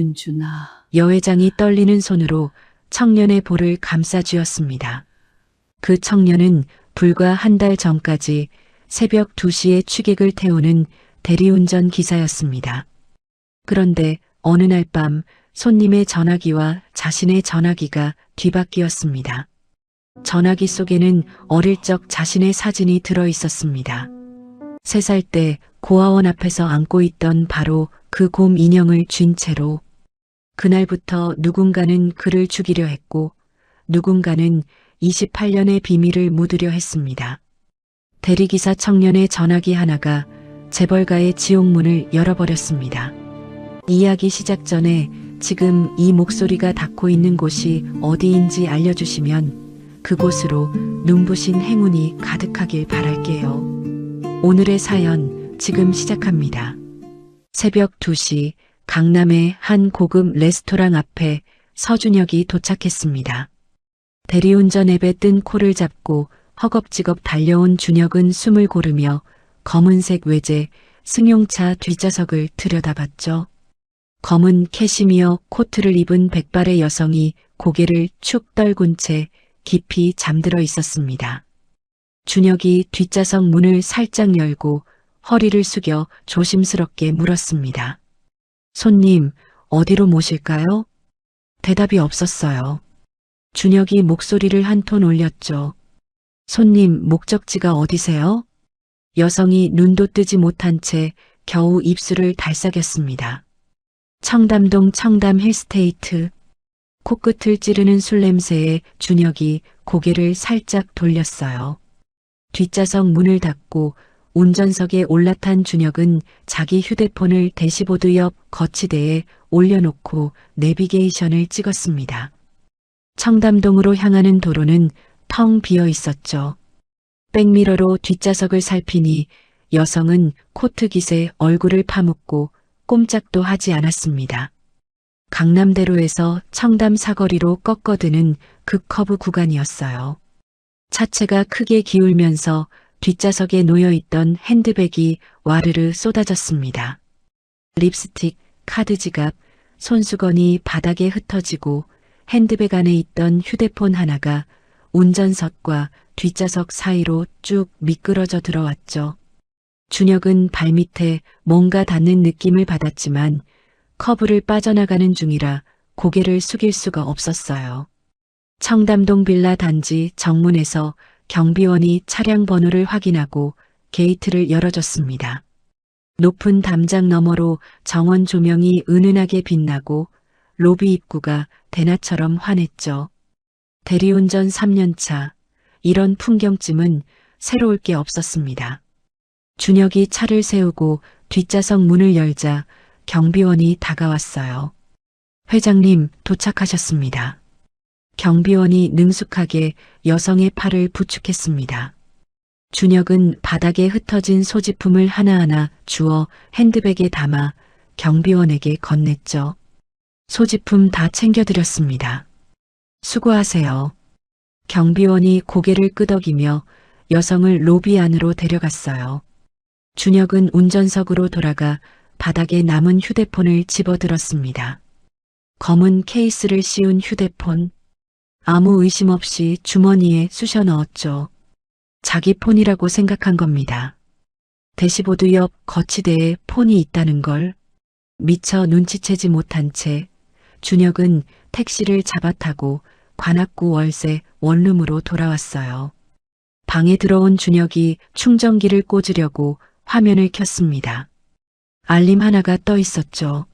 윤준아, 여 회장이 떨리는 손으로 청년의 볼을 감싸쥐었습니다. 그 청년은 불과 한 달 전까지 새벽 2시에 취객을 태우는 대리운전 기사였습니다. 그런데 어느 날 밤 손님의 전화기와 자신의 전화기가 뒤바뀌었습니다. 전화기 속에는 어릴 적 자신의 사진이 들어 있었습니다. 3살 때 고아원 앞에서 안고 있던 바로 그 곰 인형을 쥔 채로 그날부터 누군가는 그를 죽이려 했고 누군가는 28년의 비밀을 묻으려 했습니다. 대리기사 청년의 전화기 하나가 재벌가의 지옥문을 열어버렸습니다. 이야기 시작 전에 지금 이 목소리가 닿고 있는 곳이 어디인지 알려주시면 그곳으로 눈부신 행운이 가득하길 바랄게요. 오늘의 사연 지금 시작합니다. 새벽 2시 강남의 한 고급 레스토랑 앞에 서준혁이 도착했습니다. 대리운전 앱에 뜬 코를 잡고 허겁지겁 달려온 준혁은 숨을 고르며 검은색 외제 승용차 뒷좌석을 들여다봤죠. 검은 캐시미어 코트를 입은 백발의 여성이 고개를 축 떨군 채 깊이 잠들어 있었습니다. 준혁이 뒷좌석 문을 살짝 열고 허리를 숙여 조심스럽게 물었습니다. 손님, 어디로 모실까요? 대답이 없었어요. 준혁이 목소리를 한 톤 올렸죠. 손님, 목적지가 어디세요? 여성이 눈도 뜨지 못한 채 겨우 입술을 달싹였습니다. 청담동 청담 힐스테이트. 코끝을 찌르는 술 냄새에 준혁이 고개를 살짝 돌렸어요. 뒷좌석 문을 닫고 운전석에 올라탄 준혁은 자기 휴대폰을 대시보드 옆 거치대에 올려놓고 내비게이션을 찍었습니다. 청담동으로 향하는 도로는 텅 비어 있었죠. 백미러로 뒷좌석을 살피니 여성은 코트 깃에 얼굴을 파묻고 꼼짝도 하지 않았습니다. 강남대로에서 청담 사거리로 꺾어드는 그 커브 구간이었어요. 차체가 크게 기울면서 뒷좌석에 놓여있던 핸드백이 와르르 쏟아졌습니다. 립스틱, 카드 지갑, 손수건이 바닥에 흩어지고 핸드백 안에 있던 휴대폰 하나가 운전석과 뒷좌석 사이로 쭉 미끄러져 들어왔죠. 준혁은 발밑에 뭔가 닿는 느낌을 받았지만 커브를 빠져나가는 중이라 고개를 숙일 수가 없었어요. 청담동 빌라 단지 정문에서 경비원이 차량 번호를 확인하고 게이트를 열어줬습니다. 높은 담장 너머로 정원 조명이 은은하게 빛나고 로비 입구가 대낮처럼 환했죠. 대리운전 3년차, 이런 풍경쯤은 새로울 게 없었습니다. 준혁이 차를 세우고 뒷좌석 문을 열자 경비원이 다가왔어요. 회장님, 도착하셨습니다. 경비원이 능숙하게 여성의 팔을 부축했습니다. 준혁은 바닥에 흩어진 소지품을 하나하나 주워 핸드백에 담아 경비원에게 건넸죠. 소지품 다 챙겨드렸습니다. 수고하세요. 경비원이 고개를 끄덕이며 여성을 로비 안으로 데려갔어요. 준혁은 운전석으로 돌아가 바닥에 남은 휴대폰을 집어들었습니다. 검은 케이스를 씌운 휴대폰. 아무 의심 없이 주머니에 쑤셔 넣었죠. 자기 폰이라고 생각한 겁니다. 대시보드 옆 거치대에 폰이 있다는 걸 미처 눈치채지 못한 채 준혁은 택시를 잡아타고 관악구 월세 원룸으로 돌아왔어요. 방에 들어온 준혁이 충전기를 꽂으려고 화면을 켰습니다. 알림 하나가 떠 있었죠.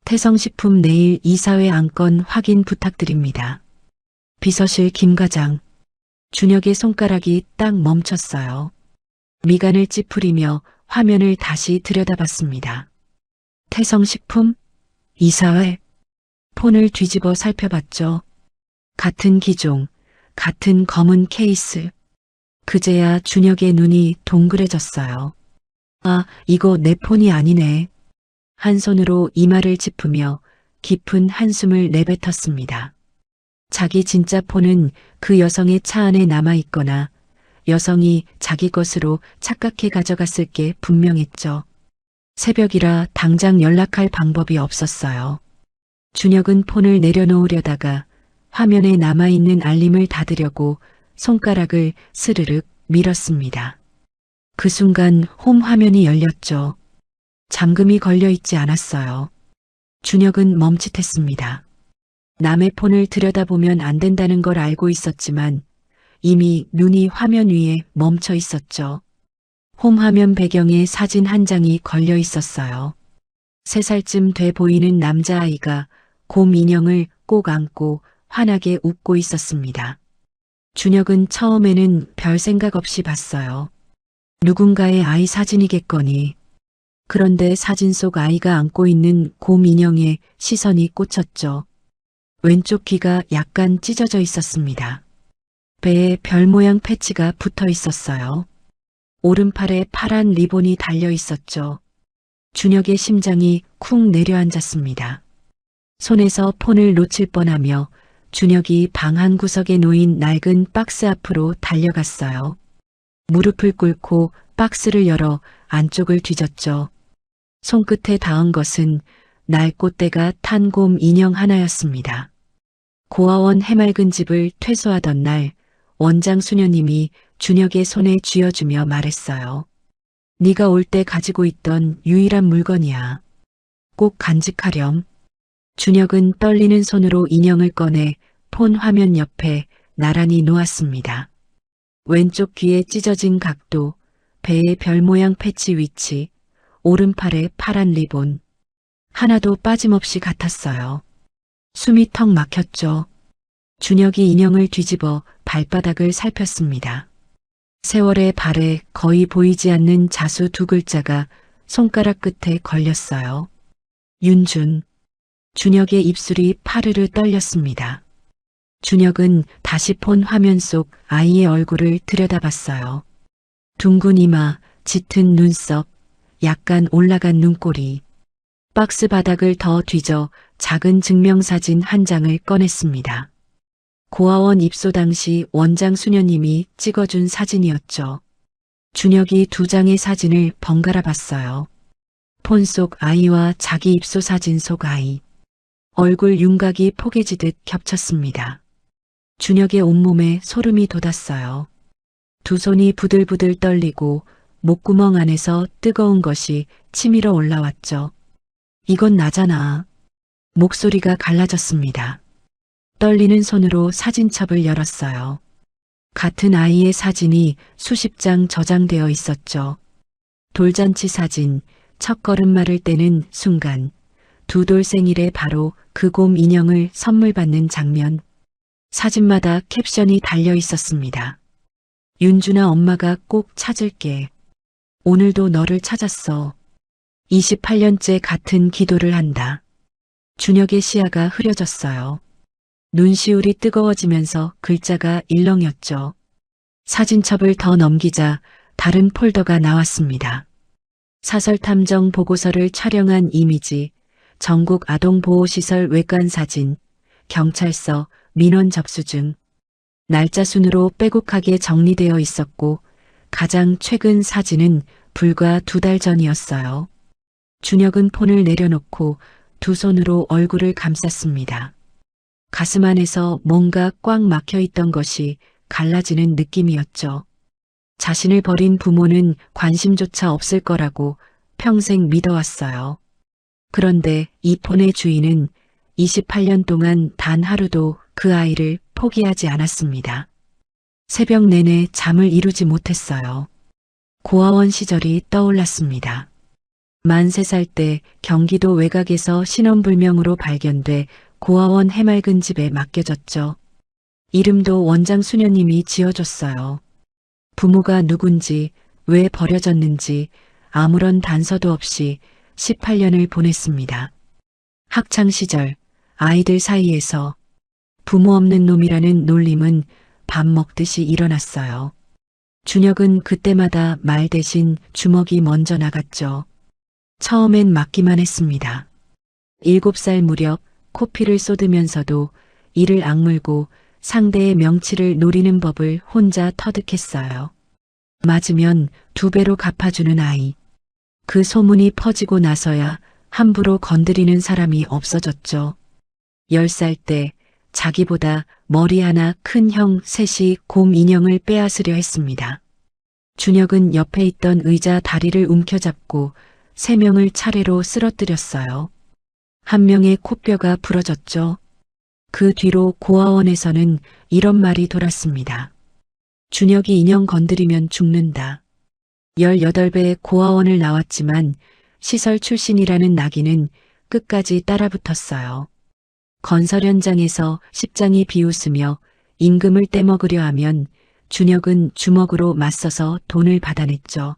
태성식품 내일 이사회 안건 확인 부탁드립니다. 비서실 김 과장. 준혁의 손가락이 딱 멈췄어요. 미간을 찌푸리며 화면을 다시 들여다봤습니다. 태성식품? 이사회? 폰을 뒤집어 살펴봤죠. 같은 기종, 같은 검은 케이스. 그제야 준혁의 눈이 동그래졌어요. 아, 이거 내 폰이 아니네. 한 손으로 이마를 짚으며 깊은 한숨을 내뱉었습니다. 자기 진짜 폰은 그 여성의 차 안에 남아있거나 여성이 자기 것으로 착각해 가져갔을 게 분명했죠. 새벽이라 당장 연락할 방법이 없었어요. 준혁은 폰을 내려놓으려다가 화면에 남아있는 알림을 닫으려고 손가락을 스르륵 밀었습니다. 그 순간 홈 화면이 열렸죠. 잠금이 걸려 있지 않았어요. 준혁은 멈칫했습니다. 남의 폰을 들여다보면 안 된다는 걸 알고 있었지만 이미 눈이 화면 위에 멈춰 있었죠. 홈 화면 배경에 사진 한 장이 걸려 있었어요. 3살쯤 돼 보이는 남자아이가 곰 인형을 꼭 안고 환하게 웃고 있었습니다. 준혁은 처음에는 별 생각 없이 봤어요. 누군가의 아이 사진이겠거니. 그런데 사진 속 아이가 안고 있는 곰 인형에 시선이 꽂혔죠. 왼쪽 귀가 약간 찢어져 있었습니다. 배에 별 모양 패치가 붙어 있었어요. 오른팔에 파란 리본이 달려 있었죠. 준혁의 심장이 쿵 내려앉았습니다. 손에서 폰을 놓칠 뻔하며 준혁이 방 한 구석에 놓인 낡은 박스 앞으로 달려갔어요. 무릎을 꿇고 박스를 열어 안쪽을 뒤졌죠. 손끝에 닿은 것은 날꽃대가 탄 곰 인형 하나였습니다. 고아원 해맑은 집을 퇴소하던 날 원장 수녀님이 준혁의 손에 쥐어주며 말했어요. 네가 올 때 가지고 있던 유일한 물건이야. 꼭 간직하렴. 준혁은 떨리는 손으로 인형을 꺼내 폰 화면 옆에 나란히 놓았습니다. 왼쪽 귀에 찢어진 각도, 배의 별 모양 패치 위치, 오른팔에 파란 리본. 하나도 빠짐없이 같았어요. 숨이 턱 막혔죠. 준혁이 인형을 뒤집어 발바닥을 살폈습니다. 세월의 발에 거의 보이지 않는 자수 2글자가 손가락 끝에 걸렸어요. 윤준. 준혁의 입술이 파르르 떨렸습니다. 준혁은 다시 폰 화면 속 아이의 얼굴을 들여다봤어요. 둥근 이마, 짙은 눈썹, 약간 올라간 눈꼬리. 박스 바닥을 더 뒤져 작은 증명사진 한 장을 꺼냈습니다. 고아원 입소 당시 원장 수녀님이 찍어준 사진이었죠. 준혁이 2장의 사진을 번갈아 봤어요. 폰 속 아이와 자기 입소 사진 속 아이. 얼굴 윤곽이 포개지듯 겹쳤습니다. 준혁의 온몸에 소름이 돋았어요. 두 손이 부들부들 떨리고 목구멍 안에서 뜨거운 것이 치밀어 올라왔죠. 이건 나잖아. 목소리가 갈라졌습니다. 떨리는 손으로 사진첩을 열었어요. 같은 아이의 사진이 수십 장 저장되어 있었죠. 돌잔치 사진, 첫 걸음마를 떼는 순간, 두 돌 생일에 바로 그 곰 인형을 선물 받는 장면. 사진마다 캡션이 달려 있었습니다. 윤준아, 엄마가 꼭 찾을게. 오늘도 너를 찾았어. 28년째 같은 기도를 한다. 준혁의 시야가 흐려졌어요. 눈시울이 뜨거워지면서 글자가 일렁였죠. 사진첩을 더 넘기자 다른 폴더가 나왔습니다. 사설탐정 보고서를 촬영한 이미지, 전국 아동보호시설 외관 사진, 경찰서, 민원 접수증. 날짜 순으로 빼곡하게 정리되어 있었고 가장 최근 사진은 불과 2달 전이었어요. 준혁은 폰을 내려놓고 두 손으로 얼굴을 감쌌습니다. 가슴 안에서 뭔가 꽉 막혀 있던 것이 갈라지는 느낌이었죠. 자신을 버린 부모는 관심조차 없을 거라고 평생 믿어왔어요. 그런데 이 폰의 주인은 28년 동안 단 하루도 그 아이를 포기하지 않았습니다. 새벽 내내 잠을 이루지 못했어요. 고아원 시절이 떠올랐습니다. 만 3살 때 경기도 외곽에서 신원불명으로 발견돼 고아원 해맑은 집에 맡겨졌죠. 이름도 원장 수녀님이 지어줬어요. 부모가 누군지, 왜 버려졌는지 아무런 단서도 없이 18년을 보냈습니다. 학창시절 아이들 사이에서 부모 없는 놈이라는 놀림은 밥 먹듯이 일어났어요. 준혁은 그때마다 말 대신 주먹이 먼저 나갔죠. 처음엔 맞기만 했습니다. 7살 무렵 코피를 쏟으면서도 이를 악물고 상대의 명치를 노리는 법을 혼자 터득했어요. 맞으면 2배로 갚아주는 아이. 그 소문이 퍼지고 나서야 함부로 건드리는 사람이 없어졌죠. 10살 때 자기보다 머리 하나 큰 형 셋이 곰 인형을 빼앗으려 했습니다. 준혁은 옆에 있던 의자 다리를 움켜잡고 3명을 차례로 쓰러뜨렸어요. 한 명의 코뼈가 부러졌죠. 그 뒤로 고아원에서는 이런 말이 돌았습니다. 준혁이 인형 건드리면 죽는다. 18배 고아원을 나왔지만 시설 출신이라는 낙인은 끝까지 따라붙었어요. 건설 현장에서 십장이 비웃으며 임금을 떼먹으려 하면 준혁은 주먹으로 맞서서 돈을 받아냈죠.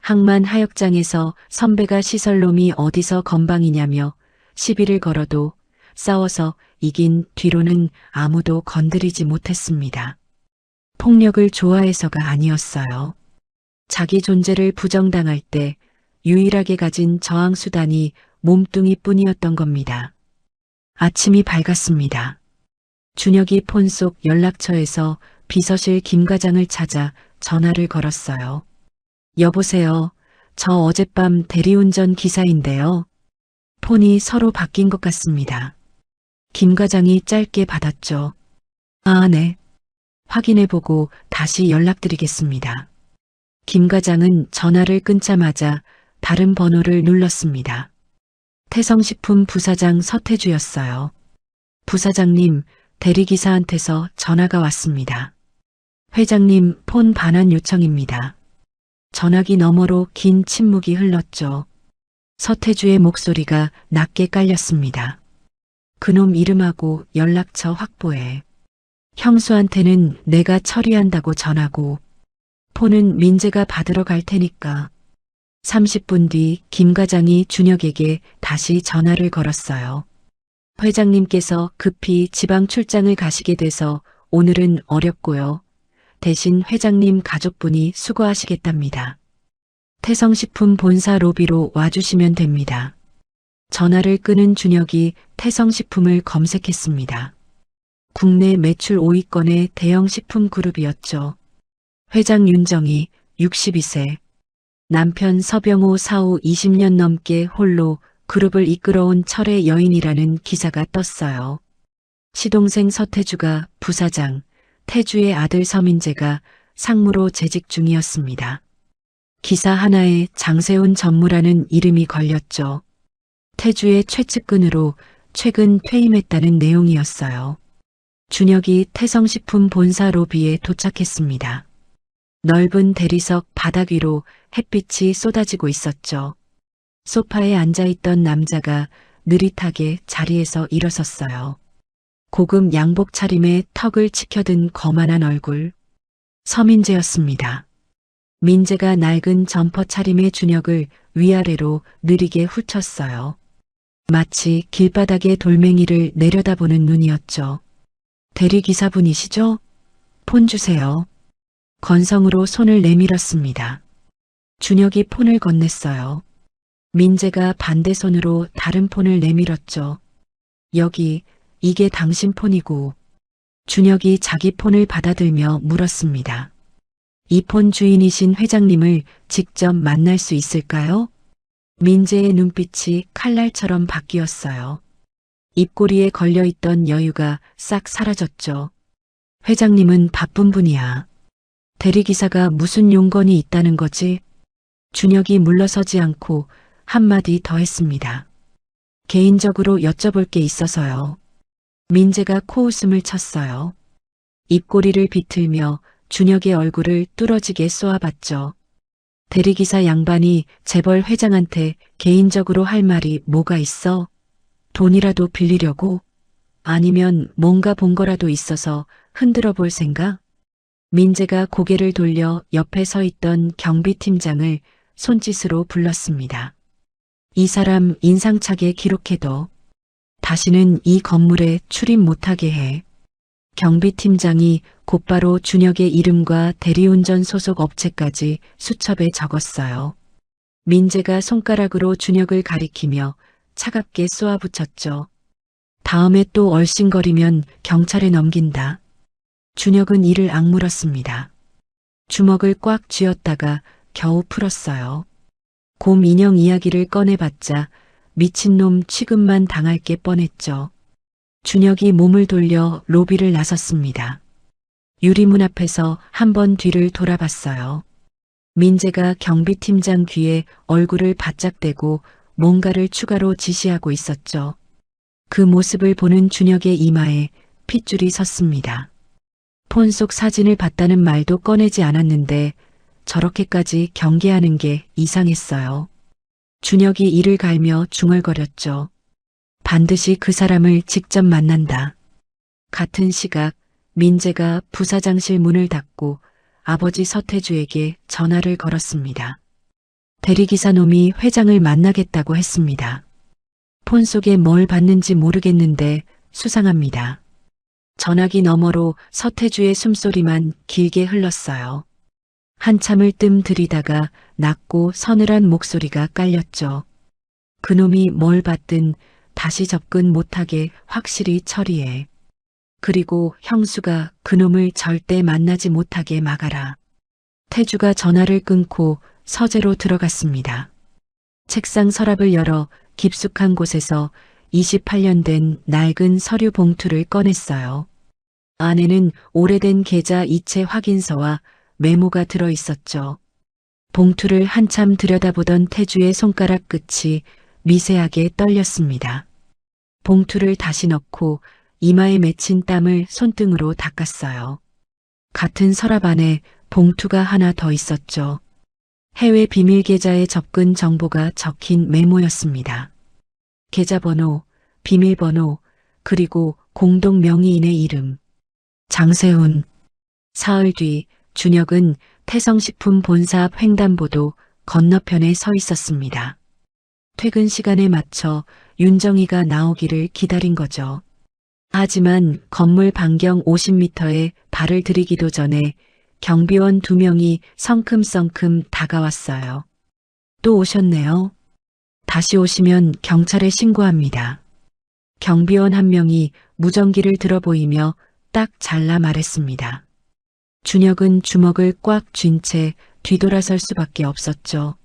항만 하역장에서 선배가 시설놈이 어디서 건방이냐며 시비를 걸어도 싸워서 이긴 뒤로는 아무도 건드리지 못했습니다. 폭력을 좋아해서가 아니었어요. 자기 존재를 부정당할 때 유일하게 가진 저항수단이 몸뚱이뿐이었던 겁니다. 아침이 밝았습니다. 준혁이 폰 속 연락처에서 비서실 김 과장을 찾아 전화를 걸었어요. 여보세요. 저 어젯밤 대리운전 기사인데요. 폰이 서로 바뀐 것 같습니다. 김 과장이 짧게 받았죠. 아, 네. 확인해보고 다시 연락드리겠습니다. 김 과장은 전화를 끊자마자 다른 번호를 눌렀습니다. 태성식품 부사장 서태주였어요. 부사장님, 대리기사한테서 전화가 왔습니다. 회장님, 폰 반환 요청입니다. 전화기 너머로 긴 침묵이 흘렀죠. 서태주의 목소리가 낮게 깔렸습니다. 그놈 이름하고 연락처 확보해. 형수한테는 내가 처리한다고 전하고 폰은 민재가 받으러 갈 테니까. 30분 뒤 김 과장이 준혁에게 다시 전화를 걸었어요. 회장님께서 급히 지방 출장을 가시게 돼서 오늘은 어렵고요. 대신 회장님 가족분이 수고하시겠답니다. 태성식품 본사 로비로 와주시면 됩니다. 전화를 끊은 준혁이 태성식품을 검색했습니다. 국내 매출 5위권의 대형 식품 그룹이었죠. 회장 윤정희 62세. 남편 서병호 사후 20년 넘게 홀로 그룹을 이끌어온 철의 여인이라는 기사가 떴어요. 시동생 서태주가 부사장, 태주의 아들 서민재가 상무로 재직 중이었습니다. 기사 하나에 장세훈 전무라는 이름이 걸렸죠. 태주의 최측근으로 최근 퇴임했다는 내용이었어요. 준혁이 태성식품 본사 로비에 도착했습니다. 넓은 대리석 바닥 위로 햇빛이 쏟아지고 있었죠. 소파에 앉아있던 남자가 느릿하게 자리에서 일어섰어요. 고급 양복 차림에 턱을 치켜든 거만한 얼굴. 서민재였습니다. 민재가 낡은 점퍼 차림의 준혁을 위아래로 느리게 훑었어요. 마치 길바닥의 돌멩이를 내려다보는 눈이었죠. 대리기사분이시죠? 폰 주세요. 건성으로 손을 내밀었습니다. 준혁이 폰을 건넸어요. 민재가 반대손으로 다른 폰을 내밀었죠. 여기, 이게 당신 폰이고. 준혁이 자기 폰을 받아들며 물었습니다. 이 폰 주인이신 회장님을 직접 만날 수 있을까요? 민재의 눈빛이 칼날처럼 바뀌었어요. 입꼬리에 걸려있던 여유가 싹 사라졌죠. 회장님은 바쁜 분이야. 대리기사가 무슨 용건이 있다는 거지? 준혁이 물러서지 않고 한마디 더 했습니다. 개인적으로 여쭤볼 게 있어서요. 민재가 코웃음을 쳤어요. 입꼬리를 비틀며 준혁의 얼굴을 뚫어지게 쏘아봤죠. 대리기사 양반이 재벌 회장한테 개인적으로 할 말이 뭐가 있어? 돈이라도 빌리려고? 아니면 뭔가 본 거라도 있어서 흔들어 볼 생각? 민재가 고개를 돌려 옆에 서 있던 경비팀장을 손짓으로 불렀습니다. 이 사람 인상차게 기록해둬. 다시는 이 건물에 출입 못하게 해. 경비팀장이 곧바로 준혁의 이름과 대리운전 소속 업체까지 수첩에 적었어요. 민재가 손가락으로 준혁을 가리키며 차갑게 쏘아붙였죠. 다음에 또 얼씬거리면 경찰에 넘긴다. 준혁은 이를 악물었습니다. 주먹을 꽉 쥐었다가 겨우 풀었어요. 곰 인형 이야기를 꺼내봤자 미친놈 취급만 당할 게 뻔했죠. 준혁이 몸을 돌려 로비를 나섰습니다. 유리문 앞에서 한번 뒤를 돌아봤어요. 민재가 경비팀장 귀에 얼굴을 바짝 대고 뭔가를 추가로 지시하고 있었죠. 그 모습을 보는 준혁의 이마에 핏줄이 섰습니다. 폰 속 사진을 봤다는 말도 꺼내지 않았는데 저렇게까지 경계하는 게 이상했어요. 준혁이 이를 갈며 중얼거렸죠. 반드시 그 사람을 직접 만난다. 같은 시각 민재가 부사장실 문을 닫고 아버지 서태주에게 전화를 걸었습니다. 대리기사 놈이 회장을 만나겠다고 했습니다. 폰 속에 뭘 봤는지 모르겠는데 수상합니다. 전화기 너머로 서태주의 숨소리만 길게 흘렀어요. 한참을 뜸 들이다가 낮고 서늘한 목소리가 깔렸죠. 그놈이 뭘 봤든 다시 접근 못하게 확실히 처리해. 그리고 형수가 그놈을 절대 만나지 못하게 막아라. 태주가 전화를 끊고 서재로 들어갔습니다. 책상 서랍을 열어 깊숙한 곳에서 28년 된 낡은 서류 봉투를 꺼냈어요. 안에는 오래된 계좌 이체 확인서와 메모가 들어 있었죠. 봉투를 한참 들여다보던 태주의 손가락 끝이 미세하게 떨렸습니다. 봉투를 다시 넣고 이마에 맺힌 땀을 손등으로 닦았어요. 같은 서랍 안에 봉투가 하나 더 있었죠. 해외 비밀 계좌의 접근 정보가 적힌 메모였습니다. 계좌번호, 비밀번호, 그리고 공동 명의인의 이름. 장세훈. 사흘 뒤 준혁은 태성식품 본사 앞 횡단보도 건너편에 서 있었습니다. 퇴근 시간에 맞춰 윤정이가 나오기를 기다린 거죠. 하지만 건물 반경 50m에 발을 들이기도 전에 경비원 2명이 성큼성큼 다가왔어요. 또 오셨네요. 다시 오시면 경찰에 신고합니다. 경비원 1명이 무전기를 들어 보이며 딱 잘라 말했습니다. 준혁은 주먹을 꽉 쥔 채 뒤돌아설 수밖에 없었죠.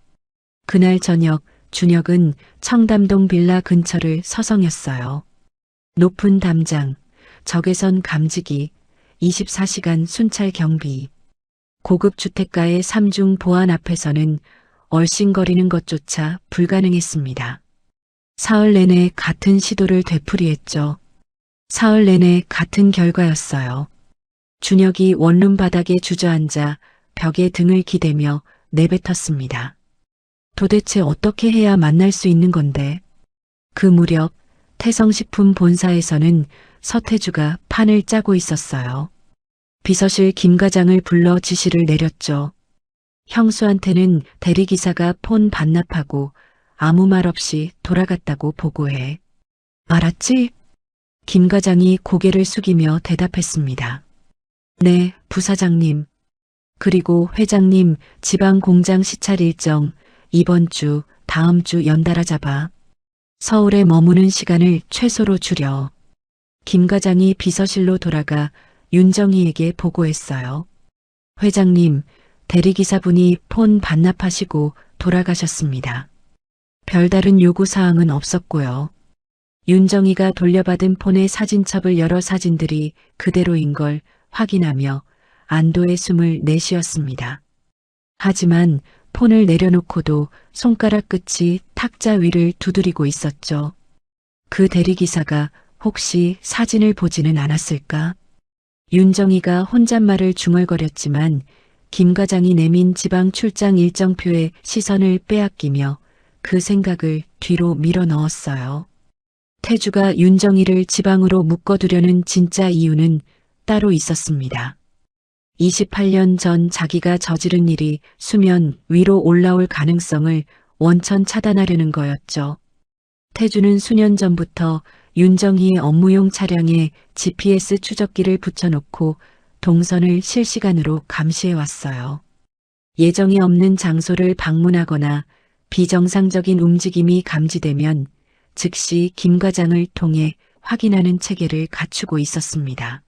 그날 저녁 준혁은 청담동 빌라 근처를 서성였어요. 높은 담장, 적외선 감지기, 24시간 순찰 경비. 고급 주택가의 3중 보안 앞에서는 얼씬거리는 것조차 불가능했습니다. 사흘 내내 같은 시도를 되풀이했죠. 사흘 내내 같은 결과였어요. 준혁이 원룸 바닥에 주저앉아 벽에 등을 기대며 내뱉었습니다. 도대체 어떻게 해야 만날 수 있는 건데? 그 무렵 태성식품 본사에서는 서태주가 판을 짜고 있었어요. 비서실 김 과장을 불러 지시를 내렸죠. 형수한테는 대리기사가 폰 반납하고 아무 말 없이 돌아갔다고 보고해. 알았지? 김 과장이 고개를 숙이며 대답했습니다. 네, 부사장님. 그리고 회장님 지방 공장 시찰 일정 이번 주, 다음 주 연달아 잡아. 서울에 머무는 시간을 최소로 줄여. 김 과장이 비서실로 돌아가 윤정희에게 보고했어요. 회장님, 대리기사분이 폰 반납하시고 돌아가셨습니다. 별다른 요구사항은 없었고요. 윤정희가 돌려받은 폰의 사진첩을 열어 사진들이 그대로인 걸 확인하며 안도의 숨을 내쉬었습니다. 하지만 폰을 내려놓고도 손가락 끝이 탁자 위를 두드리고 있었죠. 그 대리기사가 혹시 사진을 보지는 않았을까? 윤정희가 혼잣말을 중얼거렸지만 김 과장이 내민 지방 출장 일정표에 시선을 빼앗기며 그 생각을 뒤로 밀어 넣었어요. 태주가 윤정희를 지방으로 묶어두려는 진짜 이유는 따로 있었습니다. 28년 전 자기가 저지른 일이 수면 위로 올라올 가능성을 원천 차단하려는 거였죠. 태주는 수년 전부터 윤정희의 업무용 차량에 GPS 추적기를 붙여놓고 동선을 실시간으로 감시해왔어요. 예정이 없는 장소를 방문하거나 비정상적인 움직임이 감지되면 즉시 김 과장을 통해 확인하는 체계를 갖추고 있었습니다.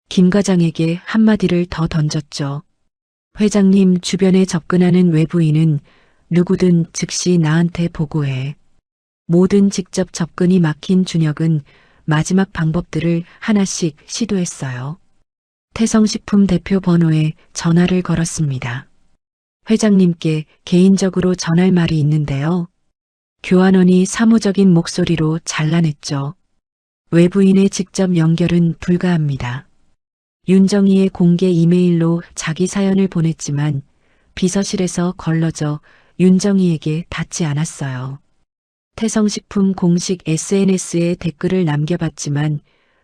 김 과장에게 한마디를 더 던졌죠. 회장님 주변에 접근하는 외부인은 누구든 즉시 나한테 보고해. 모든 직접 접근이 막힌 준혁은 마지막 방법들을 하나씩 시도했어요. 태성식품 대표 번호에 전화를 걸었습니다. 회장님께 개인적으로 전할 말이 있는데요. 교환원이 사무적인 목소리로 잘라냈죠. 외부인의 직접 연결은 불가합니다. 윤정희의 공개 이메일로 자기 사연을 보냈지만 비서실에서 걸러져 윤정희에게 닿지 않았어요. 태성식품 공식 SNS에 댓글을 남겨봤지만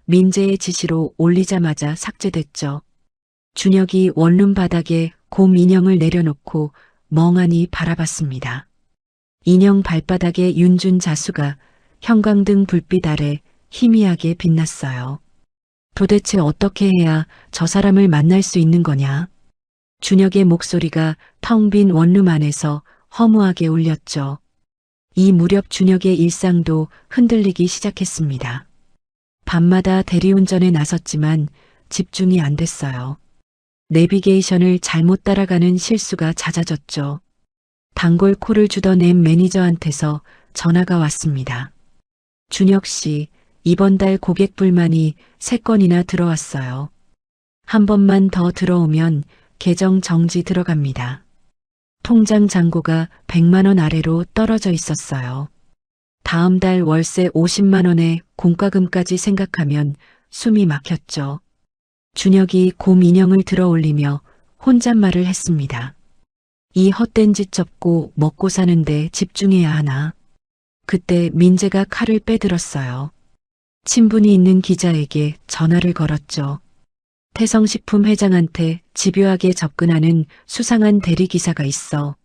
민재의 지시로 올리자마자 삭제됐죠. 준혁이 원룸 바닥에 곰 인형을 내려놓고 멍하니 바라봤습니다. 인형 발바닥에 윤준 자수가 형광등 불빛 아래 희미하게 빛났어요. 도대체 어떻게 해야 저 사람을 만날 수 있는 거냐? 준혁의 목소리가 텅 빈 원룸 안에서 허무하게 울렸죠. 이 무렵 준혁의 일상도 흔들리기 시작했습니다. 밤마다 대리운전에 나섰지만 집중이 안 됐어요. 내비게이션을 잘못 따라가는 실수가 잦아졌죠. 단골 콜을 주던 앱 매니저한테서 전화가 왔습니다. 준혁 씨, 이번 달 고객 불만이 3건이나 들어왔어요. 한 번만 더 들어오면 계정 정지 들어갑니다. 통장 잔고가 100만 원 아래로 떨어져 있었어요. 다음 달 월세 50만 원에 공과금까지 생각하면 숨이 막혔죠. 준혁이 곰 인형을 들어 올리며 혼잣말을 했습니다. 이 헛된 짓 접고 먹고 사는데 집중해야 하나. 그때 민재가 칼을 빼들었어요. 친분이 있는 기자에게 전화를 걸었죠. 태성식품 회장한테 집요하게 접근하는 수상한 대리기사가 있어.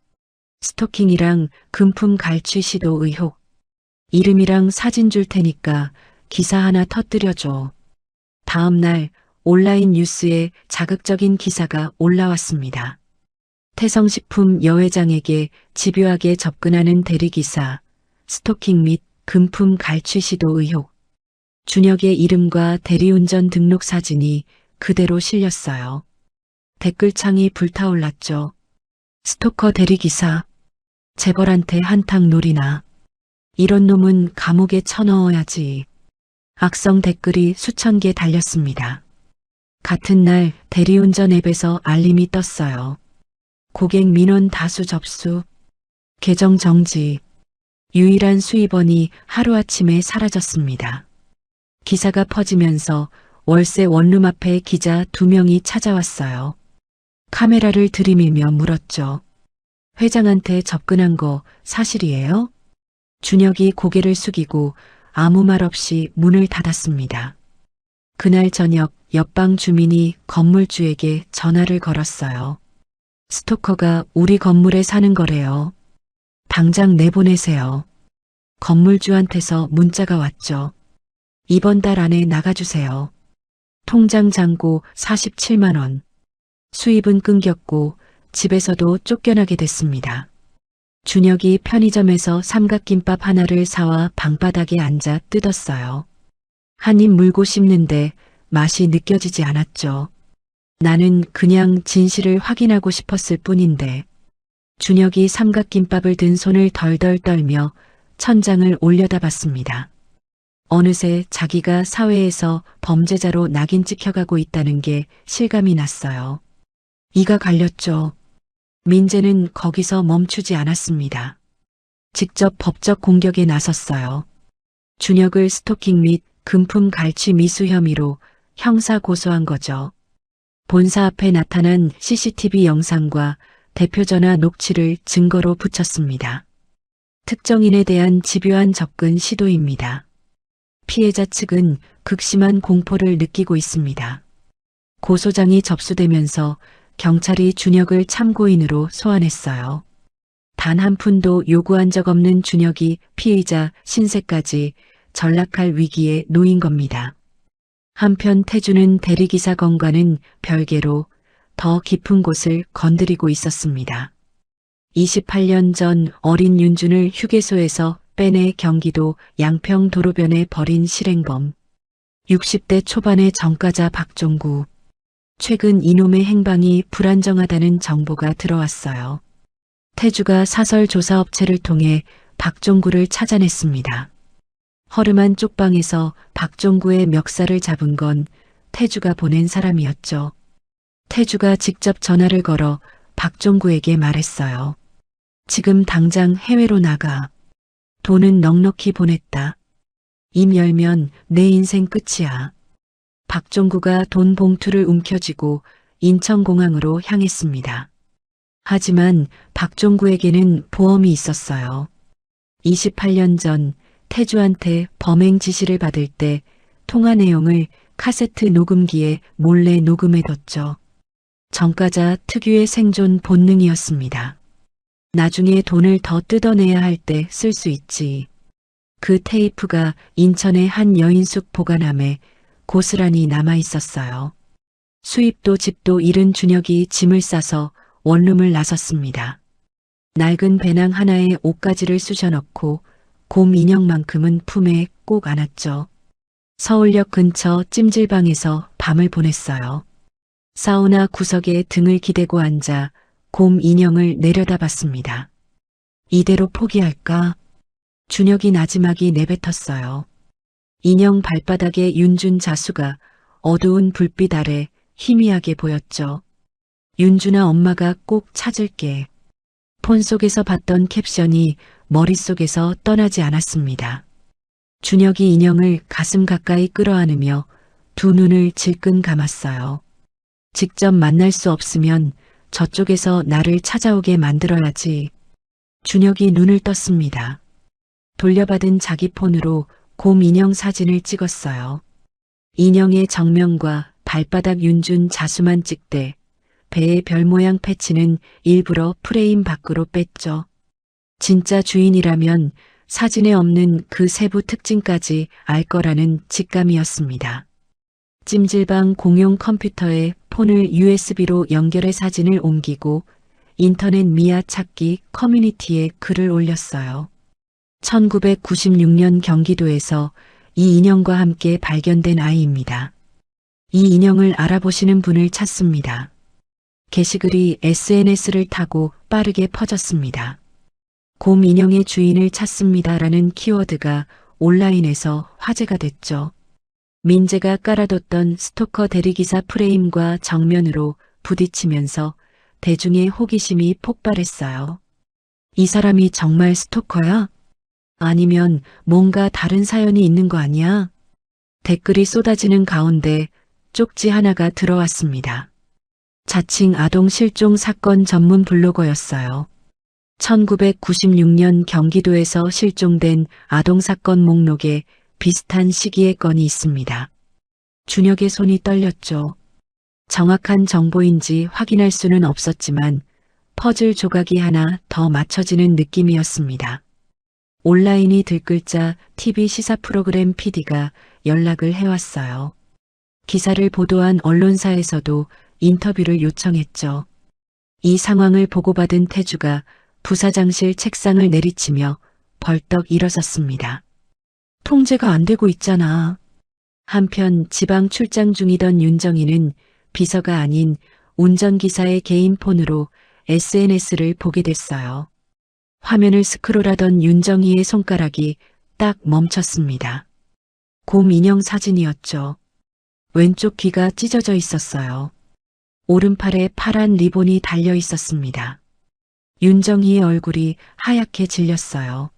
스토킹이랑 금품 갈취 시도 의혹. 이름이랑 사진 줄 테니까 기사 하나 터뜨려줘. 다음 날 온라인 뉴스에 자극적인 기사가 올라왔습니다. 태성식품 여회장에게 집요하게 접근하는 대리기사, 스토킹 및 금품 갈취 시도 의혹. 준혁의 이름과 대리운전 등록 사진이 그대로 실렸어요. 댓글창이 불타올랐죠. 스토커 대리기사, 재벌한테 한탕 놀이나. 이런 놈은 감옥에 쳐넣어야지. 악성 댓글이 수천 개 달렸습니다. 같은 날 대리운전 앱에서 알림이 떴어요. 고객 민원 다수 접수, 계정 정지. 유일한 수입원이 하루아침에 사라졌습니다. 기사가 퍼지면서 월세 원룸 앞에 기자 2명이 찾아왔어요. 카메라를 들이밀며 물었죠. 회장한테 접근한 거 사실이에요? 준혁이 고개를 숙이고 아무 말 없이 문을 닫았습니다. 그날 저녁 옆방 주민이 건물주에게 전화를 걸었어요. 스토커가 우리 건물에 사는 거래요. 당장 내보내세요. 건물주한테서 문자가 왔죠. 이번 달 안에 나가주세요. 통장 잔고 47만 원. 수입은 끊겼고 집에서도 쫓겨나게 됐습니다. 준혁이 편의점에서 삼각김밥 하나를 사와 방바닥에 앉아 뜯었어요. 한 입 물고 씹는데 맛이 느껴지지 않았죠. 나는 그냥 진실을 확인하고 싶었을 뿐인데. 준혁이 삼각김밥을 든 손을 덜덜 떨며 천장을 올려다봤습니다. 어느새 자기가 사회에서 범죄자로 낙인 찍혀가고 있다는 게 실감이 났어요. 이가 갈렸죠. 민재는 거기서 멈추지 않았습니다. 직접 법적 공격에 나섰어요. 준혁을 스토킹 및 금품 갈취 미수 혐의로 형사 고소한 거죠. 본사 앞에 나타난 CCTV 영상과 대표전화 녹취를 증거로 붙였습니다. 특정인에 대한 집요한 접근 시도입니다. 피해자 측은 극심한 공포를 느끼고 있습니다. 고소장이 접수되면서 경찰이 준혁을 참고인으로 소환했어요. 단 한 푼도 요구한 적 없는 준혁이 피의자 신세까지 전락할 위기에 놓인 겁니다. 한편 태주는 대리기사 건과는 별개로 더 깊은 곳을 건드리고 있었습니다. 28년 전 어린 윤준을 휴게소에서 빼내 경기도 양평 도로변에 버린 실행범. 60대 초반의 전과자 박종구. 최근 이놈의 행방이 불안정하다는 정보가 들어왔어요. 태주가 사설 조사업체를 통해 박종구를 찾아냈습니다. 허름한 쪽방에서 박종구의 멱살을 잡은 건 태주가 보낸 사람이었죠. 태주가 직접 전화를 걸어 박종구에게 말했어요. 지금 당장 해외로 나가. 돈은 넉넉히 보냈다. 입 열면 내 인생 끝이야. 박종구가 돈 봉투를 움켜쥐고 인천공항으로 향했습니다. 하지만 박종구에게는 보험이 있었어요. 28년 전 태주한테 범행 지시를 받을 때 통화 내용을 카세트 녹음기에 몰래 녹음해뒀죠. 전과자 특유의 생존 본능이었습니다. 나중에 돈을 더 뜯어내야 할 때 쓸 수 있지. 그 테이프가 인천의 한 여인숙 보관함에 고스란히 남아 있었어요. 수입도 집도 잃은 준혁이 짐을 싸서 원룸을 나섰습니다. 낡은 배낭 하나에 옷가지를 쑤셔넣고 곰 인형만큼은 품에 꼭 안았죠. 서울역 근처 찜질방에서 밤을 보냈어요. 사우나 구석에 등을 기대고 앉아 곰 인형을 내려다봤습니다. 이대로 포기할까? 준혁이 나지막이 내뱉었어요. 인형 발바닥에 윤준 자수가 어두운 불빛 아래 희미하게 보였죠. 윤준아, 엄마가 꼭 찾을게. 폰 속에서 봤던 캡션이 머릿속에서 떠나지 않았습니다. 준혁이 인형을 가슴 가까이 끌어안으며 두 눈을 질끈 감았어요. 직접 만날 수 없으면 저쪽에서 나를 찾아오게 만들어야지. 준혁이 눈을 떴습니다. 돌려받은 자기 폰으로 곰 인형 사진을 찍었어요. 인형의 정면과 발바닥 윤준 자수만 찍되 배의 별 모양 패치는 일부러 프레임 밖으로 뺐죠. 진짜 주인이라면 사진에 없는 그 세부 특징까지 알 거라는 직감이었습니다. 찜질방 공용 컴퓨터에 폰을 USB로 연결해 사진을 옮기고 인터넷 미아 찾기 커뮤니티에 글을 올렸어요. 1996년 경기도에서 이 인형과 함께 발견된 아이입니다. 이 인형을 알아보시는 분을 찾습니다. 게시글이 SNS를 타고 빠르게 퍼졌습니다. 곰 인형의 주인을 찾습니다라는 키워드가 온라인에서 화제가 됐죠. 민재가 깔아뒀던 스토커 대리기사 프레임과 정면으로 부딪히면서 대중의 호기심이 폭발했어요. 이 사람이 정말 스토커야? 아니면 뭔가 다른 사연이 있는 거 아니야? 댓글이 쏟아지는 가운데 쪽지 하나가 들어왔습니다. 자칭 아동 실종 사건 전문 블로거였어요. 1996년 경기도에서 실종된 아동 사건 목록에 비슷한 시기의 건이 있습니다. 준혁의 손이 떨렸죠. 정확한 정보인지 확인할 수는 없었지만 퍼즐 조각이 하나 더 맞춰지는 느낌이었습니다. 온라인이 들끓자 TV 시사 프로그램 PD가 연락을 해왔어요. 기사를 보도한 언론사에서도 인터뷰를 요청했죠. 이 상황을 보고받은 태주가 부사장실 책상을 내리치며 벌떡 일어섰습니다. 통제가 안 되고 있잖아. 한편 지방 출장 중이던 윤정이는 비서가 아닌 운전기사의 개인 폰으로 SNS를 보게 됐어요. 화면을 스크롤하던 윤정이의 손가락이 딱 멈췄습니다. 곰 인형 사진이었죠. 왼쪽 귀가 찢어져 있었어요. 오른팔에 파란 리본이 달려 있었습니다. 윤정희의 얼굴이 하얗게 질렸어요.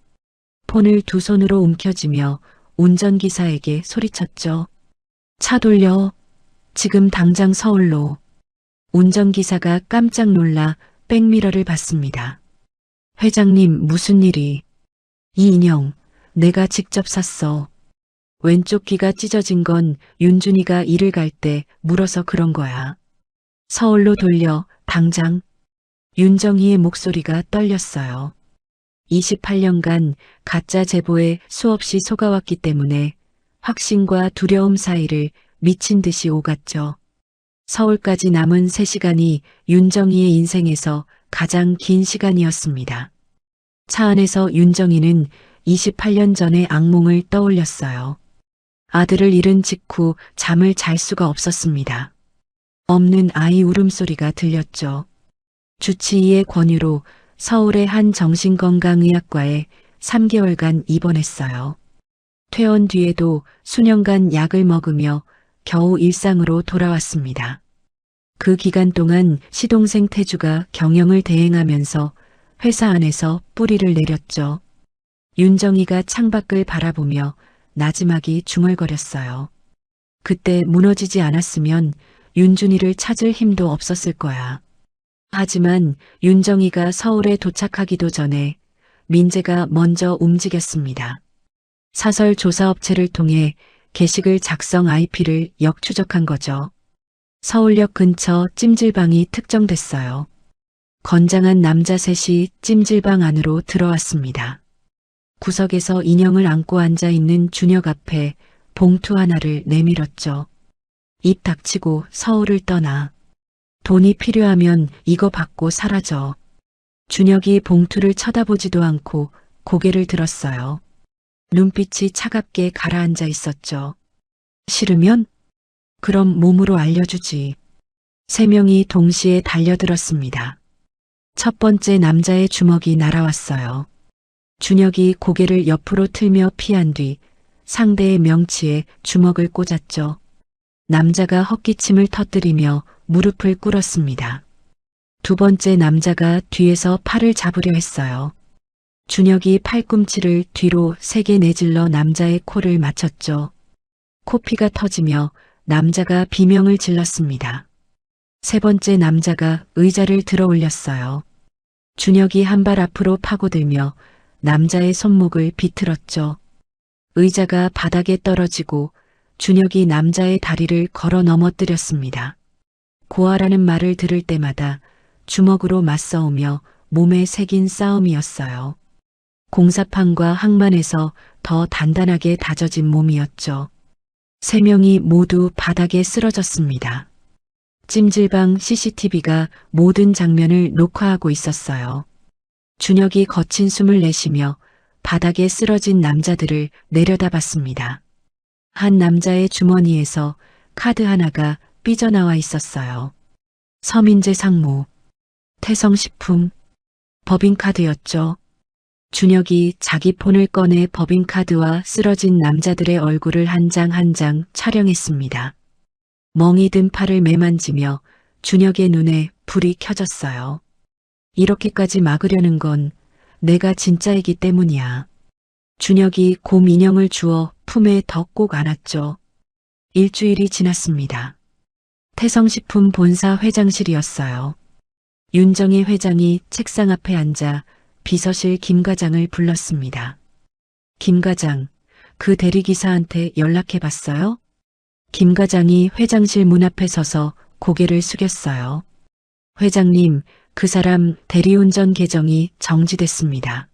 폰을 두 손으로 움켜쥐며 운전기사에게 소리쳤죠. 차 돌려. 지금 당장 서울로. 운전기사가 깜짝 놀라 백미러를 봤습니다. 회장님, 무슨 일이? 이 인형 내가 직접 샀어. 왼쪽 귀가 찢어진 건 윤준이가 일을 갈 때 물어서 그런 거야. 서울로 돌려, 당장. 윤정희의 목소리가 떨렸어요. 28년간 가짜 제보에 수없이 속아왔기 때문에 확신과 두려움 사이를 미친 듯이 오갔죠. 서울까지 남은 3시간이 윤정희의 인생에서 가장 긴 시간이었습니다. 차 안에서 윤정희는 28년 전의 악몽을 떠올렸어요. 아들을 잃은 직후 잠을 잘 수가 없었습니다. 없는 아이 울음소리가 들렸죠. 주치의의 권유로 서울의 한 정신건강의학과에 3개월간 입원했어요. 퇴원 뒤에도 수년간 약을 먹으며 겨우 일상으로 돌아왔습니다. 그 기간 동안 시동생 태주가 경영을 대행하면서 회사 안에서 뿌리를 내렸죠. 윤정이가 창밖을 바라보며 나지막이 중얼거렸어요. 그때 무너지지 않았으면 윤준이를 찾을 힘도 없었을 거야. 하지만 윤정이가 서울에 도착하기도 전에 민재가 먼저 움직였습니다. 사설 조사업체를 통해 게시글 작성 IP를 역추적한 거죠. 서울역 근처 찜질방이 특정됐어요. 건장한 남자 셋이 찜질방 안으로 들어왔습니다. 구석에서 인형을 안고 앉아 있는 준혁 앞에 봉투 하나를 내밀었죠. 입 닥치고 서울을 떠나. 돈이 필요하면 이거 받고 사라져. 준혁이 봉투를 쳐다보지도 않고 고개를 들었어요. 눈빛이 차갑게 가라앉아 있었죠. 싫으면? 그럼 몸으로 알려주지. 세 명이 동시에 달려들었습니다. 첫 번째 남자의 주먹이 날아왔어요. 준혁이 고개를 옆으로 틀며 피한 뒤 상대의 명치에 주먹을 꽂았죠. 남자가 헛기침을 터뜨리며 무릎을 꿇었습니다. 두 번째 남자가 뒤에서 팔을 잡으려 했어요. 준혁이 팔꿈치를 뒤로 세게 내질러 남자의 코를 맞췄죠. 코피가 터지며 남자가 비명을 질렀습니다. 세 번째 남자가 의자를 들어 올렸어요. 준혁이 한 발 앞으로 파고들며 남자의 손목을 비틀었죠. 의자가 바닥에 떨어지고 준혁이 남자의 다리를 걸어 넘어뜨렸습니다. 고아라는 말을 들을 때마다 주먹으로 맞서우며 몸에 새긴 싸움이었어요. 공사판과 항만에서 더 단단하게 다져진 몸이었죠. 세 명이 모두 바닥에 쓰러졌습니다. 찜질방 CCTV가 모든 장면을 녹화하고 있었어요. 준혁이 거친 숨을 내쉬며 바닥에 쓰러진 남자들을 내려다봤습니다. 한 남자의 주머니에서 카드 하나가 삐져나와 있었어요. 서민재 상무, 태성식품, 법인카드였죠. 준혁이 자기 폰을 꺼내 법인카드와 쓰러진 남자들의 얼굴을 한 장 한 장 촬영했습니다. 멍이 든 팔을 매만지며 준혁의 눈에 불이 켜졌어요. 이렇게까지 막으려는 건 내가 진짜이기 때문이야. 준혁이 곰 인형을 주워 품에 더 꼭 안았죠. 일주일이 지났습니다. 태성식품 본사 회장실이었어요. 윤정희 회장이 책상 앞에 앉아 비서실 김 과장을 불렀습니다. 김 과장, 그 대리기사한테 연락해 봤어요? 김 과장이 회장실 문 앞에 서서 고개를 숙였어요. 회장님, 그 사람 대리운전 계정이 정지됐습니다.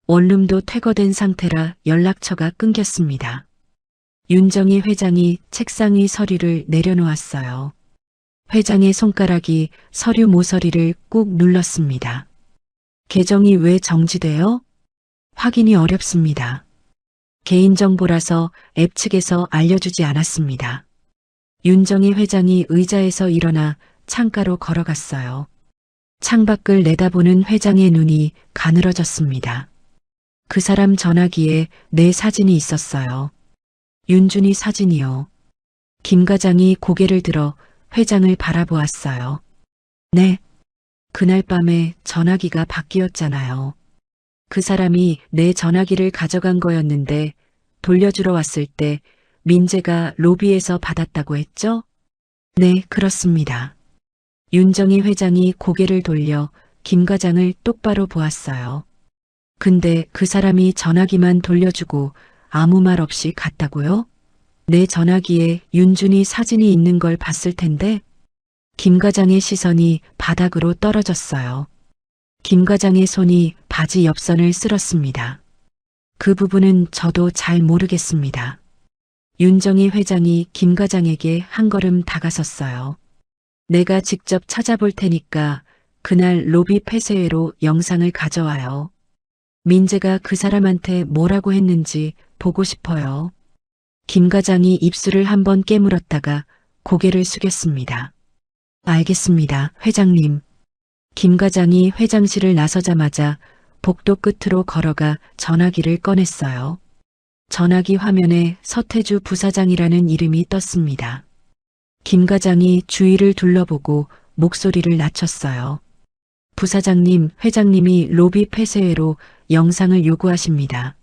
원룸도 퇴거된 상태라 연락처가 끊겼습니다. 윤정희 회장이 책상 위 서류를 내려놓았어요. 회장의 손가락이 서류 모서리를 꾹 눌렀습니다. 계정이 왜 정지돼요? 확인이 어렵습니다. 개인정보라서 앱 측에서 알려주지 않았습니다. 윤정희 회장이 의자에서 일어나 창가로 걸어갔어요. 창밖을 내다보는 회장의 눈이 가늘어졌습니다. 그 사람 전화기에 내 사진이 있었어요. 윤준이 사진이요. 김 과장이 고개를 들어 회장을 바라보았어요. 네. 그날 밤에 전화기가 바뀌었잖아요. 그 사람이 내 전화기를 가져간 거였는데 돌려주러 왔을 때 민재가 로비에서 받았다고 했죠? 네, 그렇습니다. 윤정희 회장이 고개를 돌려 김 과장을 똑바로 보았어요. 근데 그 사람이 전화기만 돌려주고 아무 말 없이 갔다고요? 내 전화기에 윤준이 사진이 있는 걸 봤을 텐데 김 과장의 시선이 바닥으로 떨어졌어요. 김 과장의 손이 바지 옆선을 쓸었습니다. 그 부분은 저도 잘 모르겠습니다. 윤정희 회장이 김 과장에게 한 걸음 다가섰어요. 내가 직접 찾아볼 테니까 그날 로비 폐쇄회로 영상을 가져와요. 민재가 그 사람한테 뭐라고 했는지 보고 싶어요. 김 과장이 입술을 한번 깨물었다가 고개를 숙였습니다. 알겠습니다, 회장님. 김 과장이 회장실을 나서자마자 복도 끝으로 걸어가 전화기를 꺼냈어요. 전화기 화면에 서태주 부사장이라는 이름이 떴습니다. 김 과장이 주위를 둘러보고 목소리를 낮췄어요. 부사장님, 회장님이 로비 폐쇄회로 영상을 요구하십니다.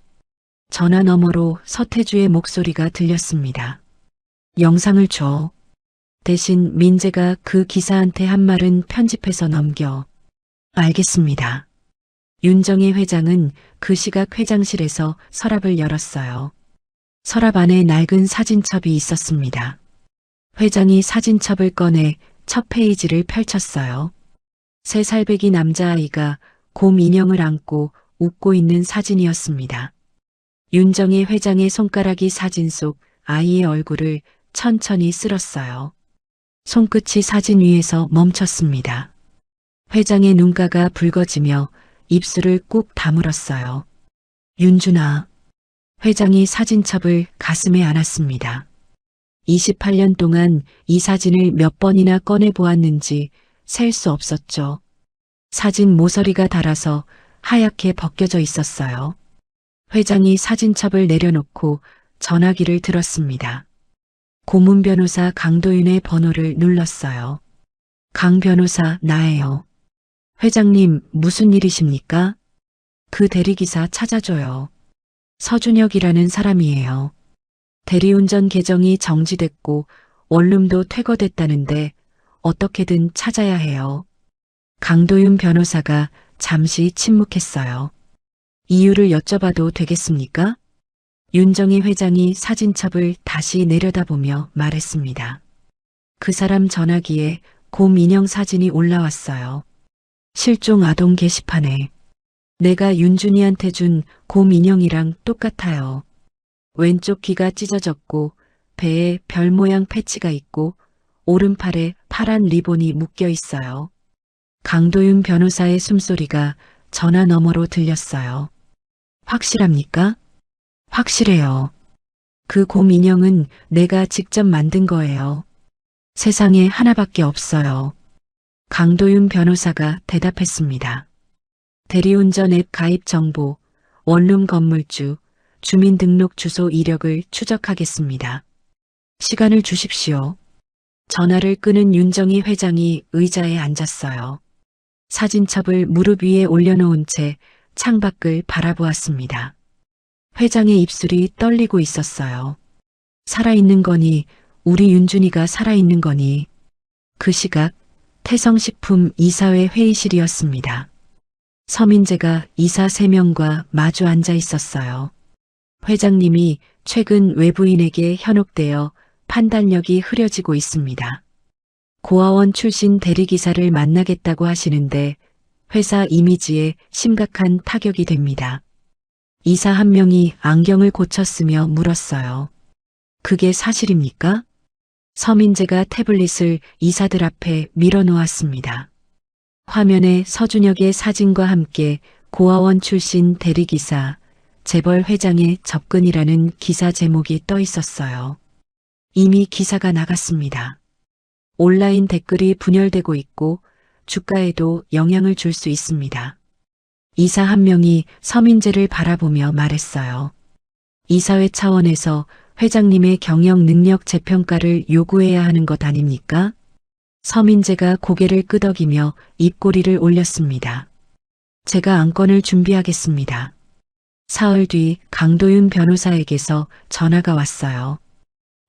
전화 너머로 서태주의 목소리가 들렸습니다. 영상을 줘. 대신 민재가 그 기사한테 한 말은 편집해서 넘겨. 알겠습니다. 윤정희 회장은 그 시각 회장실에서 서랍을 열었어요. 서랍 안에 낡은 사진첩이 있었습니다. 회장이 사진첩을 꺼내 첫 페이지를 펼쳤어요. 3살배기 남자아이가 곰 인형을 안고 웃고 있는 사진이었습니다. 윤정희 회장의 손가락이 사진 속 아이의 얼굴을 천천히 쓸었어요. 손끝이 사진 위에서 멈췄습니다. 회장의 눈가가 붉어지며 입술을 꾹 다물었어요. 윤준아. 회장이 사진첩을 가슴에 안았습니다. 28년 동안 이 사진을 몇 번이나 꺼내 보았는지 셀 수 없었죠. 사진 모서리가 닳아서 하얗게 벗겨져 있었어요. 회장이 사진첩을 내려놓고 전화기를 들었습니다. 고문 변호사 강도윤의 번호를 눌렀어요. 강 변호사, 나예요. 회장님, 무슨 일이십니까? 그 대리기사 찾아줘요. 서준혁이라는 사람이에요. 대리운전 계정이 정지됐고 원룸도 퇴거됐다는데 어떻게든 찾아야 해요. 강도윤 변호사가 잠시 침묵했어요. 이유를 여쭤봐도 되겠습니까? 윤정희 회장이 사진첩을 다시 내려다보며 말했습니다. 그 사람 전화기에 곰 인형 사진이 올라왔어요. 실종 아동 게시판에. 내가 윤준이한테 준 곰 인형이랑 똑같아요. 왼쪽 귀가 찢어졌고 배에 별 모양 패치가 있고 오른팔에 파란 리본이 묶여 있어요. 강도윤 변호사의 숨소리가 전화 너머로 들렸어요. 확실합니까? 확실해요. 그 곰 인형은 내가 직접 만든 거예요. 세상에 하나밖에 없어요. 강도윤 변호사가 대답했습니다. 대리운전 앱 가입 정보, 원룸 건물주, 주민등록 주소 이력을 추적하겠습니다. 시간을 주십시오. 전화를 끄는 윤정희 회장이 의자에 앉았어요. 사진첩을 무릎 위에 올려놓은 채 창밖을 바라보았습니다. 회장의 입술이 떨리고 있었어요. 살아있는 거니, 우리 윤준이가 살아있는 거니. 그 시각 태성식품 이사회 회의실이었습니다. 서민재가 이사 3명과 마주 앉아 있었어요. 회장님이 최근 외부인에게 현혹되어 판단력이 흐려지고 있습니다. 고아원 출신 대리기사를 만나겠다고 하시는데 회사 이미지에 심각한 타격이 됩니다. 이사 한 명이 안경을 고쳤으며 물었어요. 그게 사실입니까? 서민재가 태블릿을 이사들 앞에 밀어놓았습니다. 화면에 서준혁의 사진과 함께 고아원 출신 대리기사, 재벌 회장의 접근이라는 기사 제목이 떠 있었어요. 이미 기사가 나갔습니다. 온라인 댓글이 분열되고 있고 주가에도 영향을 줄 수 있습니다. 이사 한 명이 서민재를 바라보며 말했어요. 이사회 차원에서 회장님의 경영 능력 재평가를 요구해야 하는 것 아닙니까? 서민재가 고개를 끄덕이며 입꼬리를 올렸습니다. 제가 안건을 준비하겠습니다. 사흘 뒤 강도윤 변호사에게서 전화가 왔어요.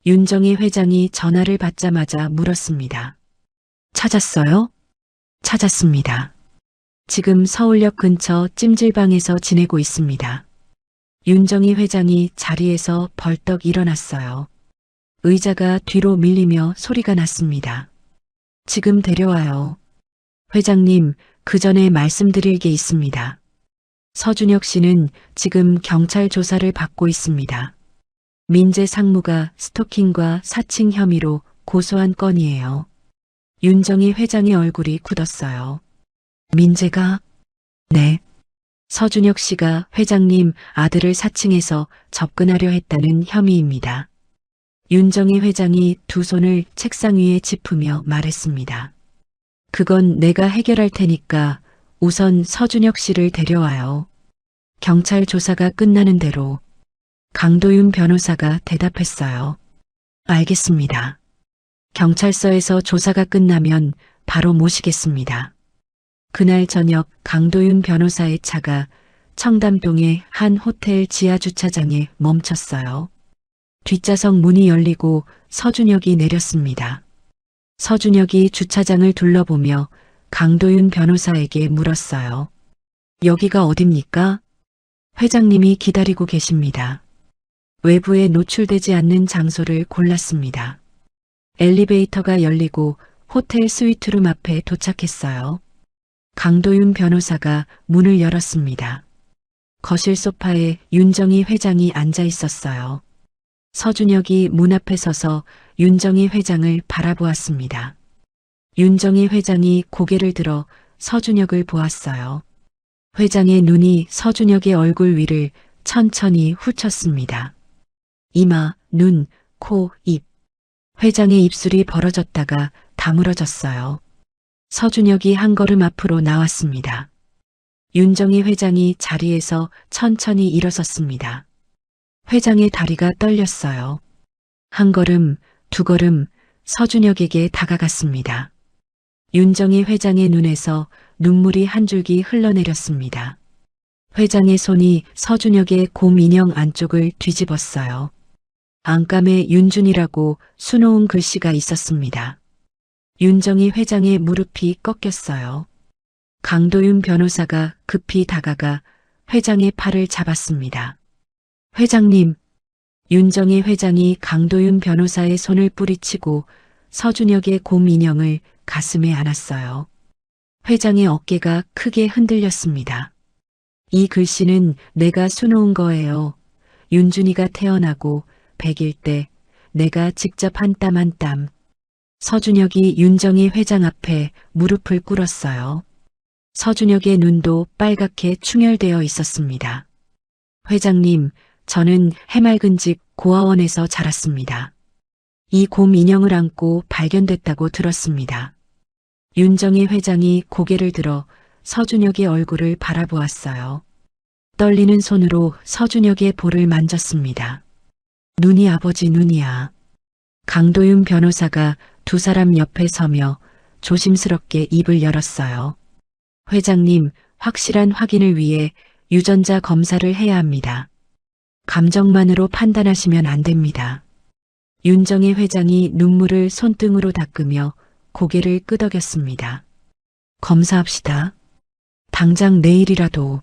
윤정희 회장이 전화를 받자마자 물었습니다. 찾았어요? 찾았습니다. 지금 서울역 근처 찜질방에서 지내고 있습니다. 윤정희 회장이 자리에서 벌떡 일어났어요. 의자가 뒤로 밀리며 소리가 났습니다. 지금 데려와요. 회장님, 그 전에 말씀드릴 게 있습니다. 서준혁 씨는 지금 경찰 조사를 받고 있습니다. 민재 상무가 스토킹과 사칭 혐의로 고소한 건이에요. 윤정희 회장의 얼굴이 굳었어요. 민재가? 네. 서준혁 씨가 회장님 아들을 사칭해서 접근하려 했다는 혐의입니다. 윤정희 회장이 두 손을 책상 위에 짚으며 말했습니다. 그건 내가 해결할 테니까 우선 서준혁 씨를 데려와요. 경찰 조사가 끝나는 대로. 강도윤 변호사가 대답했어요. 알겠습니다. 경찰서에서 조사가 끝나면 바로 모시겠습니다. 그날 저녁 강도윤 변호사의 차가 청담동의 한 호텔 지하주차장에 멈췄어요. 뒷좌석 문이 열리고 서준혁이 내렸습니다. 서준혁이 주차장을 둘러보며 강도윤 변호사에게 물었어요. 여기가 어딥니까? 회장님이 기다리고 계십니다. 외부에 노출되지 않는 장소를 골랐습니다. 엘리베이터가 열리고 호텔 스위트룸 앞에 도착했어요. 강도윤 변호사가 문을 열었습니다. 거실 소파에 윤정희 회장이 앉아 있었어요. 서준혁이 문 앞에 서서 윤정희 회장을 바라보았습니다. 윤정희 회장이 고개를 들어 서준혁을 보았어요. 회장의 눈이 서준혁의 얼굴 위를 천천히 훑었습니다. 이마, 눈, 코, 입. 회장의 입술이 벌어졌다가 다물어졌어요. 서준혁이 한 걸음 앞으로 나왔습니다. 윤정희 회장이 자리에서 천천히 일어섰습니다. 회장의 다리가 떨렸어요. 한 걸음, 두 걸음 서준혁에게 다가갔습니다. 윤정희 회장의 눈에서 눈물이 한 줄기 흘러내렸습니다. 회장의 손이 서준혁의 곰 인형 안쪽을 뒤집었어요. 안감에 윤준이라고 수놓은 글씨가 있었습니다. 윤정희 회장의 무릎이 꺾였어요. 강도윤 변호사가 급히 다가가 회장의 팔을 잡았습니다. 회장님, 윤정희 회장이 강도윤 변호사의 손을 뿌리치고 서준혁의 곰 인형을 가슴에 안았어요. 회장의 어깨가 크게 흔들렸습니다. 이 글씨는 내가 수놓은 거예요. 윤준이가 태어나고 100일 때 내가 직접 한 땀 한 땀. 서준혁이 윤정희 회장 앞에 무릎을 꿇었어요. 서준혁의 눈도 빨갛게 충혈되어 있었습니다. 회장님, 저는 해맑은 집 고아원에서 자랐습니다. 이 곰 인형을 안고 발견됐다고 들었습니다. 윤정희 회장이 고개를 들어 서준혁의 얼굴을 바라보았어요. 떨리는 손으로 서준혁의 볼을 만졌습니다. 눈이 아버지 눈이야. 강도윤 변호사가 두 사람 옆에 서며 조심스럽게 입을 열었어요. 회장님, 확실한 확인을 위해 유전자 검사를 해야 합니다. 감정만으로 판단하시면 안 됩니다. 윤정희 회장이 눈물을 손등으로 닦으며 고개를 끄덕였습니다. 검사합시다. 당장 내일이라도.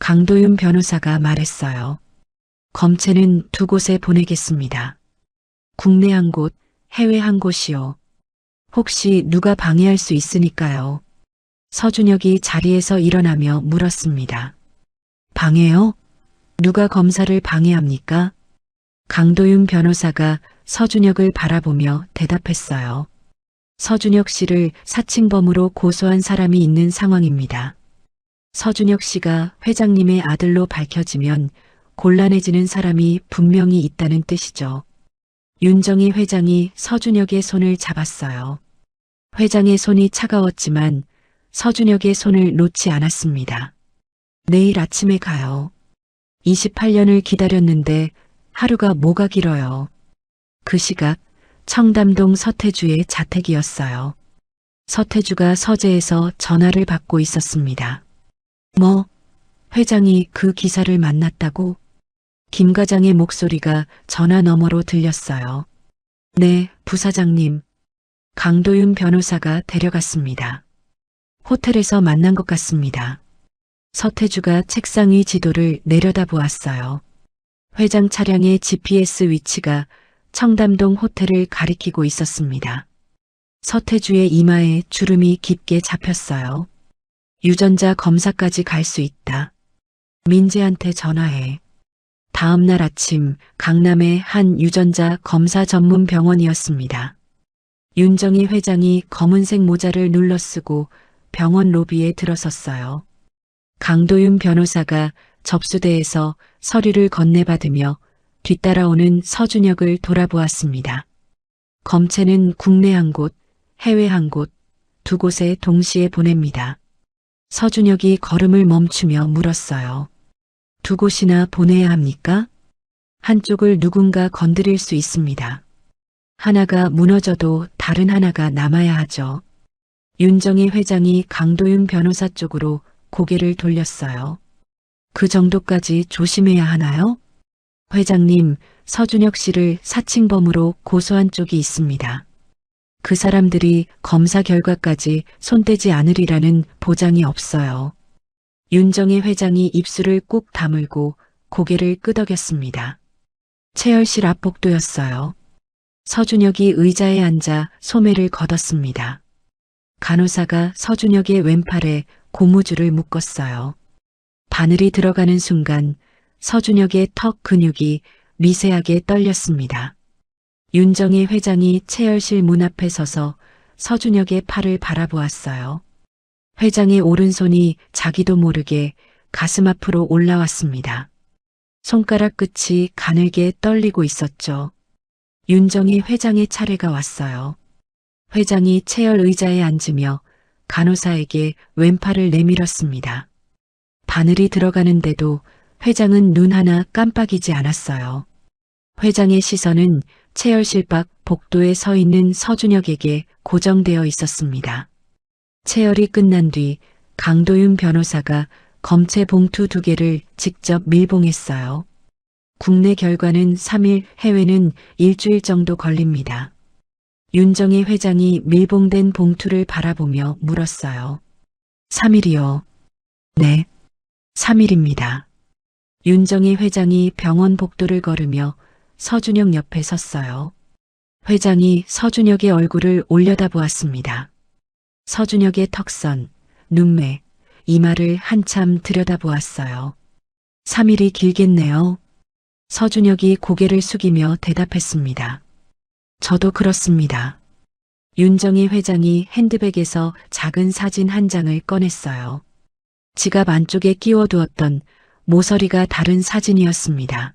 강도윤 변호사가 말했어요. 검체는 두 곳에 보내겠습니다. 국내 한 곳, 해외 한 곳이요. 혹시 누가 방해할 수 있으니까요. 서준혁이 자리에서 일어나며 물었습니다. 방해요? 누가 검사를 방해합니까? 강도윤 변호사가 서준혁을 바라보며 대답했어요. 서준혁 씨를 사칭범으로 고소한 사람이 있는 상황입니다. 서준혁 씨가 회장님의 아들로 밝혀지면 곤란해지는 사람이 분명히 있다는 뜻이죠. 윤정희 회장이 서준혁의 손을 잡았어요. 회장의 손이 차가웠지만 서준혁의 손을 놓지 않았습니다. 내일 아침에 가요. 28년을 기다렸는데 하루가 뭐가 길어요. 그 시각 청담동 서태주의 자택이었어요. 서태주가 서재에서 전화를 받고 있었습니다. 뭐? 회장이 그 기사를 만났다고? 김 과장의 목소리가 전화 너머로 들렸어요. 네, 부사장님. 강도윤 변호사가 데려갔습니다. 호텔에서 만난 것 같습니다. 서태주가 책상 위 지도를 내려다보았어요. 회장 차량의 GPS 위치가 청담동 호텔을 가리키고 있었습니다. 서태주의 이마에 주름이 깊게 잡혔어요. 유전자 검사까지 갈 수 있다. 민재한테 전화해. 다음 날 아침 강남의 한 유전자 검사 전문 병원이었습니다. 윤정희 회장이 검은색 모자를 눌러쓰고 병원 로비에 들어섰어요. 강도윤 변호사가 접수대에서 서류를 건네받으며 뒤따라오는 서준혁을 돌아보았습니다. 검체는 국내 한 곳, 해외 한 곳, 두 곳에 동시에 보냅니다. 서준혁이 걸음을 멈추며 물었어요. 두 곳이나 보내야 합니까? 한쪽을 누군가 건드릴 수 있습니다. 하나가 무너져도 다른 하나가 남아야 하죠. 윤정희 회장이 강도윤 변호사 쪽으로 고개를 돌렸어요. 그 정도까지 조심해야 하나요? 회장님, 서준혁 씨를 사칭범으로 고소한 쪽이 있습니다. 그 사람들이 검사 결과까지 손대지 않으리라는 보장이 없어요. 윤정희 회장이 입술을 꾹 다물고 고개를 끄덕였습니다. 체열실 앞 복도였어요. 서준혁이 의자에 앉아 소매를 걷었습니다. 간호사가 서준혁의 왼팔에 고무줄을 묶었어요. 바늘이 들어가는 순간 서준혁의 턱 근육이 미세하게 떨렸습니다. 윤정희 회장이 체열실 문 앞에 서서 서준혁의 팔을 바라보았어요. 회장의 오른손이 자기도 모르게 가슴 앞으로 올라왔습니다. 손가락 끝이 가늘게 떨리고 있었죠. 윤정희 회장의 차례가 왔어요. 회장이 체열 의자에 앉으며 간호사에게 왼팔을 내밀었습니다. 바늘이 들어가는데도 회장은 눈 하나 깜빡이지 않았어요. 회장의 시선은 체열실 밖 복도에 서 있는 서준혁에게 고정되어 있었습니다. 체열이 끝난 뒤 강도윤 변호사가 검체 봉투 2개를 직접 밀봉했어요. 국내 결과는 3일, 해외는 일주일 정도 걸립니다. 윤정희 회장이 밀봉된 봉투를 바라보며 물었어요. 3일이요. 네, 3일입니다. 윤정희 회장이 병원 복도를 걸으며 서준혁 옆에 섰어요. 회장이 서준혁의 얼굴을 올려다보았습니다. 서준혁의 턱선, 눈매, 이마를 한참 들여다보았어요. 3일이 길겠네요. 서준혁이 고개를 숙이며 대답했습니다. 저도 그렇습니다. 윤정희 회장이 핸드백에서 작은 사진 한 장을 꺼냈어요. 지갑 안쪽에 끼워두었던 모서리가 다른 사진이었습니다.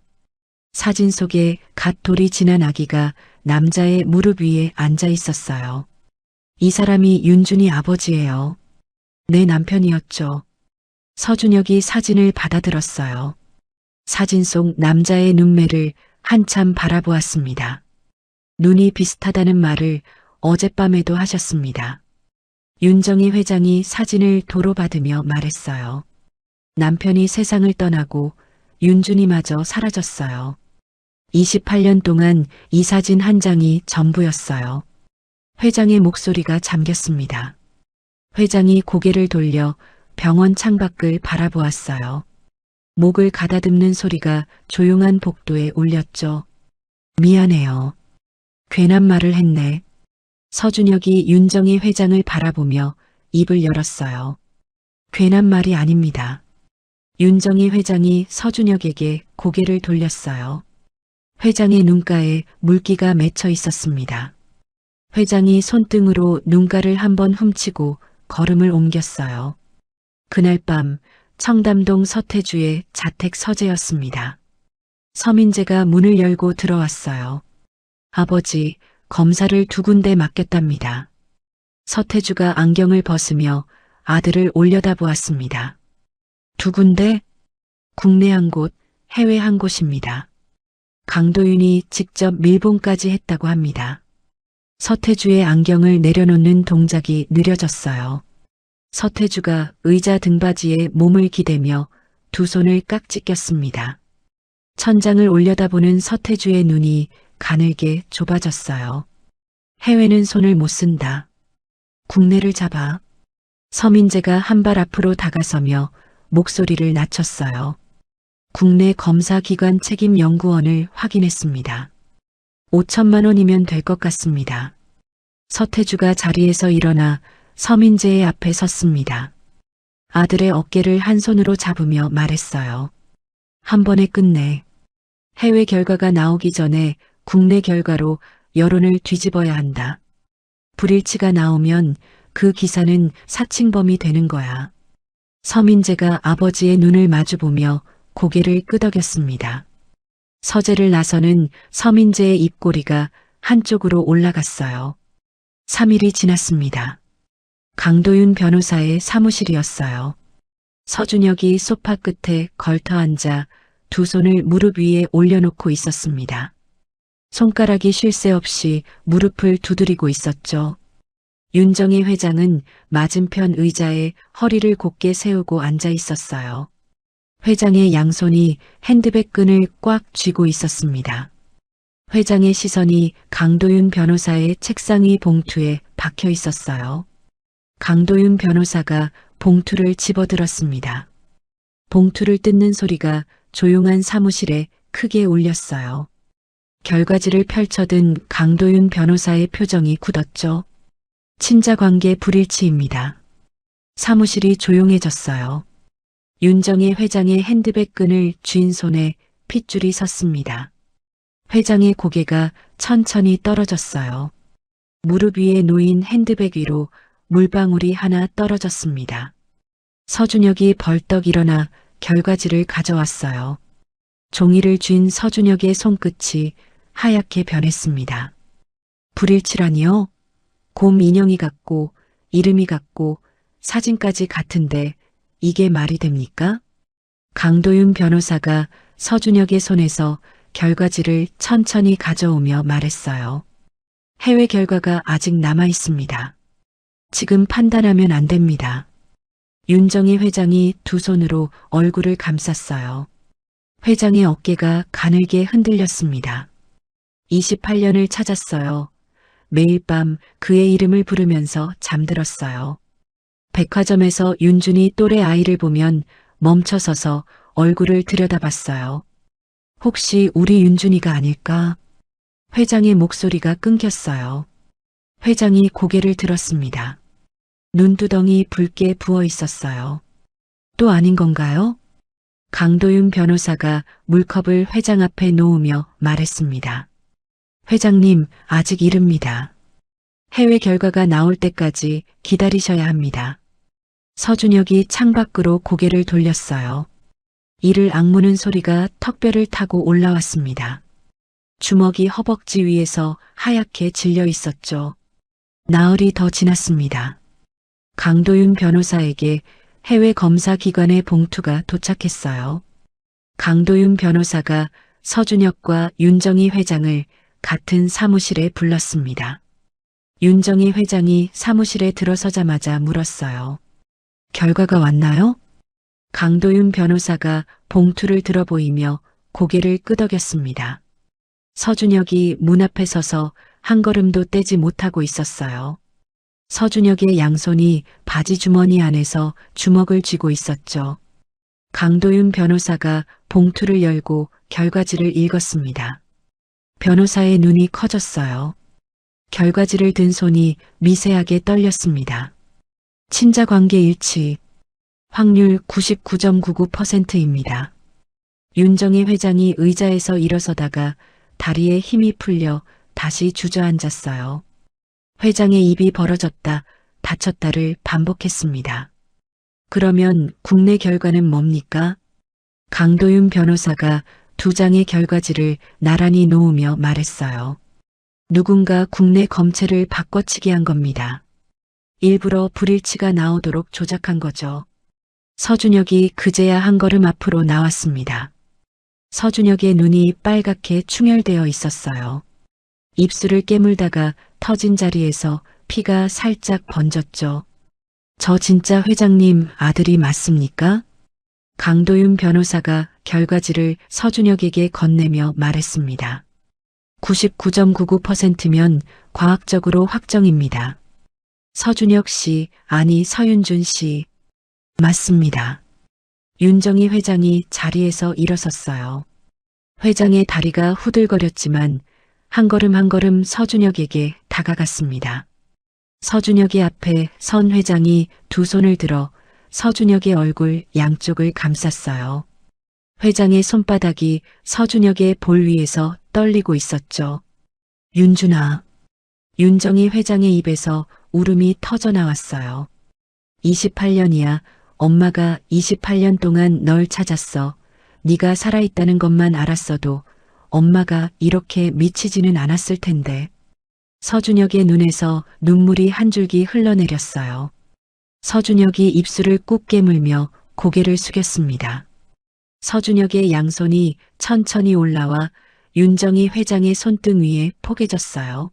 사진 속에 갓 돌이 지난 아기가 남자의 무릎 위에 앉아 있었어요. 이 사람이 윤준이 아버지예요. 내 남편이었죠. 서준혁이 사진을 받아들었어요. 사진 속 남자의 눈매를 한참 바라보았습니다. 눈이 비슷하다는 말을 어젯밤에도 하셨습니다. 윤정희 회장이 사진을 도로 받으며 말했어요. 남편이 세상을 떠나고 윤준이마저 사라졌어요. 28년 동안 이 사진 한 장이 전부였어요. 회장의 목소리가 잠겼습니다. 회장이 고개를 돌려 병원 창밖을 바라보았어요. 목을 가다듬는 소리가 조용한 복도에 울렸죠. 미안해요. 괜한 말을 했네. 서준혁이 윤정희 회장을 바라보며 입을 열었어요. 괜한 말이 아닙니다. 윤정희 회장이 서준혁에게 고개를 돌렸어요. 회장의 눈가에 물기가 맺혀 있었습니다. 회장이 손등으로 눈가를 한번 훔치고 걸음을 옮겼어요. 그날 밤 청담동 서태주의 자택 서재였습니다. 서민재가 문을 열고 들어왔어요. 아버지, 검사를 2군데 맡겼답니다. 서태주가 안경을 벗으며 아들을 올려다보았습니다. 2군데? 국내 한 곳, 해외 한 곳입니다. 강도윤이 직접 밀봉까지 했다고 합니다. 서태주의 안경을 내려놓는 동작이 느려졌어요. 서태주가 의자 등받이에 몸을 기대며 두 손을 깍지 꼈습니다. 천장을 올려다보는 서태주의 눈이 가늘게 좁아졌어요. 해외는 손을 못 쓴다. 국내를 잡아. 서민재가 한 발 앞으로 다가서며 목소리를 낮췄어요. 국내 검사기관 책임연구원을 확인했습니다. 5천만 원이면 될 것 같습니다. 서태주가 자리에서 일어나 서민재의 앞에 섰습니다. 아들의 어깨를 한 손으로 잡으며 말했어요. 한 번에 끝내. 해외 결과가 나오기 전에 국내 결과로 여론을 뒤집어야 한다. 불일치가 나오면 그 기사는 사칭범이 되는 거야. 서민재가 아버지의 눈을 마주보며 고개를 끄덕였습니다. 서재를 나서는 서민재의 입꼬리가 한쪽으로 올라갔어요. 3일이 지났습니다. 강도윤 변호사의 사무실이었어요. 서준혁이 소파 끝에 걸터 앉아 두 손을 무릎 위에 올려놓고 있었습니다. 손가락이 쉴 새 없이 무릎을 두드리고 있었죠. 윤정희 회장은 맞은편 의자에 허리를 곧게 세우고 앉아 있었어요. 회장의 양손이 핸드백 끈을 꽉 쥐고 있었습니다. 회장의 시선이 강도윤 변호사의 책상 위 봉투에 박혀 있었어요. 강도윤 변호사가 봉투를 집어들었습니다. 봉투를 뜯는 소리가 조용한 사무실에 크게 울렸어요. 결과지를 펼쳐든 강도윤 변호사의 표정이 굳었죠. 친자관계 불일치입니다. 사무실이 조용해졌어요. 윤정희 회장의 핸드백 끈을 쥔 손에 핏줄이 섰습니다. 회장의 고개가 천천히 떨어졌어요. 무릎 위에 놓인 핸드백 위로 물방울이 하나 떨어졌습니다. 서준혁이 벌떡 일어나 결과지를 가져왔어요. 종이를 쥔 서준혁의 손끝이 하얗게 변했습니다. 불일치라니요? 곰 인형이 같고 이름이 같고 사진까지 같은데 이게 말이 됩니까? 강도윤 변호사가 서준혁의 손에서 결과지를 천천히 가져오며 말했어요. 해외 결과가 아직 남아 있습니다. 지금 판단하면 안 됩니다. 윤정희 회장이 두 손으로 얼굴을 감쌌어요. 회장의 어깨가 가늘게 흔들렸습니다. 28년을 찾았어요. 매일 밤 그의 이름을 부르면서 잠들었어요. 백화점에서 윤준이 또래 아이를 보면 멈춰서서 얼굴을 들여다봤어요. 혹시 우리 윤준이가 아닐까? 회장의 목소리가 끊겼어요. 회장이 고개를 들었습니다. 눈두덩이 붉게 부어 있었어요. 또 아닌 건가요? 강도윤 변호사가 물컵을 회장 앞에 놓으며 말했습니다. 회장님, 아직 이릅니다. 해외 결과가 나올 때까지 기다리셔야 합니다. 서준혁이 창밖으로 고개를 돌렸어요. 이를 악무는 소리가 턱뼈를 타고 올라왔습니다. 주먹이 허벅지 위에서 하얗게 질려 있었죠. 나흘이 더 지났습니다. 강도윤 변호사에게 해외 검사 기관의 봉투가 도착했어요. 강도윤 변호사가 서준혁과 윤정희 회장을 같은 사무실에 불렀습니다. 윤정희 회장이 사무실에 들어서자마자 물었어요. 결과가 왔나요? 강도윤 변호사가 봉투를 들어 보이며 고개를 끄덕였습니다. 서준혁이 문 앞에 서서 한 걸음도 떼지 못하고 있었어요. 서준혁의 양손이 바지 주머니 안에서 주먹을 쥐고 있었죠. 강도윤 변호사가 봉투를 열고 결과지를 읽었습니다. 변호사의 눈이 커졌어요. 결과지를 든 손이 미세하게 떨렸습니다. 친자관계 일치, 확률 99.99%입니다. 윤정희 회장이 의자에서 일어서다가 다리에 힘이 풀려 다시 주저앉았어요. 회장의 입이 벌어졌다, 닫혔다를 반복했습니다. 그러면 국내 결과는 뭡니까? 강도윤 변호사가 두 장의 결과지를 나란히 놓으며 말했어요. 누군가 국내 검체를 바꿔치기 한 겁니다. 일부러 불일치가 나오도록 조작한 거죠. 서준혁이 그제야 한 걸음 앞으로 나왔습니다. 서준혁의 눈이 빨갛게 충혈되어 있었어요. 입술을 깨물다가 터진 자리에서 피가 살짝 번졌죠. 저 진짜 회장님 아들이 맞습니까? 강도윤 변호사가 결과지를 서준혁에게 건네며 말했습니다. 99.99%면 과학적으로 확정입니다. 서준혁 씨, 아니 서윤준 씨. 맞습니다. 윤정희 회장이 자리에서 일어섰어요. 회장의 다리가 후들거렸지만 한 걸음 한 걸음 서준혁에게 다가갔습니다. 서준혁의 앞에 선 회장이 두 손을 들어 서준혁의 얼굴 양쪽을 감쌌어요. 회장의 손바닥이 서준혁의 볼 위에서 떨리고 있었죠. 윤준아. 윤정희 회장의 입에서 울음이 터져 나왔어요. 28년이야. 엄마가 28년 동안 널 찾았어. 네가 살아있다는 것만 알았어도 엄마가 이렇게 미치지는 않았을 텐데. 서준혁의 눈에서 눈물이 한 줄기 흘러내렸어요. 서준혁이 입술을 꾹 깨물며 고개를 숙였습니다. 서준혁의 양손이 천천히 올라와 윤정희 회장의 손등 위에 포개졌어요.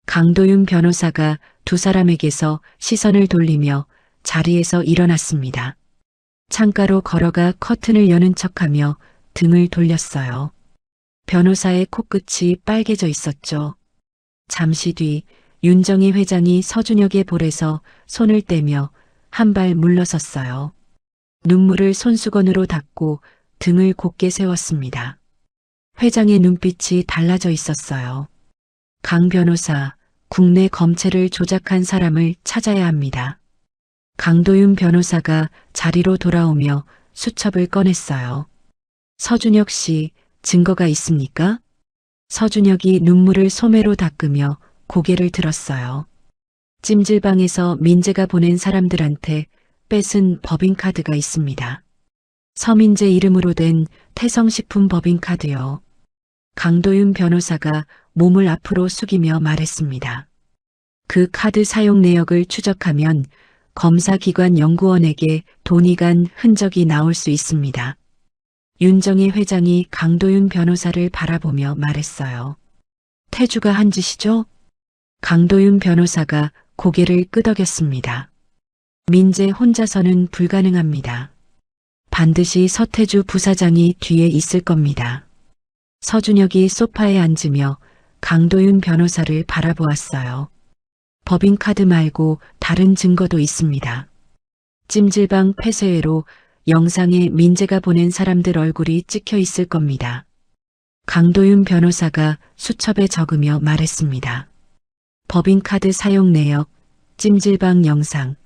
강도윤 변호사가 두 사람에게서 시선을 돌리며 자리에서 일어났습니다. 창가로 걸어가 커튼을 여는 척하며 등을 돌렸어요. 변호사의 코끝이 빨개져 있었죠. 잠시 뒤 윤정희 회장이 서준혁의 볼에서 손을 떼며 한 발 물러섰어요. 눈물을 손수건으로 닦고 등을 곧게 세웠습니다. 회장의 눈빛이 달라져 있었어요. 강 변호사, 국내 검체를 조작한 사람을 찾아야 합니다. 강도윤 변호사가 자리로 돌아오며 수첩을 꺼냈어요. 서준혁 씨, 증거가 있습니까? 서준혁이 눈물을 소매로 닦으며 고개를 들었어요. 찜질방에서 민재가 보낸 사람들한테 뺏은 법인카드가 있습니다. 서민재 이름으로 된 태성식품 법인카드요. 강도윤 변호사가 몸을 앞으로 숙이며 말했습니다. 그 카드 사용 내역을 추적하면 검사기관 연구원에게 돈이 간 흔적이 나올 수 있습니다. 윤정희 회장이 강도윤 변호사를 바라보며 말했어요. 태주가 한 짓이죠? 강도윤 변호사가 고개를 끄덕였습니다. 민재 혼자서는 불가능합니다. 반드시 서태주 부사장이 뒤에 있을 겁니다. 서준혁이 소파에 앉으며 강도윤 변호사를 바라보았어요. 법인카드 말고 다른 증거도 있습니다. 찜질방 폐쇄회로 영상에 민재가 보낸 사람들 얼굴이 찍혀 있을 겁니다. 강도윤 변호사가 수첩에 적으며 말했습니다. 법인카드 사용 내역, 찜질방 영상,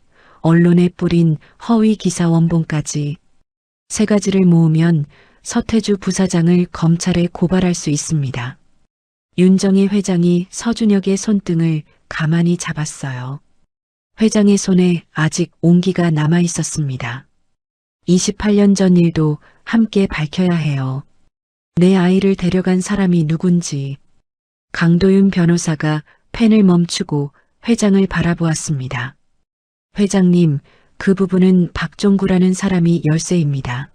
언론에 뿌린 허위 기사 원본까지 세 가지를 모으면 서태주 부사장을 검찰에 고발할 수 있습니다. 윤정희 회장이 서준혁의 손등을 가만히 잡았어요. 회장의 손에 아직 온기가 남아 있었습니다. 28년 전 일도 함께 밝혀야 해요. 내 아이를 데려간 사람이 누군지. 강도윤 변호사가 펜을 멈추고 회장을 바라보았습니다. 회장님, 그 부분은 박종구라는 사람이 열쇠입니다.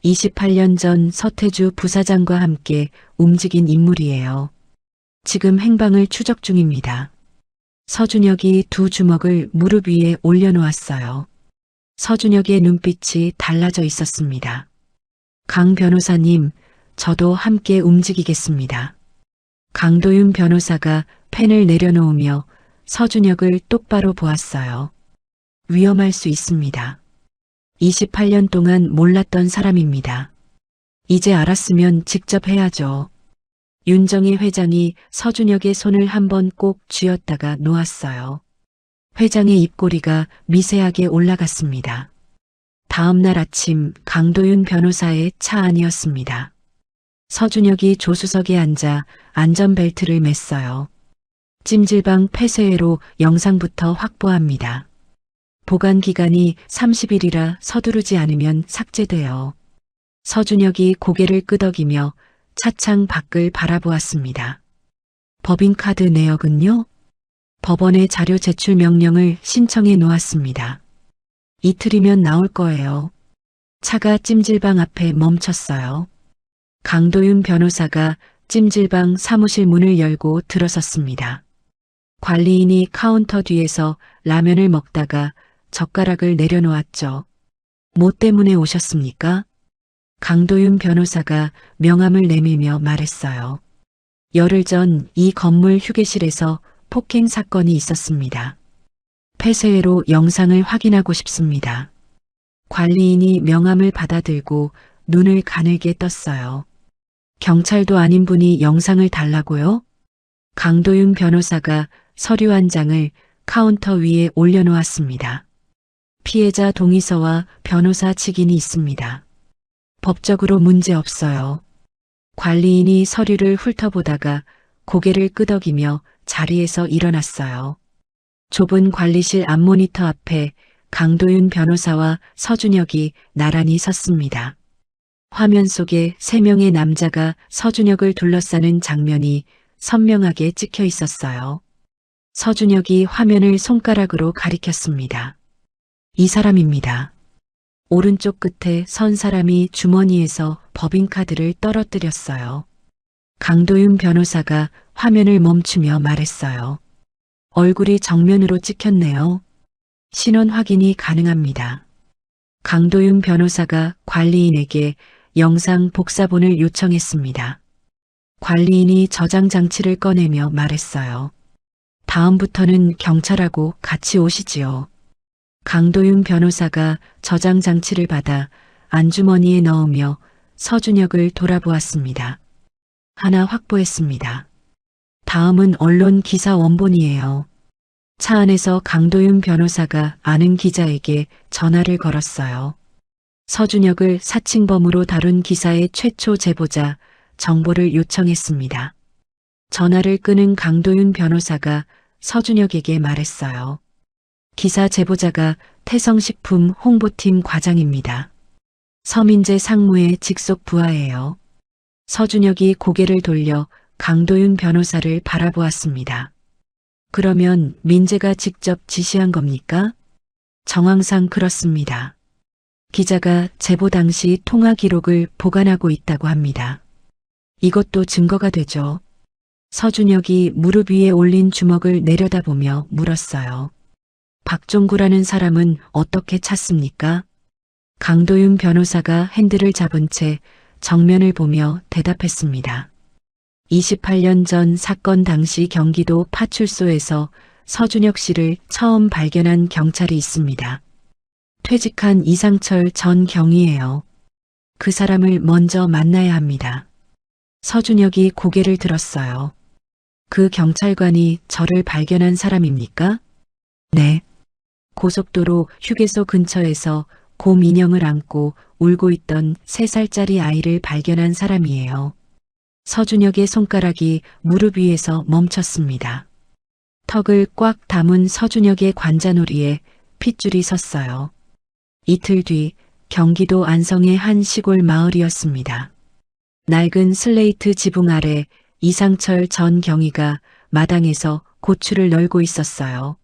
28년 전 서태주 부사장과 함께 움직인 인물이에요. 지금 행방을 추적 중입니다. 서준혁이 두 주먹을 무릎 위에 올려놓았어요. 서준혁의 눈빛이 달라져 있었습니다. 강 변호사님, 저도 함께 움직이겠습니다. 강도윤 변호사가 펜을 내려놓으며 서준혁을 똑바로 보았어요. 위험할 수 있습니다. 28년 동안 몰랐던 사람입니다. 이제 알았으면 직접 해야죠. 윤정희 회장이 서준혁의 손을 한번 꼭 쥐었다가 놓았어요. 회장의 입꼬리가 미세하게 올라갔습니다. 다음 날 아침 강도윤 변호사의 차 안이었습니다. 서준혁이 조수석에 앉아 안전벨트를 맸어요. 찜질방 폐쇄회로 영상부터 확보합니다. 보관 기간이 30일이라 서두르지 않으면 삭제돼요. 서준혁이 고개를 끄덕이며 차창 밖을 바라보았습니다. 법인카드 내역은요? 법원에 자료 제출 명령을 신청해 놓았습니다. 이틀이면 나올 거예요. 차가 찜질방 앞에 멈췄어요. 강도윤 변호사가 찜질방 사무실 문을 열고 들어섰습니다. 관리인이 카운터 뒤에서 라면을 먹다가 젓가락을 내려놓았죠. 뭐 때문에 오셨습니까? 강도윤 변호사가 명함을 내밀며 말했어요. 열흘 전 이 건물 휴게실에서 폭행 사건이 있었습니다. 폐쇄회로 영상을 확인하고 싶습니다. 관리인이 명함을 받아들고 눈을 가늘게 떴어요. 경찰도 아닌 분이 영상을 달라고요? 강도윤 변호사가 서류 한 장을 카운터 위에 올려놓았습니다. 피해자 동의서와 변호사 직인이 있습니다. 법적으로 문제 없어요. 관리인이 서류를 훑어보다가 고개를 끄덕이며 자리에서 일어났어요. 좁은 관리실 앞모니터 앞에 강도윤 변호사와 서준혁이 나란히 섰습니다. 화면 속에 세 명의 남자가 서준혁을 둘러싸는 장면이 선명하게 찍혀 있었어요. 서준혁이 화면을 손가락으로 가리켰습니다. 이 사람입니다. 오른쪽 끝에 선 사람이 주머니에서 법인카드를 떨어뜨렸어요. 강도윤 변호사가 화면을 멈추며 말했어요. 얼굴이 정면으로 찍혔네요. 신원 확인이 가능합니다. 강도윤 변호사가 관리인에게 영상 복사본을 요청했습니다. 관리인이 저장 장치를 꺼내며 말했어요. 다음부터는 경찰하고 같이 오시지요. 강도윤 변호사가 저장 장치를 받아 안주머니에 넣으며 서준혁을 돌아보았습니다. 하나 확보했습니다. 다음은 언론 기사 원본이에요. 차 안에서 강도윤 변호사가 아는 기자에게 전화를 걸었어요. 서준혁을 사칭범으로 다룬 기사의 최초 제보자 정보를 요청했습니다. 전화를 끊은 강도윤 변호사가 서준혁에게 말했어요. 기사 제보자가 태성식품 홍보팀 과장입니다. 서민재 상무의 직속 부하예요. 서준혁이 고개를 돌려 강도윤 변호사를 바라보았습니다. 그러면 민재가 직접 지시한 겁니까? 정황상 그렇습니다. 기자가 제보 당시 통화 기록을 보관하고 있다고 합니다. 이것도 증거가 되죠. 서준혁이 무릎 위에 올린 주먹을 내려다보며 물었어요. 박종구라는 사람은 어떻게 찾습니까? 강도윤 변호사가 핸들을 잡은 채 정면을 보며 대답했습니다. 28년 전 사건 당시 경기도 파출소에서 서준혁 씨를 처음 발견한 경찰이 있습니다. 퇴직한 이상철 전 경위예요. 그 사람을 먼저 만나야 합니다. 서준혁이 고개를 들었어요. 그 경찰관이 저를 발견한 사람입니까? 네. 고속도로 휴게소 근처에서 곰 인형을 안고 울고 있던 3살짜리 아이를 발견한 사람이에요. 서준혁의 손가락이 무릎 위에서 멈췄습니다. 턱을 꽉 담은 서준혁의 관자놀이에 핏줄이 섰어요. 이틀 뒤 경기도 안성의 한 시골 마을이었습니다. 낡은 슬레이트 지붕 아래 이상철 전 경위가 마당에서 고추를 널고 있었어요.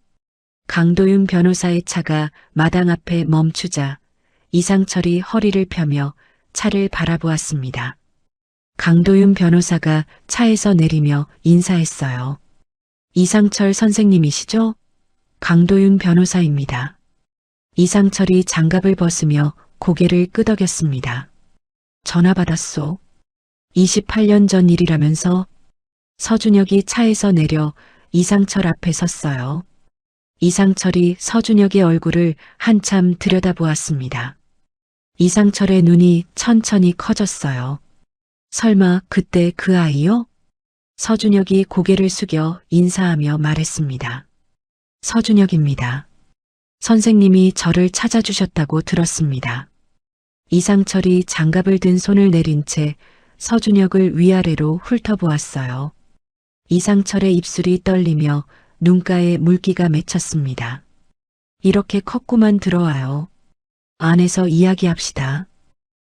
강도윤 변호사의 차가 마당 앞에 멈추자 이상철이 허리를 펴며 차를 바라보았습니다. 강도윤 변호사가 차에서 내리며 인사했어요. 이상철 선생님이시죠? 강도윤 변호사입니다. 이상철이 장갑을 벗으며 고개를 끄덕였습니다. 전화 받았소. 28년 전 일이라면서? 서준혁이 차에서 내려 이상철 앞에 섰어요. 이상철이 서준혁의 얼굴을 한참 들여다보았습니다. 이상철의 눈이 천천히 커졌어요. 설마 그때 그 아이요? 서준혁이 고개를 숙여 인사하며 말했습니다. 서준혁입니다. 선생님이 저를 찾아주셨다고 들었습니다. 이상철이 장갑을 든 손을 내린 채 서준혁을 위아래로 훑어보았어요. 이상철의 입술이 떨리며 눈가에 물기가 맺혔습니다. 이렇게 컸구만 들어와요. 안에서 이야기합시다.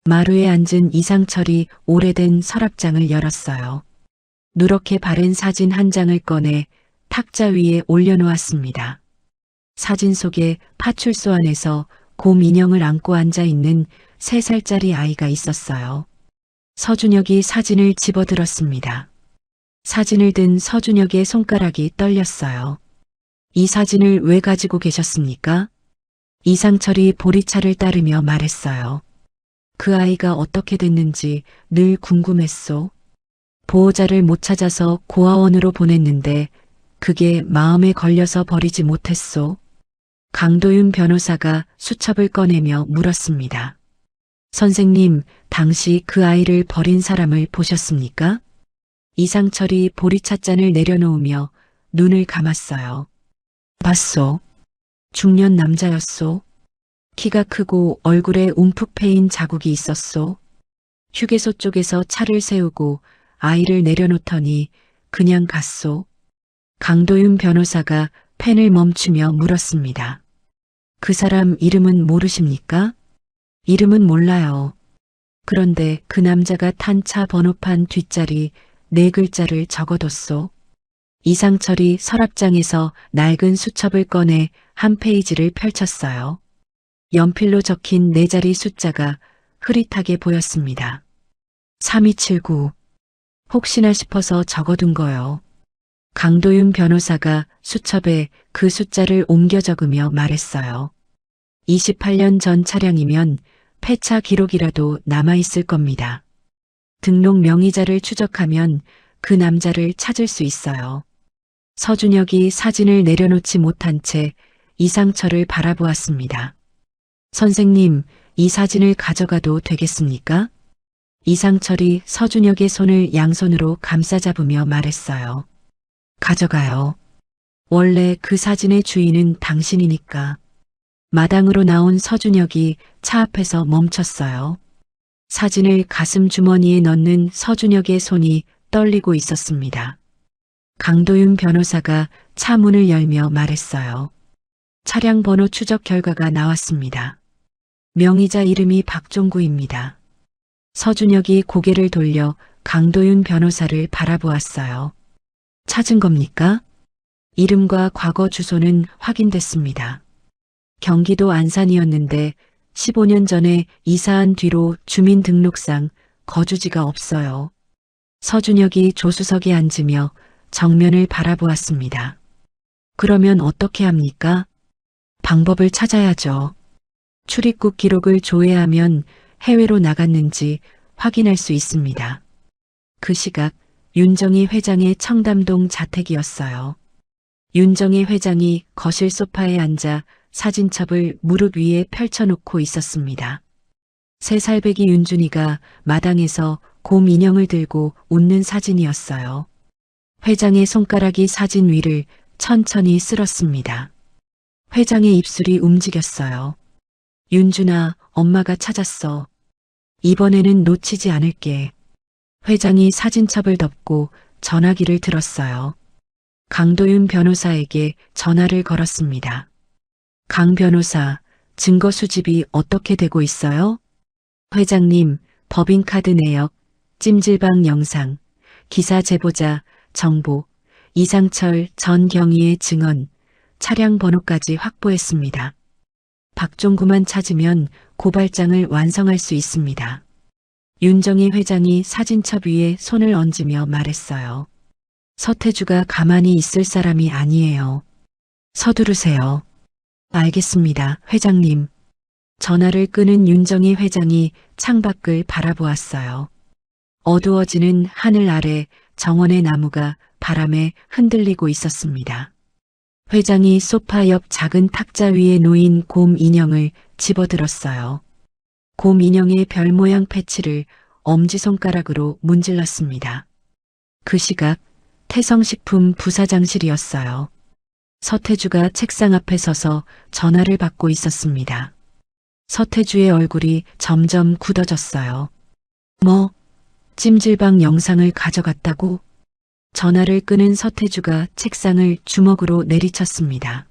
마루에 앉은 이상철이 오래된 서랍장을 열었어요. 누렇게 바른 사진 한 장을 꺼내 탁자 위에 올려놓았습니다. 사진 속에 파출소 안에서 곰 인형을 안고 앉아 있는 3살짜리 아이가 있었어요. 서준혁이 사진을 집어들었습니다. 사진을 든 서준혁의 손가락이 떨렸어요. 이 사진을 왜 가지고 계셨습니까? 이상철이 보리차를 따르며 말했어요. 그 아이가 어떻게 됐는지 늘 궁금했소. 보호자를 못 찾아서 고아원으로 보냈는데 그게 마음에 걸려서 버리지 못했소. 강도윤 변호사가 수첩을 꺼내며 물었습니다. 선생님, 당시 그 아이를 버린 사람을 보셨습니까? 이상철이 보리찻잔을 내려놓으며 눈을 감았어요. 봤소. 중년 남자였소. 키가 크고 얼굴에 움푹 패인 자국이 있었소. 휴게소 쪽에서 차를 세우고 아이를 내려놓더니 그냥 갔소. 강도윤 변호사가 펜을 멈추며 물었습니다. 그 사람 이름은 모르십니까? 이름은 몰라요. 그런데 그 남자가 탄 차 번호판 뒷자리 4글자를 적어뒀소. 이상철이 서랍장에서 낡은 수첩을 꺼내 한 페이지를 펼쳤어요. 연필로 적힌 4자리 숫자가 흐릿하게 보였습니다. 3279. 혹시나 싶어서 적어둔 거요. 강도윤 변호사가 수첩에 그 숫자를 옮겨 적으며 말했어요. 28년 전 차량이면 폐차 기록이라도 남아있을 겁니다. 등록 명의자를 추적하면 그 남자를 찾을 수 있어요. 서준혁이 사진을 내려놓지 못한 채 이상철을 바라보았습니다. 선생님, 이 사진을 가져가도 되겠습니까? 이상철이 서준혁의 손을 양손으로 감싸잡으며 말했어요. 가져가요. 원래 그 사진의 주인은 당신이니까. 마당으로 나온 서준혁이 차 앞에서 멈췄어요. 사진을 가슴 주머니에 넣는 서준혁의 손이 떨리고 있었습니다. 강도윤 변호사가 차 문을 열며 말했어요. 차량 번호 추적 결과가 나왔습니다. 명의자 이름이 박종구입니다. 서준혁이 고개를 돌려 강도윤 변호사를 바라보았어요. 찾은 겁니까? 이름과 과거 주소는 확인됐습니다. 경기도 안산이었는데 15년 전에 이사한 뒤로 주민등록상 거주지가 없어요. 서준혁이 조수석에 앉으며 정면을 바라보았습니다. 그러면 어떻게 합니까? 방법을 찾아야죠. 출입국 기록을 조회하면 해외로 나갔는지 확인할 수 있습니다. 그 시각 윤정희 회장의 청담동 자택이었어요. 윤정희 회장이 거실 소파에 앉아 사진첩을 무릎 위에 펼쳐놓고 있었습니다. 3살배기 윤준이가 마당에서 곰 인형을 들고 웃는 사진이었어요. 회장의 손가락이 사진 위를 천천히 쓸었습니다. 회장의 입술이 움직였어요. 윤준아, 엄마가 찾았어. 이번에는 놓치지 않을게. 회장이 사진첩을 덮고 전화기를 들었어요. 강도윤 변호사에게 전화를 걸었습니다. 강 변호사, 증거 수집이 어떻게 되고 있어요? 회장님, 법인카드 내역, 찜질방 영상, 기사 제보자, 정보, 이상철 전 경위의 증언, 차량 번호까지 확보했습니다. 박종구만 찾으면 고발장을 완성할 수 있습니다. 윤정희 회장이 사진첩 위에 손을 얹으며 말했어요. 서태주가 가만히 있을 사람이 아니에요. 서두르세요. 알겠습니다, 회장님. 전화를 끄는 윤정희 회장이 창밖을 바라보았어요. 어두워지는 하늘 아래 정원의 나무가 바람에 흔들리고 있었습니다. 회장이 소파 옆 작은 탁자 위에 놓인 곰 인형을 집어들었어요. 곰 인형의 별 모양 패치를 엄지손가락으로 문질렀습니다. 그 시각 태성식품 부사장실이었어요. 서태주가 책상 앞에 서서 전화를 받고 있었습니다. 서태주의 얼굴이 점점 굳어졌어요. 뭐, 찜질방 영상을 가져갔다고? 전화를 끄는 서태주가 책상을 주먹으로 내리쳤습니다.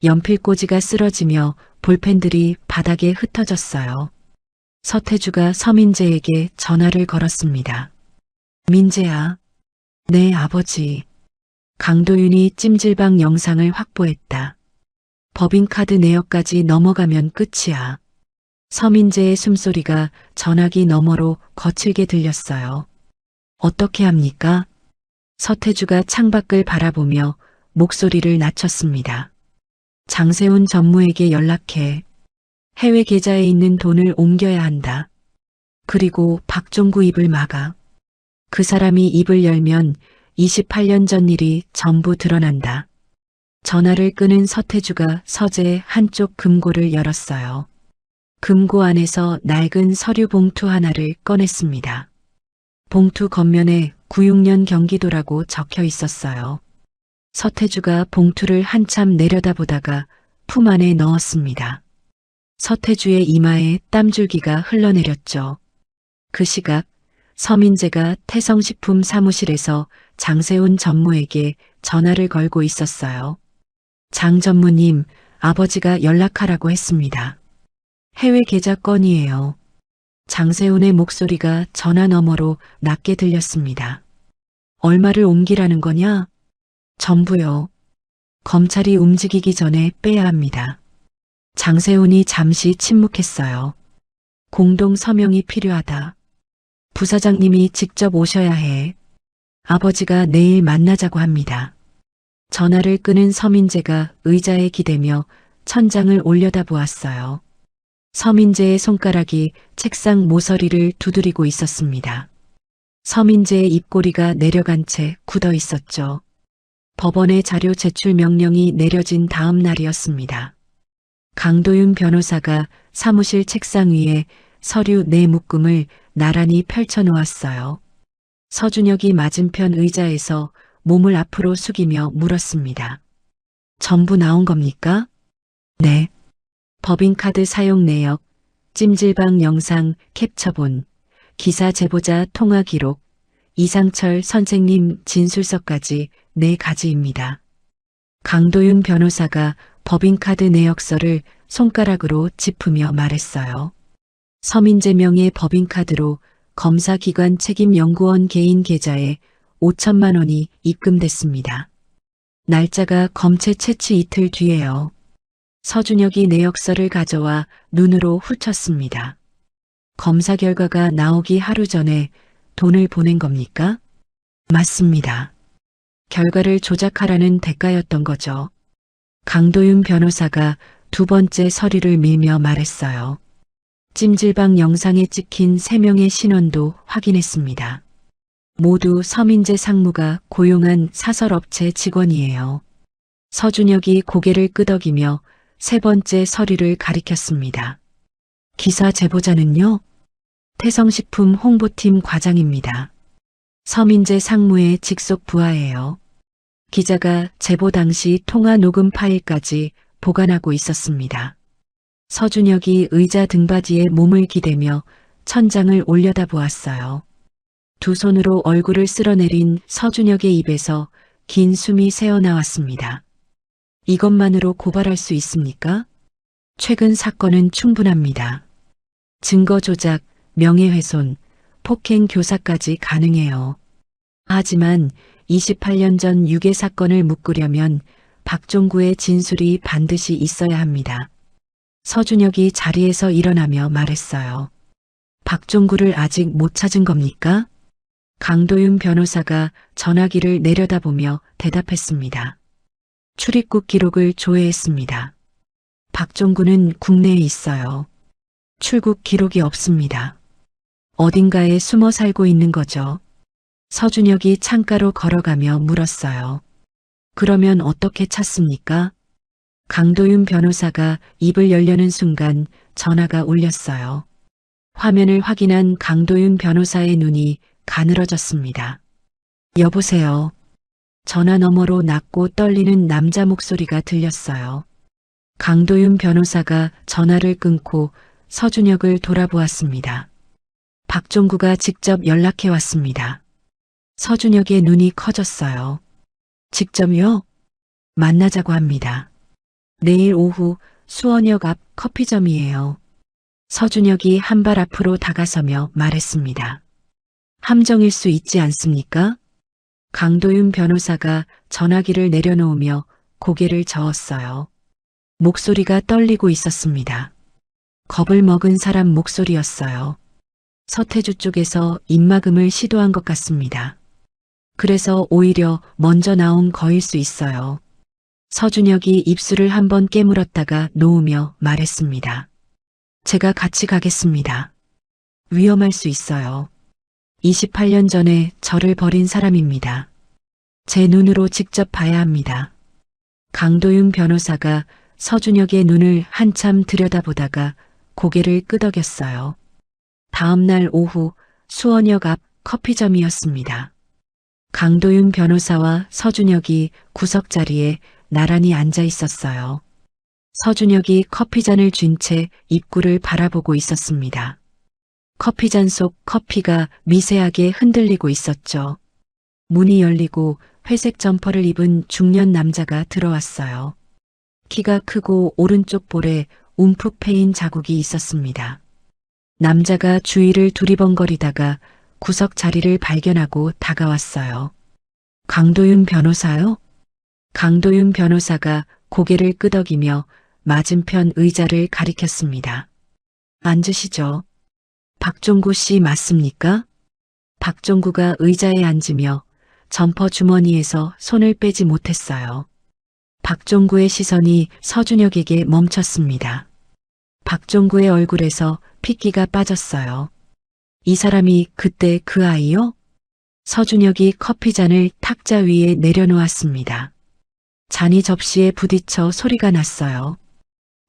연필꽂이가 쓰러지며 볼펜들이 바닥에 흩어졌어요. 서태주가 서민재에게 전화를 걸었습니다. 민재야. 네, 아버지. 강도윤이 찜질방 영상을 확보했다. 법인카드 내역까지 넘어가면 끝이야. 서민재의 숨소리가 전화기 너머로 거칠게 들렸어요. 어떻게 합니까? 서태주가 창밖을 바라보며 목소리를 낮췄습니다. 장세훈 전무에게 연락해. 해외 계좌에 있는 돈을 옮겨야 한다. 그리고 박종구 입을 막아. 그 사람이 입을 열면 28년 전 일이 전부 드러난다. 전화를 끄는 서태주가 서재 한쪽 금고를 열었어요. 금고 안에서 낡은 서류 봉투 하나를 꺼냈습니다. 봉투 겉면에 96년 경기도라고 적혀 있었어요. 서태주가 봉투를 한참 내려다보다가 품 안에 넣었습니다. 서태주의 이마에 땀줄기가 흘러내렸죠. 그 시각 서민재가 태성식품 사무실에서 장세훈 전무에게 전화를 걸고 있었어요. 장 전무님, 아버지가 연락하라고 했습니다. 해외 계좌 건이에요. 장세훈의 목소리가 전화 너머로 낮게 들렸습니다. 얼마를 옮기라는 거냐? 전부요. 검찰이 움직이기 전에 빼야 합니다. 장세훈이 잠시 침묵했어요. 공동 서명이 필요하다. 부사장님이 직접 오셔야 해. 아버지가 내일 만나자고 합니다. 전화를 끊은 서민재가 의자에 기대며 천장을 올려다보았어요. 서민재의 손가락이 책상 모서리를 두드리고 있었습니다. 서민재의 입꼬리가 내려간 채 굳어 있었죠. 법원의 자료 제출 명령이 내려진 다음 날이었습니다. 강도윤 변호사가 사무실 책상 위에 서류 4묶음을 나란히 펼쳐놓았어요. 서준혁이 맞은편 의자에서 몸을 앞으로 숙이며 물었습니다. 전부 나온 겁니까? 네. 법인카드 사용 내역, 찜질방 영상 캡처본, 기사 제보자 통화 기록, 이상철 선생님 진술서까지 4가지입니다. 강도윤 변호사가 법인카드 내역서를 손가락으로 짚으며 말했어요. 서민재 명의 법인카드로 검사기관 책임연구원 개인 계좌에 5천만 원이 입금됐습니다. 날짜가 검체 채취 이틀 뒤에요. 서준혁이 내역서를 가져와 눈으로 훑었습니다. 검사 결과가 나오기 하루 전에 돈을 보낸 겁니까? 맞습니다. 결과를 조작하라는 대가였던 거죠. 강도윤 변호사가 2번째 서류를 밀며 말했어요. 찜질방 영상에 찍힌 3명의 신원도 확인했습니다. 모두 서민재 상무가 고용한 사설업체 직원이에요. 서준혁이 고개를 끄덕이며 3번째 서류를 가리켰습니다. 기사 제보자는요? 태성식품 홍보팀 과장입니다. 서민재 상무의 직속 부하예요. 기자가 제보 당시 통화 녹음 파일까지 보관하고 있었습니다. 서준혁이 의자 등받이에 몸을 기대며 천장을 올려다보았어요. 두 손으로 얼굴을 쓸어내린 서준혁의 입에서 긴 숨이 새어나왔습니다. 이것만으로 고발할 수 있습니까? 최근 사건은 충분합니다. 증거 조작, 명예훼손, 폭행 교사까지 가능해요. 하지만 28년 전 유괴 사건을 묶으려면 박종구의 진술이 반드시 있어야 합니다. 서준혁이 자리에서 일어나며 말했어요. 박종구를 아직 못 찾은 겁니까? 강도윤 변호사가 전화기를 내려다보며 대답했습니다. 출입국 기록을 조회했습니다. 박종구는 국내에 있어요. 출국 기록이 없습니다. 어딘가에 숨어 살고 있는 거죠. 서준혁이 창가로 걸어가며 물었어요. 그러면 어떻게 찾습니까? 강도윤 변호사가 입을 열려는 순간 전화가 울렸어요. 화면을 확인한 강도윤 변호사의 눈이 가늘어졌습니다. 여보세요. 전화 너머로 낮고 떨리는 남자 목소리가 들렸어요. 강도윤 변호사가 전화를 끊고 서준혁을 돌아보았습니다. 박종구가 직접 연락해 왔습니다. 서준혁의 눈이 커졌어요. 직접요? 만나자고 합니다. 내일 오후 수원역 앞 커피점이에요. 서준혁이 한 발 앞으로 다가서며 말했습니다. 함정일 수 있지 않습니까? 강도윤 변호사가 전화기를 내려놓으며 고개를 저었어요. 목소리가 떨리고 있었습니다. 겁을 먹은 사람 목소리였어요. 서태주 쪽에서 입막음을 시도한 것 같습니다. 그래서 오히려 먼저 나온 거일 수 있어요. 서준혁이 입술을 한번 깨물었다가 놓으며 말했습니다. 제가 같이 가겠습니다. 위험할 수 있어요. 28년 전에 저를 버린 사람입니다. 제 눈으로 직접 봐야 합니다. 강도윤 변호사가 서준혁의 눈을 한참 들여다보다가 고개를 끄덕였어요. 다음 날 오후 수원역 앞 커피점이었습니다. 강도윤 변호사와 서준혁이 구석자리에 나란히 앉아 있었어요. 서준혁이 커피잔을 쥔 채 입구를 바라보고 있었습니다. 커피잔 속 커피가 미세하게 흔들리고 있었죠. 문이 열리고 회색 점퍼를 입은 중년 남자가 들어왔어요. 키가 크고 오른쪽 볼에 움푹 패인 자국이 있었습니다. 남자가 주위를 두리번거리다가 구석 자리를 발견하고 다가왔어요. 강도윤 변호사요? 강도윤 변호사가 고개를 끄덕이며 맞은편 의자를 가리켰습니다. 앉으시죠. 박종구 씨 맞습니까? 박종구가 의자에 앉으며 점퍼 주머니에서 손을 빼지 못했어요. 박종구의 시선이 서준혁에게 멈췄습니다. 박종구의 얼굴에서 핏기가 빠졌어요. 이 사람이 그때 그 아이요? 서준혁이 커피잔을 탁자 위에 내려놓았습니다. 잔이 접시에 부딪혀 소리가 났어요.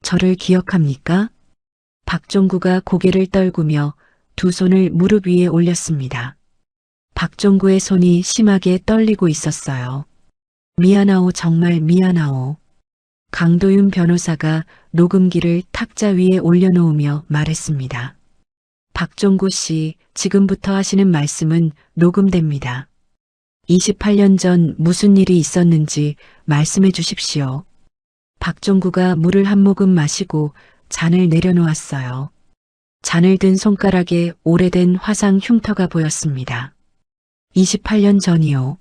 저를 기억합니까? 박종구가 고개를 떨구며 두 손을 무릎 위에 올렸습니다. 박종구의 손이 심하게 떨리고 있었어요. 미안하오, 정말 미안하오. 강도윤 변호사가 녹음기를 탁자 위에 올려놓으며 말했습니다. 박종구 씨, 지금부터 하시는 말씀은 녹음됩니다. 28년 전 무슨 일이 있었는지 말씀해 주십시오. 박종구가 물을 한 모금 마시고 잔을 내려놓았어요. 잔을 든 손가락에 오래된 화상 흉터가 보였습니다. 28년 전이요.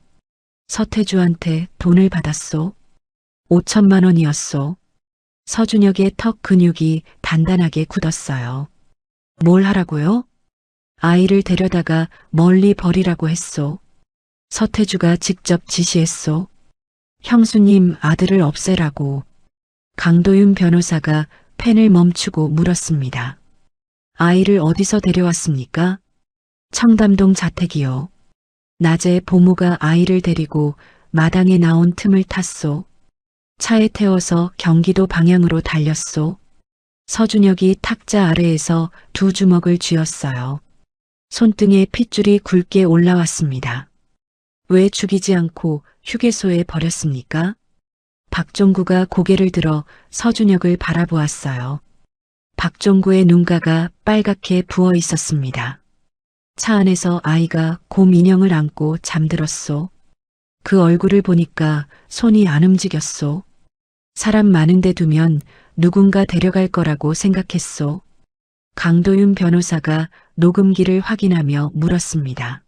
서태주한테 돈을 받았소. 5천만 원이었소. 서준혁의 턱 근육이 단단하게 굳었어요. 뭘 하라고요? 아이를 데려다가 멀리 버리라고 했소. 서태주가 직접 지시했소. 형수님 아들을 없애라고. 강도윤 변호사가 펜을 멈추고 물었습니다. 아이를 어디서 데려왔습니까? 청담동 자택이요. 낮에 보모가 아이를 데리고 마당에 나온 틈을 탔소. 차에 태워서 경기도 방향으로 달렸소. 서준혁이 탁자 아래에서 두 주먹을 쥐었어요. 손등에 핏줄이 굵게 올라왔습니다. 왜 죽이지 않고 휴게소에 버렸습니까? 박종구가 고개를 들어 서준혁을 바라보았어요. 박종구의 눈가가 빨갛게 부어 있었습니다. 차 안에서 아이가 곰 인형을 안고 잠들었소. 그 얼굴을 보니까 손이 안 움직였소. 사람 많은 데 두면 누군가 데려갈 거라고 생각했소. 강도윤 변호사가 녹음기를 확인하며 물었습니다.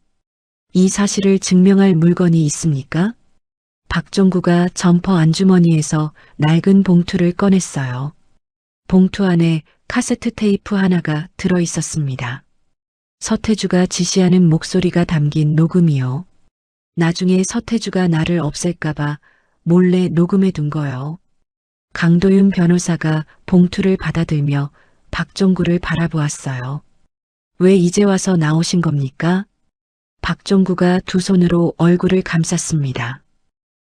이 사실을 증명할 물건이 있습니까? 박종구가 점퍼 안주머니에서 낡은 봉투를 꺼냈어요. 봉투 안에 카세트 테이프 하나가 들어 있었습니다. 서태주가 지시하는 목소리가 담긴 녹음이요. 나중에 서태주가 나를 없앨까봐 몰래 녹음해 둔 거요. 강도윤 변호사가 봉투를 받아들며 박종구를 바라보았어요. 왜 이제 와서 나오신 겁니까? 박종구가 두 손으로 얼굴을 감쌌습니다.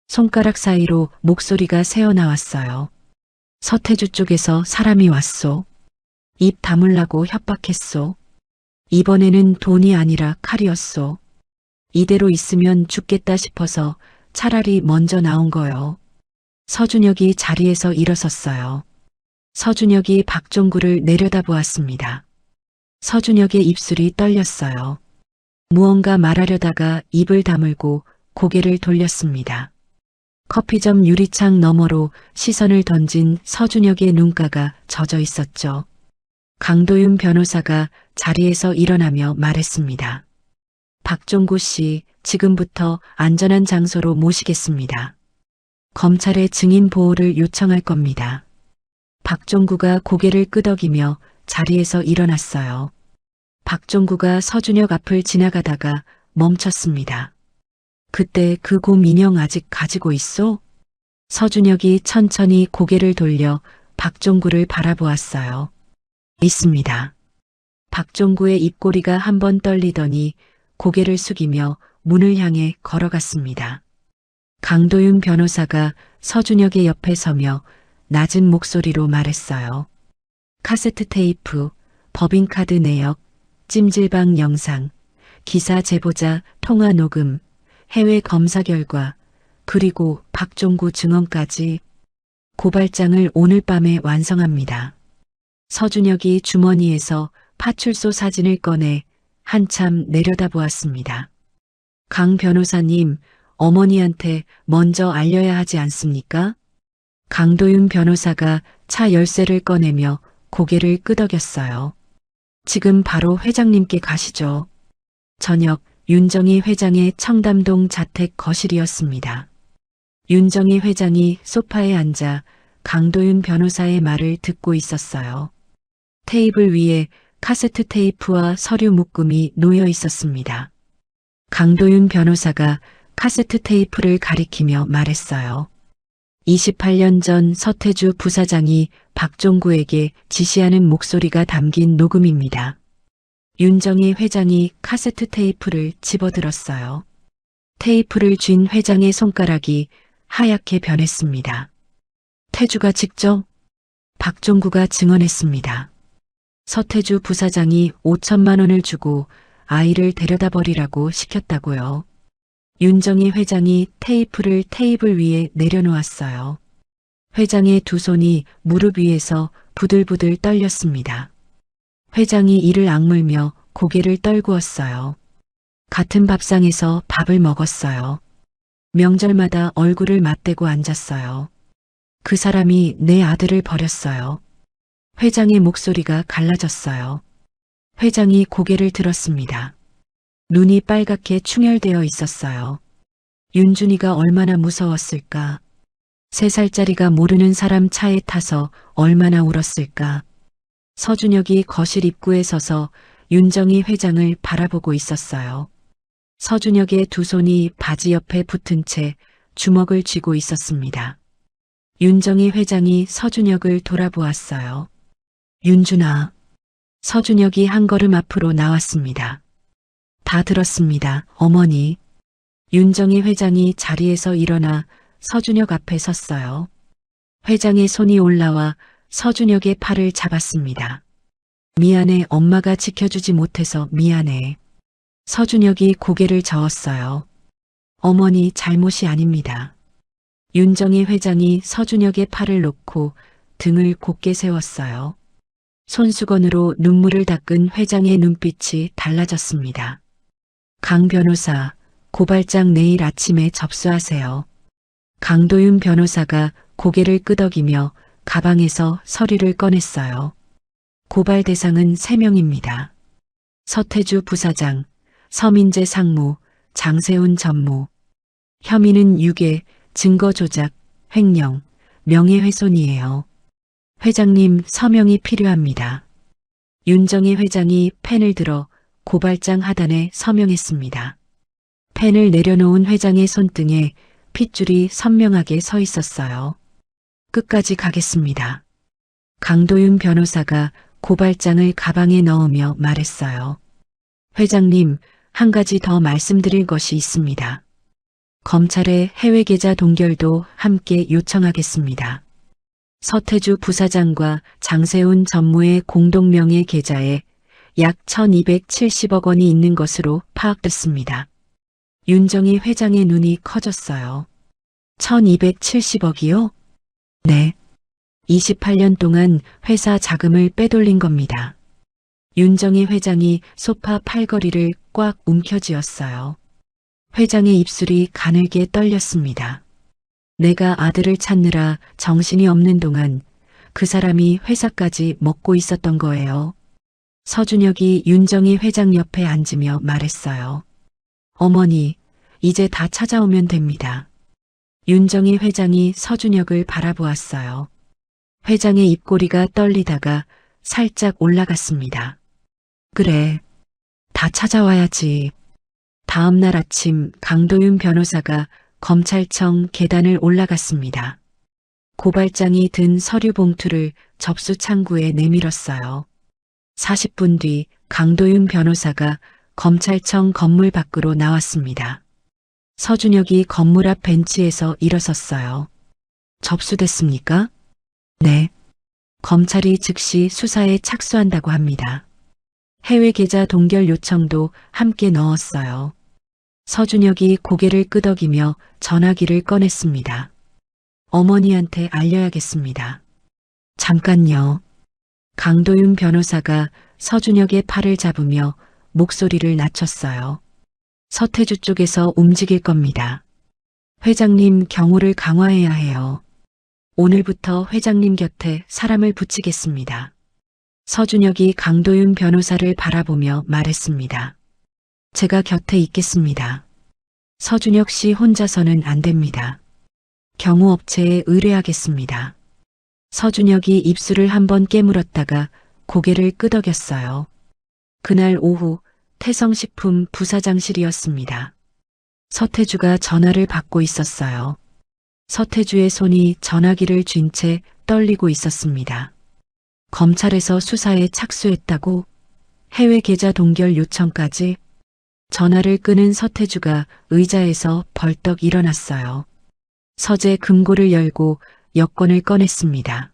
손가락 사이로 목소리가 새어나왔어요. 서태주 쪽에서 사람이 왔소. 입 다물라고 협박했소. 이번에는 돈이 아니라 칼이었소. 이대로 있으면 죽겠다 싶어서 차라리 먼저 나온 거요. 서준혁이 자리에서 일어섰어요. 서준혁이 박종구를 내려다보았습니다. 서준혁의 입술이 떨렸어요. 무언가 말하려다가 입을 다물고 고개를 돌렸습니다. 커피점 유리창 너머로 시선을 던진 서준혁의 눈가가 젖어 있었죠. 강도윤 변호사가 자리에서 일어나며 말했습니다. 박종구 씨, 지금부터 안전한 장소로 모시겠습니다. 검찰에 증인 보호를 요청할 겁니다. 박종구가 고개를 끄덕이며 자리에서 일어났어요. 박종구가 서준혁 앞을 지나가다가 멈췄습니다. 그때 그 곰 인형 아직 가지고 있어? 서준혁이 천천히 고개를 돌려 박종구를 바라보았어요. 있습니다. 박종구의 입꼬리가 한번 떨리더니 고개를 숙이며 문을 향해 걸어갔습니다. 강도윤 변호사가 서준혁의 옆에 서며 낮은 목소리로 말했어요. 카세트 테이프, 법인카드 내역, 찜질방 영상, 기사 제보자 통화 녹음, 해외 검사 결과, 그리고 박종구 증언까지 고발장을 오늘 밤에 완성합니다. 서준혁이 주머니에서 파출소 사진을 꺼내 한참 내려다보았습니다. 강 변호사님, 어머니한테 먼저 알려야 하지 않습니까? 강도윤 변호사가 차 열쇠를 꺼내며 고개를 끄덕였어요. 지금 바로 회장님께 가시죠. 저녁 윤정희 회장의 청담동 자택 거실이었습니다. 윤정희 회장이 소파에 앉아 강도윤 변호사의 말을 듣고 있었어요. 테이블 위에 카세트 테이프와 서류 묶음이 놓여 있었습니다. 강도윤 변호사가 카세트 테이프를 가리키며 말했어요. 28년 전 서태주 부사장이 박종구에게 지시하는 목소리가 담긴 녹음입니다. 윤정희 회장이 카세트 테이프를 집어들었어요. 테이프를 쥔 회장의 손가락이 하얗게 변했습니다. 태주가 직접? 박종구가 증언했습니다. 서태주 부사장이 5천만 원을 주고 아이를 데려다 버리라고 시켰다고요. 윤정희 회장이 테이프를 테이블 위에 내려놓았어요. 회장의 두 손이 무릎 위에서 부들부들 떨렸습니다. 회장이 이를 악물며 고개를 떨구었어요. 같은 밥상에서 밥을 먹었어요. 명절마다 얼굴을 맞대고 앉았어요. 그 사람이 내 아들을 버렸어요. 회장의 목소리가 갈라졌어요. 회장이 고개를 들었습니다. 눈이 빨갛게 충혈되어 있었어요. 윤준이가 얼마나 무서웠을까. 3살짜리가 모르는 사람 차에 타서 얼마나 울었을까. 서준혁이 거실 입구에 서서 윤정희 회장을 바라보고 있었어요. 서준혁의 두 손이 바지 옆에 붙은 채 주먹을 쥐고 있었습니다. 윤정희 회장이 서준혁을 돌아보았어요. 윤준아. 서준혁이 한 걸음 앞으로 나왔습니다. 다 들었습니다, 어머니. 윤정희 회장이 자리에서 일어나 서준혁 앞에 섰어요. 회장의 손이 올라와 서준혁의 팔을 잡았습니다. 미안해, 엄마가 지켜주지 못해서 미안해. 서준혁이 고개를 저었어요. 어머니 잘못이 아닙니다. 윤정희 회장이 서준혁의 팔을 놓고 등을 곧게 세웠어요. 손수건으로 눈물을 닦은 회장의 눈빛이 달라졌습니다. 강 변호사, 고발장 내일 아침에 접수하세요. 강도윤 변호사가 고개를 끄덕이며 가방에서 서류를 꺼냈어요. 고발 대상은 3명입니다. 서태주 부사장, 서민재 상무, 장세훈 전무. 혐의는 유괴, 증거 조작, 횡령, 명예훼손이에요. 회장님 서명이 필요합니다. 윤정희 회장이 펜을 들어 고발장 하단에 서명했습니다. 펜을 내려놓은 회장의 손등에 핏줄이 선명하게 서 있었어요. 끝까지 가겠습니다. 강도윤 변호사가 고발장을 가방에 넣으며 말했어요. 회장님, 한 가지 더 말씀드릴 것이 있습니다. 검찰의 해외 계좌 동결도 함께 요청하겠습니다. 서태주 부사장과 장세훈 전무의 공동명의 계좌에 약 1270억 원이 있는 것으로 파악됐습니다. 윤정희 회장의 눈이 커졌어요. 1270억이요? 네. 28년 동안 회사 자금을 빼돌린 겁니다. 윤정희 회장이 소파 팔걸이를 꽉 움켜쥐었어요. 회장의 입술이 가늘게 떨렸습니다. 내가 아들을 찾느라 정신이 없는 동안 그 사람이 회사까지 먹고 있었던 거예요. 서준혁이 윤정희 회장 옆에 앉으며 말했어요. 어머니, 이제 다 찾아오면 됩니다. 윤정희 회장이 서준혁을 바라보았어요. 회장의 입꼬리가 떨리다가 살짝 올라갔습니다. 그래, 다 찾아와야지. 다음 날 아침 강도윤 변호사가 검찰청 계단을 올라갔습니다. 고발장이 든 서류 봉투를 접수 창구에 내밀었어요. 40분 뒤 강도윤 변호사가 검찰청 건물 밖으로 나왔습니다. 서준혁이 건물 앞 벤치에서 일어섰어요. 접수됐습니까? 네. 검찰이 즉시 수사에 착수한다고 합니다. 해외 계좌 동결 요청도 함께 넣었어요. 서준혁이 고개를 끄덕이며 전화기를 꺼냈습니다. 어머니한테 알려야겠습니다. 잠깐요. 강도윤 변호사가 서준혁의 팔을 잡으며 목소리를 낮췄어요. 서태주 쪽에서 움직일 겁니다. 회장님 경호를 강화해야 해요. 오늘부터 회장님 곁에 사람을 붙이겠습니다. 서준혁이 강도윤 변호사를 바라보며 말했습니다. 제가 곁에 있겠습니다. 서준혁 씨 혼자서는 안 됩니다. 경호업체에 의뢰하겠습니다. 서준혁이 입술을 한번 깨물었다가 고개를 끄덕였어요. 그날 오후 태성식품 부사장실이었습니다. 서태주가 전화를 받고 있었어요. 서태주의 손이 전화기를 쥔 채 떨리고 있었습니다. 검찰에서 수사에 착수했다고? 해외 계좌 동결 요청까지? 전화를 끊은 서태주가 의자에서 벌떡 일어났어요. 서재 금고를 열고 여권을 꺼냈습니다.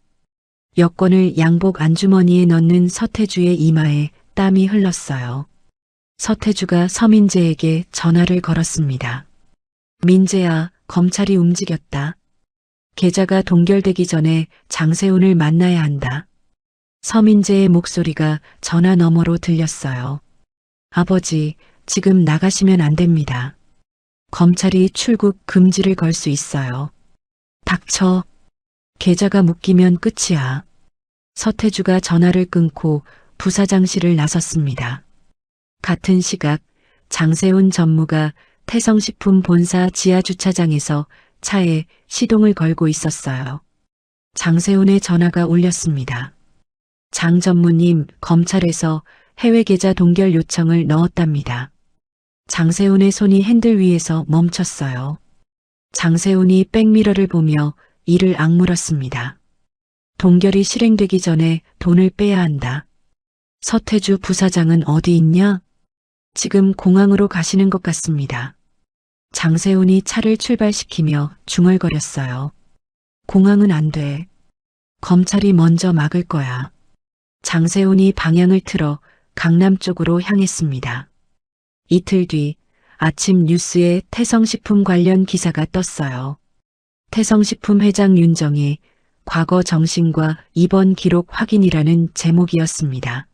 여권을 양복 안주머니에 넣는 서태주의 이마에 땀이 흘렀어요. 서태주가 서민재에게 전화를 걸었습니다. 민재야, 검찰이 움직였다. 계좌가 동결되기 전에 장세훈을 만나야 한다. 서민재의 목소리가 전화 너머로 들렸어요. 아버지, 지금 나가시면 안 됩니다. 검찰이 출국 금지를 걸 수 있어요. 닥쳐. 계좌가 묶이면 끝이야. 서태주가 전화를 끊고 부사장실을 나섰습니다. 같은 시각 장세훈 전무가 태성식품 본사 지하주차장에서 차에 시동을 걸고 있었어요. 장세훈의 전화가 울렸습니다. 장 전무님, 검찰에서 해외 계좌 동결 요청을 넣었답니다. 장세훈의 손이 핸들 위에서 멈췄어요. 장세훈이 백미러를 보며 이를 악물었습니다. 동결이 실행되기 전에 돈을 빼야 한다. 서태주 부사장은 어디 있냐? 지금 공항으로 가시는 것 같습니다. 장세훈이 차를 출발시키며 중얼거렸어요. 공항은 안 돼. 검찰이 먼저 막을 거야. 장세훈이 방향을 틀어 강남 쪽으로 향했습니다. 이틀 뒤 아침 뉴스에 태성식품 관련 기사가 떴어요. 태성식품 회장 윤정의 과거 정신과 입원 기록 확인이라는 제목이었습니다.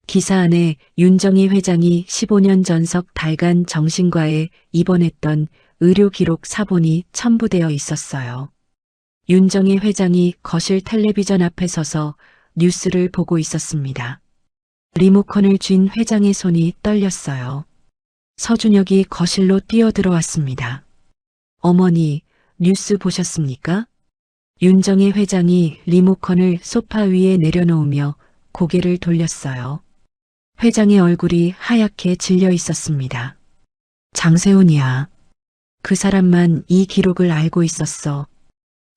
기사 안에 윤정희 회장이 15년 전석 달간 정신과에 입원했던 의료 기록 사본이 첨부되어 있었어요. 윤정희 회장이 거실 텔레비전 앞에 서서 뉴스를 보고 있었습니다. 리모컨을 쥔 회장의 손이 떨렸어요. 서준혁이 거실로 뛰어들어왔습니다. 어머니, 뉴스 보셨습니까? 윤정희 회장이 리모컨을 소파 위에 내려놓으며 고개를 돌렸어요. 회장의 얼굴이 하얗게 질려 있었습니다. 장세훈이야. 그 사람만 이 기록을 알고 있었어.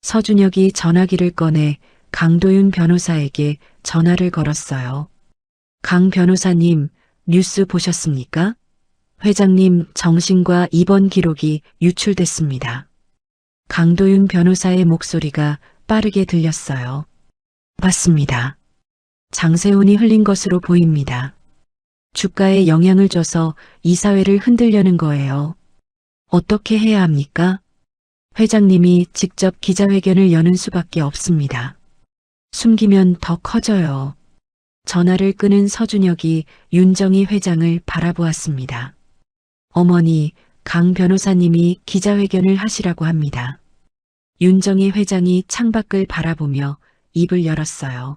서준혁이 전화기를 꺼내 강도윤 변호사에게 전화를 걸었어요. 강 변호사님, 뉴스 보셨습니까? 회장님 정신과 입원 기록이 유출됐습니다. 강도윤 변호사의 목소리가 빠르게 들렸어요. 맞습니다. 장세훈이 흘린 것으로 보입니다. 주가에 영향을 줘서 이사회를 흔들려는 거예요. 어떻게 해야 합니까? 회장님이 직접 기자회견을 여는 수밖에 없습니다. 숨기면 더 커져요. 전화를 끊은 서준혁이 윤정희 회장을 바라보았습니다. 어머니, 강 변호사님이 기자회견을 하시라고 합니다. 윤정희 회장이 창밖을 바라보며 입을 열었어요.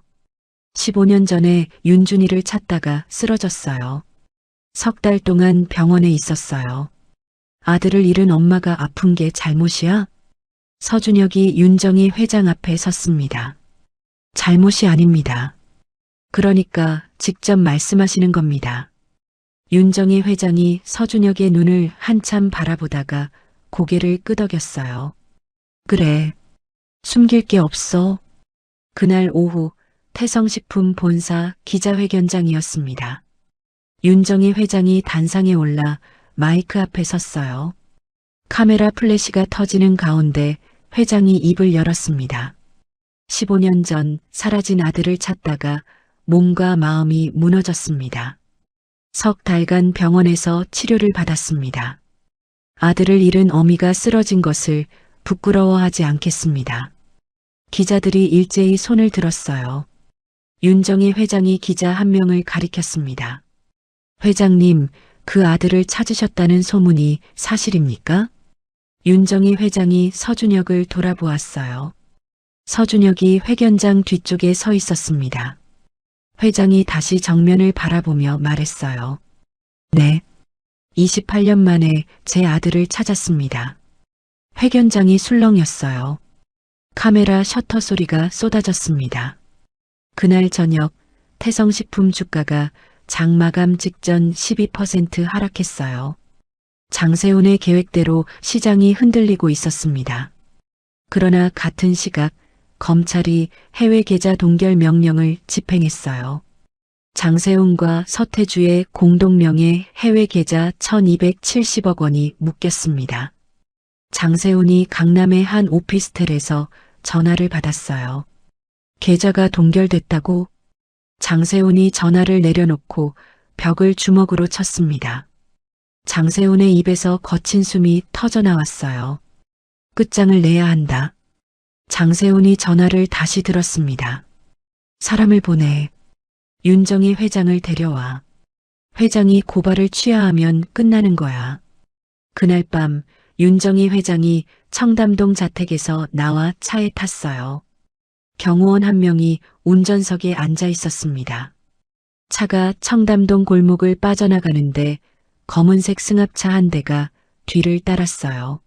15년 전에 윤준이를 찾다가 쓰러졌어요. 석 달 동안 병원에 있었어요. 아들을 잃은 엄마가 아픈 게 잘못이야? 서준혁이 윤정희 회장 앞에 섰습니다. 잘못이 아닙니다. 그러니까 직접 말씀하시는 겁니다. 윤정희 회장이 서준혁의 눈을 한참 바라보다가 고개를 끄덕였어요. 그래, 숨길 게 없어. 그날 오후 태성식품 본사 기자회견장이었습니다. 윤정희 회장이 단상에 올라 마이크 앞에 섰어요. 카메라 플래시가 터지는 가운데 회장이 입을 열었습니다. 15년 전 사라진 아들을 찾다가 몸과 마음이 무너졌습니다. 석 달간 병원에서 치료를 받았습니다. 아들을 잃은 어미가 쓰러진 것을 부끄러워하지 않겠습니다. 기자들이 일제히 손을 들었어요. 윤정희 회장이 기자 한 명을 가리켰습니다. 회장님, 그 아들을 찾으셨다는 소문이 사실입니까? 윤정희 회장이 서준혁을 돌아보았어요. 서준혁이 회견장 뒤쪽에 서 있었습니다. 회장이 다시 정면을 바라보며 말했어요. 네. 28년 만에 제 아들을 찾았습니다. 회견장이 술렁였어요. 카메라 셔터 소리가 쏟아졌습니다. 그날 저녁 태성식품 주가가 장마감 직전 12% 하락했어요. 장세훈의 계획대로 시장이 흔들리고 있었습니다. 그러나 같은 시각 검찰이 해외 계좌 동결 명령을 집행했어요. 장세훈과 서태주의 공동명의 해외 계좌 1270억 원이 묶였습니다. 장세훈이 강남의 한 오피스텔에서 전화를 받았어요. 계좌가 동결됐다고? 장세훈이 전화를 내려놓고 벽을 주먹으로 쳤습니다. 장세훈의 입에서 거친 숨이 터져나왔어요. 끝장을 내야 한다. 장세훈이 전화를 다시 들었습니다. 사람을 보내. 윤정희 회장을 데려와. 회장이 고발을 취하하면 끝나는 거야. 그날 밤 윤정희 회장이 청담동 자택에서 나와 차에 탔어요. 경호원 한 명이 운전석에 앉아 있었습니다. 차가 청담동 골목을 빠져나가는데 검은색 승합차 한 대가 뒤를 따랐어요.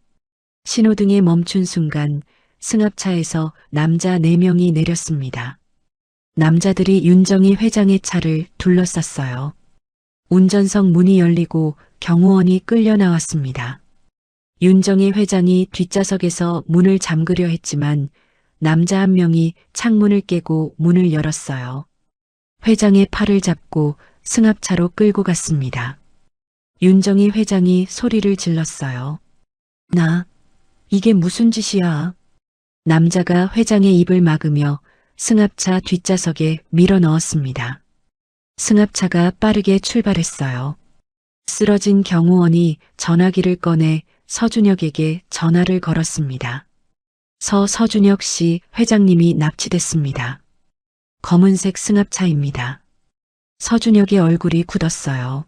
신호등에 멈춘 순간 승합차에서 남자 4명이 내렸습니다. 남자들이 윤정희 회장의 차를 둘러쌌어요. 운전석 문이 열리고 경호원이 끌려 나왔습니다. 윤정희 회장이 뒷좌석에서 문을 잠그려 했지만 남자 한 명이 창문을 깨고 문을 열었어요. 회장의 팔을 잡고 승합차로 끌고 갔습니다. 윤정희 회장이 소리를 질렀어요. 이게 무슨 짓이야? 남자가 회장의 입을 막으며 승합차 뒷좌석에 밀어 넣었습니다. 승합차가 빠르게 출발했어요. 쓰러진 경호원이 전화기를 꺼내 서준혁에게 전화를 걸었습니다. 서준혁 씨, 회장님이 납치됐습니다. 검은색 승합차입니다. 서준혁의 얼굴이 굳었어요.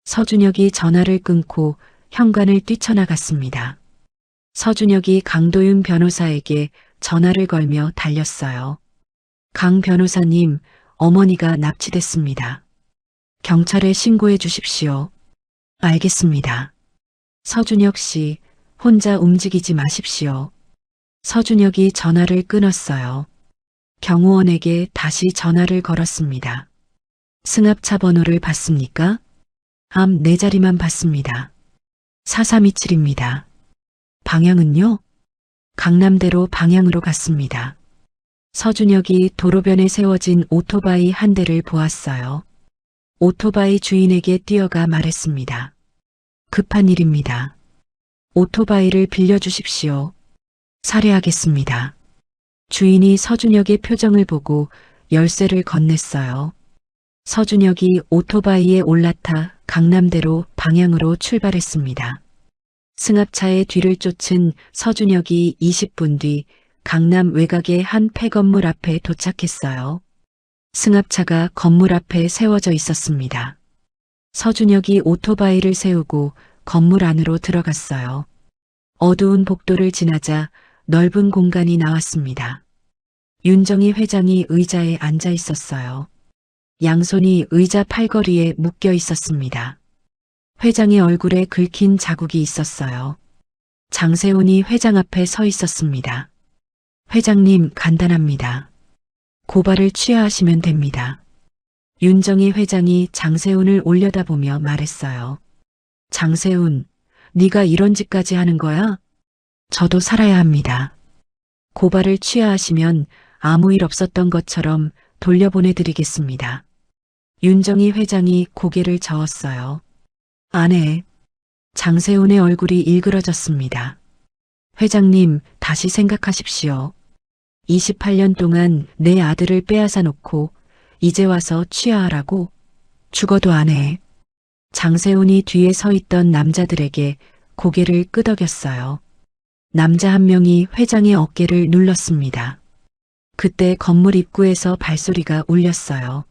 서준혁이 전화를 끊고 현관을 뛰쳐나갔습니다. 서준혁이 강도윤 변호사에게 전화를 걸며 달렸어요. 강 변호사님, 어머니가 납치됐습니다. 경찰에 신고해 주십시오. 알겠습니다. 서준혁 씨, 혼자 움직이지 마십시오. 서준혁이 전화를 끊었어요. 경호원에게 다시 전화를 걸었습니다. 승합차 번호를 봤습니까? 앞 4자리만 봤습니다. 4327입니다. 방향은요? 강남대로 방향으로 갔습니다. 서준혁이 도로변에 세워진 오토바이 한 대를 보았어요. 오토바이 주인에게 뛰어가 말했습니다. 급한 일입니다. 오토바이를 빌려주십시오. 살해하겠습니다. 주인이 서준혁의 표정을 보고 열쇠를 건넸어요. 서준혁이 오토바이에 올라타 강남대로 방향으로 출발했습니다. 승합차의 뒤를 쫓은 서준혁이 20분 뒤 강남 외곽의 한 폐건물 앞에 도착했어요. 승합차가 건물 앞에 세워져 있었습니다. 서준혁이 오토바이를 세우고 건물 안으로 들어갔어요. 어두운 복도를 지나자 넓은 공간이 나왔습니다. 윤정희 회장이 의자에 앉아 있었어요. 양손이 의자 팔걸이에 묶여 있었습니다. 회장의 얼굴에 긁힌 자국이 있었어요. 장세훈이 회장 앞에 서 있었습니다. 회장님, 간단합니다. 고발을 취하하시면 됩니다. 윤정희 회장이 장세훈을 올려다보며 말했어요. 장세훈, 네가 이런 짓까지 하는 거야? 저도 살아야 합니다. 고발을 취하하시면 아무 일 없었던 것처럼 돌려보내드리겠습니다. 윤정희 회장이 고개를 저었어요. 안 해. 장세훈의 얼굴이 일그러졌습니다. 회장님, 다시 생각하십시오. 28년 동안 내 아들을 빼앗아 놓고 이제 와서 취하하라고? 죽어도 안 해. 장세훈이 뒤에 서 있던 남자들에게 고개를 끄덕였어요. 남자 한 명이 회장의 어깨를 눌렀습니다. 그때 건물 입구에서 발소리가 울렸어요.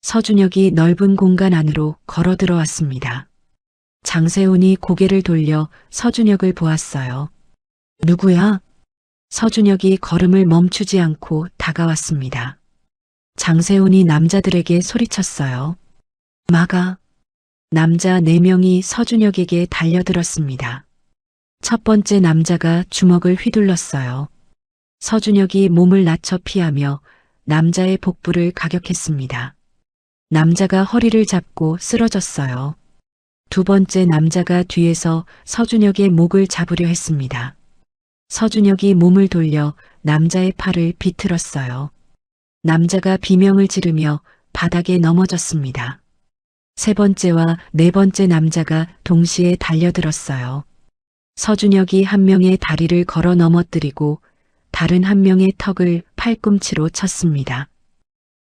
서준혁이 넓은 공간 안으로 걸어 들어왔습니다. 장세훈이 고개를 돌려 서준혁을 보았어요. 누구야? 서준혁이 걸음을 멈추지 않고 다가왔습니다. 장세훈이 남자들에게 소리쳤어요. 막아. 남자 4명이 서준혁에게 달려들었습니다. 첫 번째 남자가 주먹을 휘둘렀어요. 서준혁이 몸을 낮춰 피하며 남자의 복부를 가격했습니다. 남자가 허리를 잡고 쓰러졌어요. 두 번째 남자가 뒤에서 서준혁의 목을 잡으려 했습니다. 서준혁이 몸을 돌려 남자의 팔을 비틀었어요. 남자가 비명을 지르며 바닥에 넘어졌습니다. 세 번째와 네 번째 남자가 동시에 달려들었어요. 서준혁이 한 명의 다리를 걸어 넘어뜨리고 다른 한 명의 턱을 팔꿈치로 쳤습니다.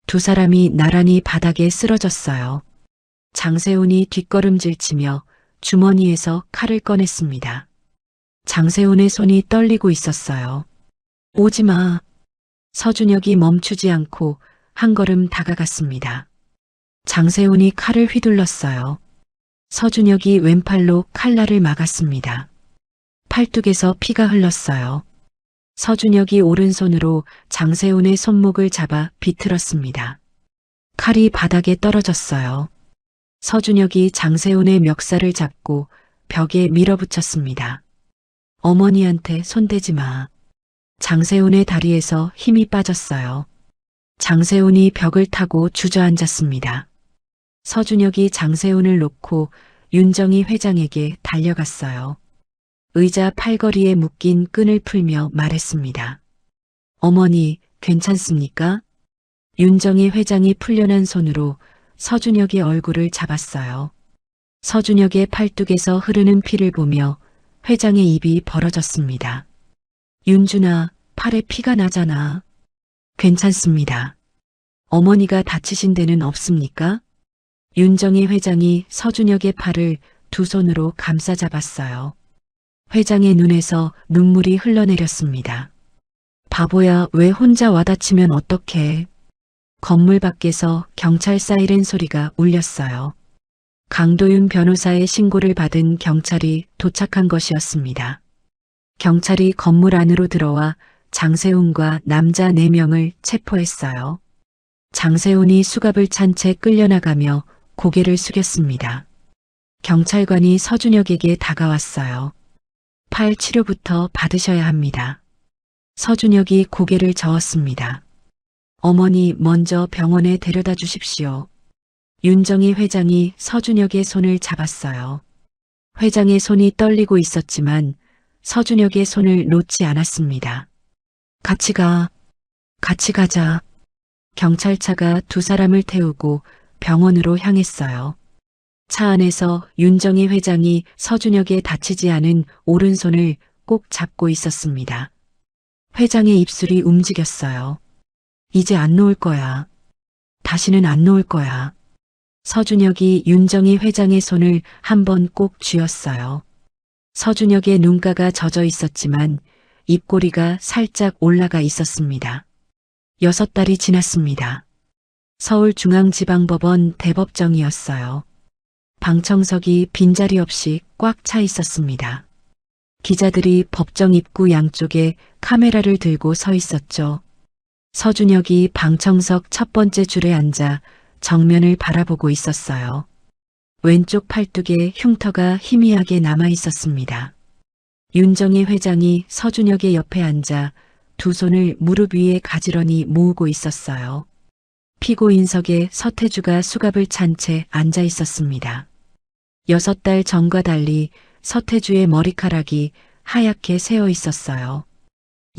두 사람이 나란히 바닥에 쓰러졌어요. 장세훈이 뒷걸음질치며 주머니에서 칼을 꺼냈습니다. 장세훈의 손이 떨리고 있었어요. 오지 마. 서준혁이 멈추지 않고 한 걸음 다가갔습니다. 장세훈이 칼을 휘둘렀어요. 서준혁이 왼팔로 칼날을 막았습니다. 팔뚝에서 피가 흘렀어요. 서준혁이 오른손으로 장세훈의 손목을 잡아 비틀었습니다. 칼이 바닥에 떨어졌어요. 서준혁이 장세훈의 멱살을 잡고 벽에 밀어붙였습니다. 어머니한테 손대지 마. 장세훈의 다리에서 힘이 빠졌어요. 장세훈이 벽을 타고 주저앉았습니다. 서준혁이 장세훈을 놓고 윤정희 회장에게 달려갔어요. 의자 팔걸이에 묶인 끈을 풀며 말했습니다. 어머니, 괜찮습니까? 윤정희 회장이 풀려난 손으로 서준혁의 얼굴을 잡았어요. 서준혁의 팔뚝에서 흐르는 피를 보며 회장의 입이 벌어졌습니다. 윤준아, 팔에 피가 나잖아. 괜찮습니다. 어머니가 다치신 데는 없습니까? 윤정희 회장이 서준혁의 팔을 두 손으로 감싸 잡았어요. 회장의 눈에서 눈물이 흘러내렸습니다. 바보야, 왜 혼자 와다치면 어떡해. 건물 밖에서 경찰 사이렌 소리가 울렸어요. 강도윤 변호사의 신고를 받은 경찰이 도착한 것이었습니다. 경찰이 건물 안으로 들어와 장세훈과 남자 4명을 체포했어요. 장세훈이 수갑을 찬 채 끌려나가며 고개를 숙였습니다. 경찰관이 서준혁에게 다가왔어요. 팔 치료부터 받으셔야 합니다. 서준혁이 고개를 저었습니다. 어머니 먼저 병원에 데려다 주십시오. 윤정희 회장이 서준혁의 손을 잡았어요. 회장의 손이 떨리고 있었지만 서준혁의 손을 놓지 않았습니다. 같이 가자. 경찰차가 두 사람을 태우고 병원으로 향했어요. 차 안에서 윤정희 회장이 서준혁의 다치지 않은 오른손을 꼭 잡고 있었습니다. 회장의 입술이 움직였어요. 이제 안 놓을 거야. 다시는 안 놓을 거야. 서준혁이 윤정희 회장의 손을 한 번 꼭 쥐었어요. 서준혁의 눈가가 젖어 있었지만 입꼬리가 살짝 올라가 있었습니다. 6달이 지났습니다. 서울중앙지방법원 대법정이었어요. 방청석이 빈자리 없이 꽉 차 있었습니다. 기자들이 법정 입구 양쪽에 카메라를 들고 서 있었죠. 서준혁이 방청석 첫 번째 줄에 앉아 정면을 바라보고 있었어요. 왼쪽 팔뚝에 흉터가 희미하게 남아 있었습니다. 윤정희 회장이 서준혁의 옆에 앉아 두 손을 무릎 위에 가지런히 모으고 있었어요. 피고인석에 서태주가 수갑을 찬 채 앉아 있었습니다. 6달 전과 달리 서태주의 머리카락이 하얗게 새어 있었어요.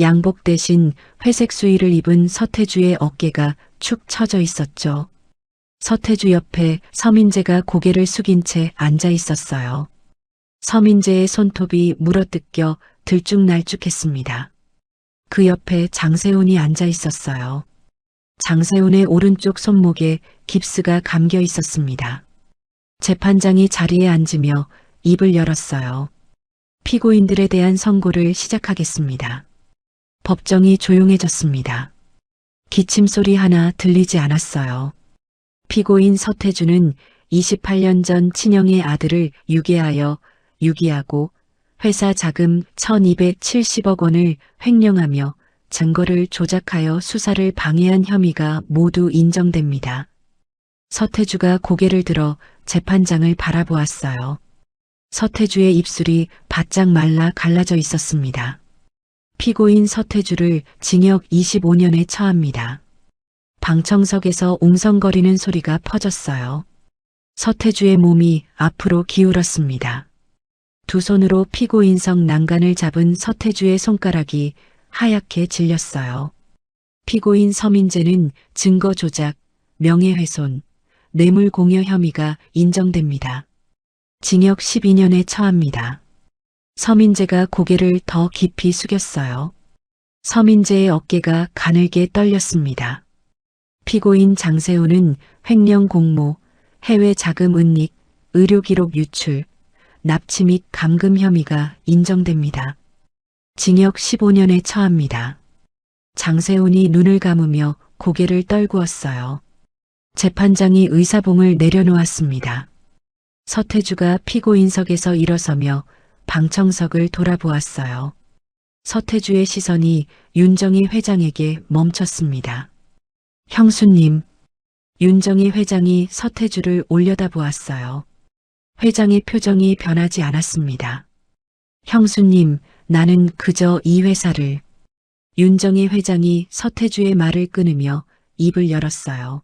양복 대신 회색 수의를 입은 서태주의 어깨가 축 처져 있었죠. 서태주 옆에 서민재가 고개를 숙인 채 앉아 있었어요. 서민재의 손톱이 물어뜯겨 들쭉날쭉했습니다. 그 옆에 장세훈이 앉아 있었어요. 장세훈의 오른쪽 손목에 깁스가 감겨 있었습니다. 재판장이 자리에 앉으며 입을 열었어요. 피고인들에 대한 선고를 시작하겠습니다. 법정이 조용해졌습니다. 기침 소리 하나 들리지 않았어요. 피고인 서태주는 28년 전 친형의 아들을 유기하고 회사 자금 1270억 원을 횡령하며 증거를 조작하여 수사를 방해한 혐의가 모두 인정됩니다. 서태주가 고개를 들어 재판장을 바라보았어요. 서태주의 입술이 바짝 말라 갈라져 있었습니다. 피고인 서태주를 징역 25년에 처합니다. 방청석에서 웅성거리는 소리가 퍼졌어요. 서태주의 몸이 앞으로 기울었습니다. 두 손으로 피고인석 난간을 잡은 서태주의 손가락이 하얗게 질렸어요. 피고인 서민재는 증거 조작, 명예훼손, 뇌물공여 혐의가 인정됩니다. 징역 12년에 처합니다. 서민재가 고개를 더 깊이 숙였어요. 서민재의 어깨가 가늘게 떨렸습니다. 피고인 장세호는 횡령 공모, 해외 자금 은닉, 의료기록 유출, 납치 및 감금 혐의가 인정됩니다. 징역 15년에 처합니다. 장세훈이 눈을 감으며 고개를 떨구었어요. 재판장이 의사봉을 내려놓았습니다. 서태주가 피고인석에서 일어서며 방청석을 돌아보았어요. 서태주의 시선이 윤정희 회장에게 멈췄습니다. 형수님, 윤정희 회장이 서태주를 올려다보았어요. 회장의 표정이 변하지 않았습니다. 형수님, 나는 그저 이 회사를. 윤정희 회장이 서태주의 말을 끊으며 입을 열었어요.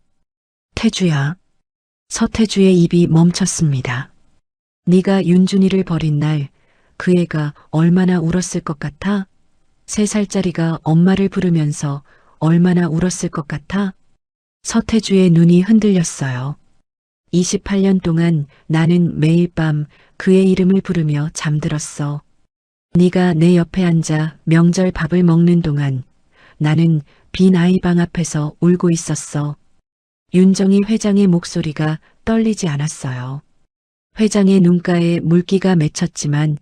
태주야. 서태주의 입이 멈췄습니다. 네가 윤준이를 버린 날 그 애가 얼마나 울었을 것 같아? 3살짜리가 엄마를 부르면서 얼마나 울었을 것 같아? 서태주의 눈이 흔들렸어요. 28년 동안 나는 매일 밤 그의 이름을 부르며 잠들었어. 네가 내 옆에 앉아 명절 밥을 먹는 동안 나는 빈 아이방 앞에서 울고 있었어. 윤정희 회장의 목소리가 떨리지 않았어요. 회장의 눈가에 물기가 맺혔지만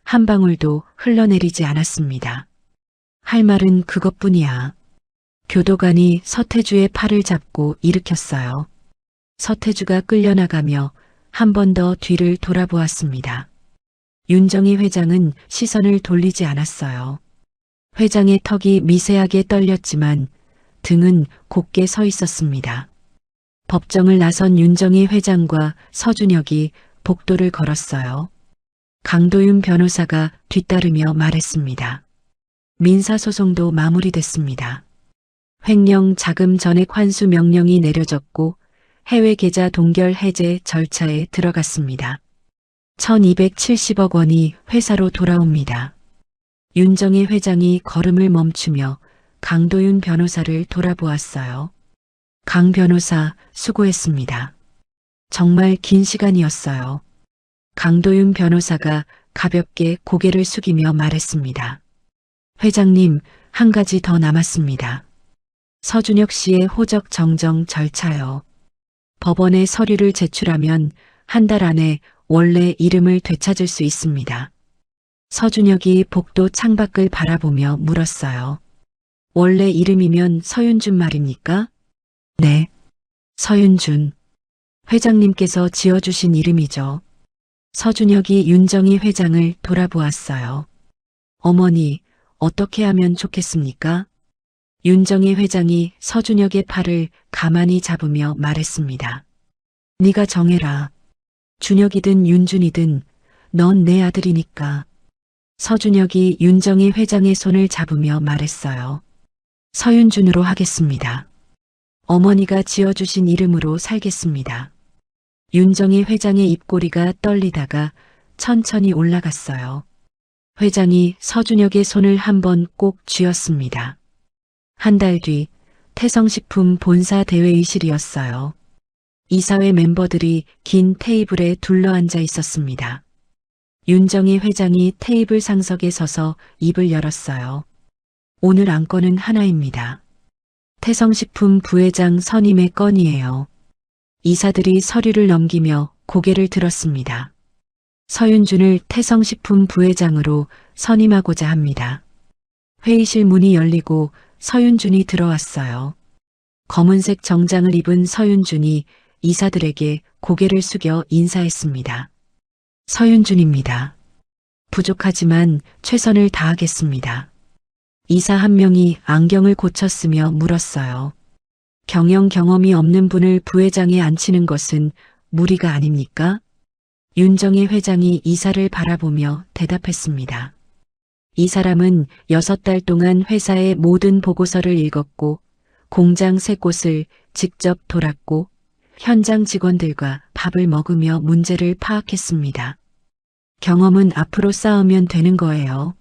한 방울도 흘러내리지 않았습니다. 할 말은 그것뿐이야. 교도관이 서태주의 팔을 잡고 일으켰어요. 서태주가 끌려나가며 한 번 더 뒤를 돌아보았습니다. 윤정희 회장은 시선을 돌리지 않았어요. 회장의 턱이 미세하게 떨렸지만 등은 곧게 서 있었습니다. 법정을 나선 윤정희 회장과 서준혁이 복도를 걸었어요. 강도윤 변호사가 뒤따르며 말했습니다. 민사소송도 마무리됐습니다. 횡령 자금 전액 환수 명령이 내려졌고 해외 계좌 동결 해제 절차에 들어갔습니다. 1270억 원이 회사로 돌아옵니다. 윤정희 회장이 걸음을 멈추며 강도윤 변호사를 돌아보았어요. 강 변호사 수고했습니다. 정말 긴 시간이었어요. 강도윤 변호사가 가볍게 고개를 숙이며 말했습니다. 회장님, 한 가지 더 남았습니다. 서준혁 씨의 호적 정정 절차요. 법원에 서류를 제출하면 한 달 안에 원래 이름을 되찾을 수 있습니다. 서준혁이 복도 창밖을 바라보며 물었어요. 원래 이름이면 서윤준 말입니까? 네. 서윤준. 회장님께서 지어주신 이름이죠. 서준혁이 윤정희 회장을 돌아보았어요. 어머니, 어떻게 하면 좋겠습니까? 윤정희 회장이 서준혁의 팔을 가만히 잡으며 말했습니다. 네가 정해라. 준혁이든 윤준이든 넌 내 아들이니까. 서준혁이 윤정희 회장의 손을 잡으며 말했어요. 서윤준으로 하겠습니다. 어머니가 지어주신 이름으로 살겠습니다. 윤정희 회장의 입꼬리가 떨리다가 천천히 올라갔어요. 회장이 서준혁의 손을 한번 꼭 쥐었습니다. 한 달 뒤 태성식품 본사 대회의실이었어요. 이사회 멤버들이 긴 테이블에 둘러앉아 있었습니다. 윤정희 회장이 테이블 상석에 서서 입을 열었어요. 오늘 안건은 하나입니다. 태성식품 부회장 선임의 건이에요. 이사들이 서류를 넘기며 고개를 들었습니다. 서윤준을 태성식품 부회장으로 선임하고자 합니다. 회의실 문이 열리고 서윤준이 들어왔어요. 검은색 정장을 입은 서윤준이 이사들에게 고개를 숙여 인사했습니다. 서윤준입니다. 부족하지만 최선을 다하겠습니다. 이사 한 명이 안경을 고쳤으며 물었어요. 경영 경험이 없는 분을 부회장에 앉히는 것은 무리가 아닙니까? 윤정희 회장이 이사를 바라보며 대답했습니다. 이 사람은 6달 동안 회사의 모든 보고서를 읽었고 공장 3곳을 직접 돌았고 현장 직원들과 밥을 먹으며 문제를 파악했습니다. 경험은 앞으로 쌓으면 되는 거예요.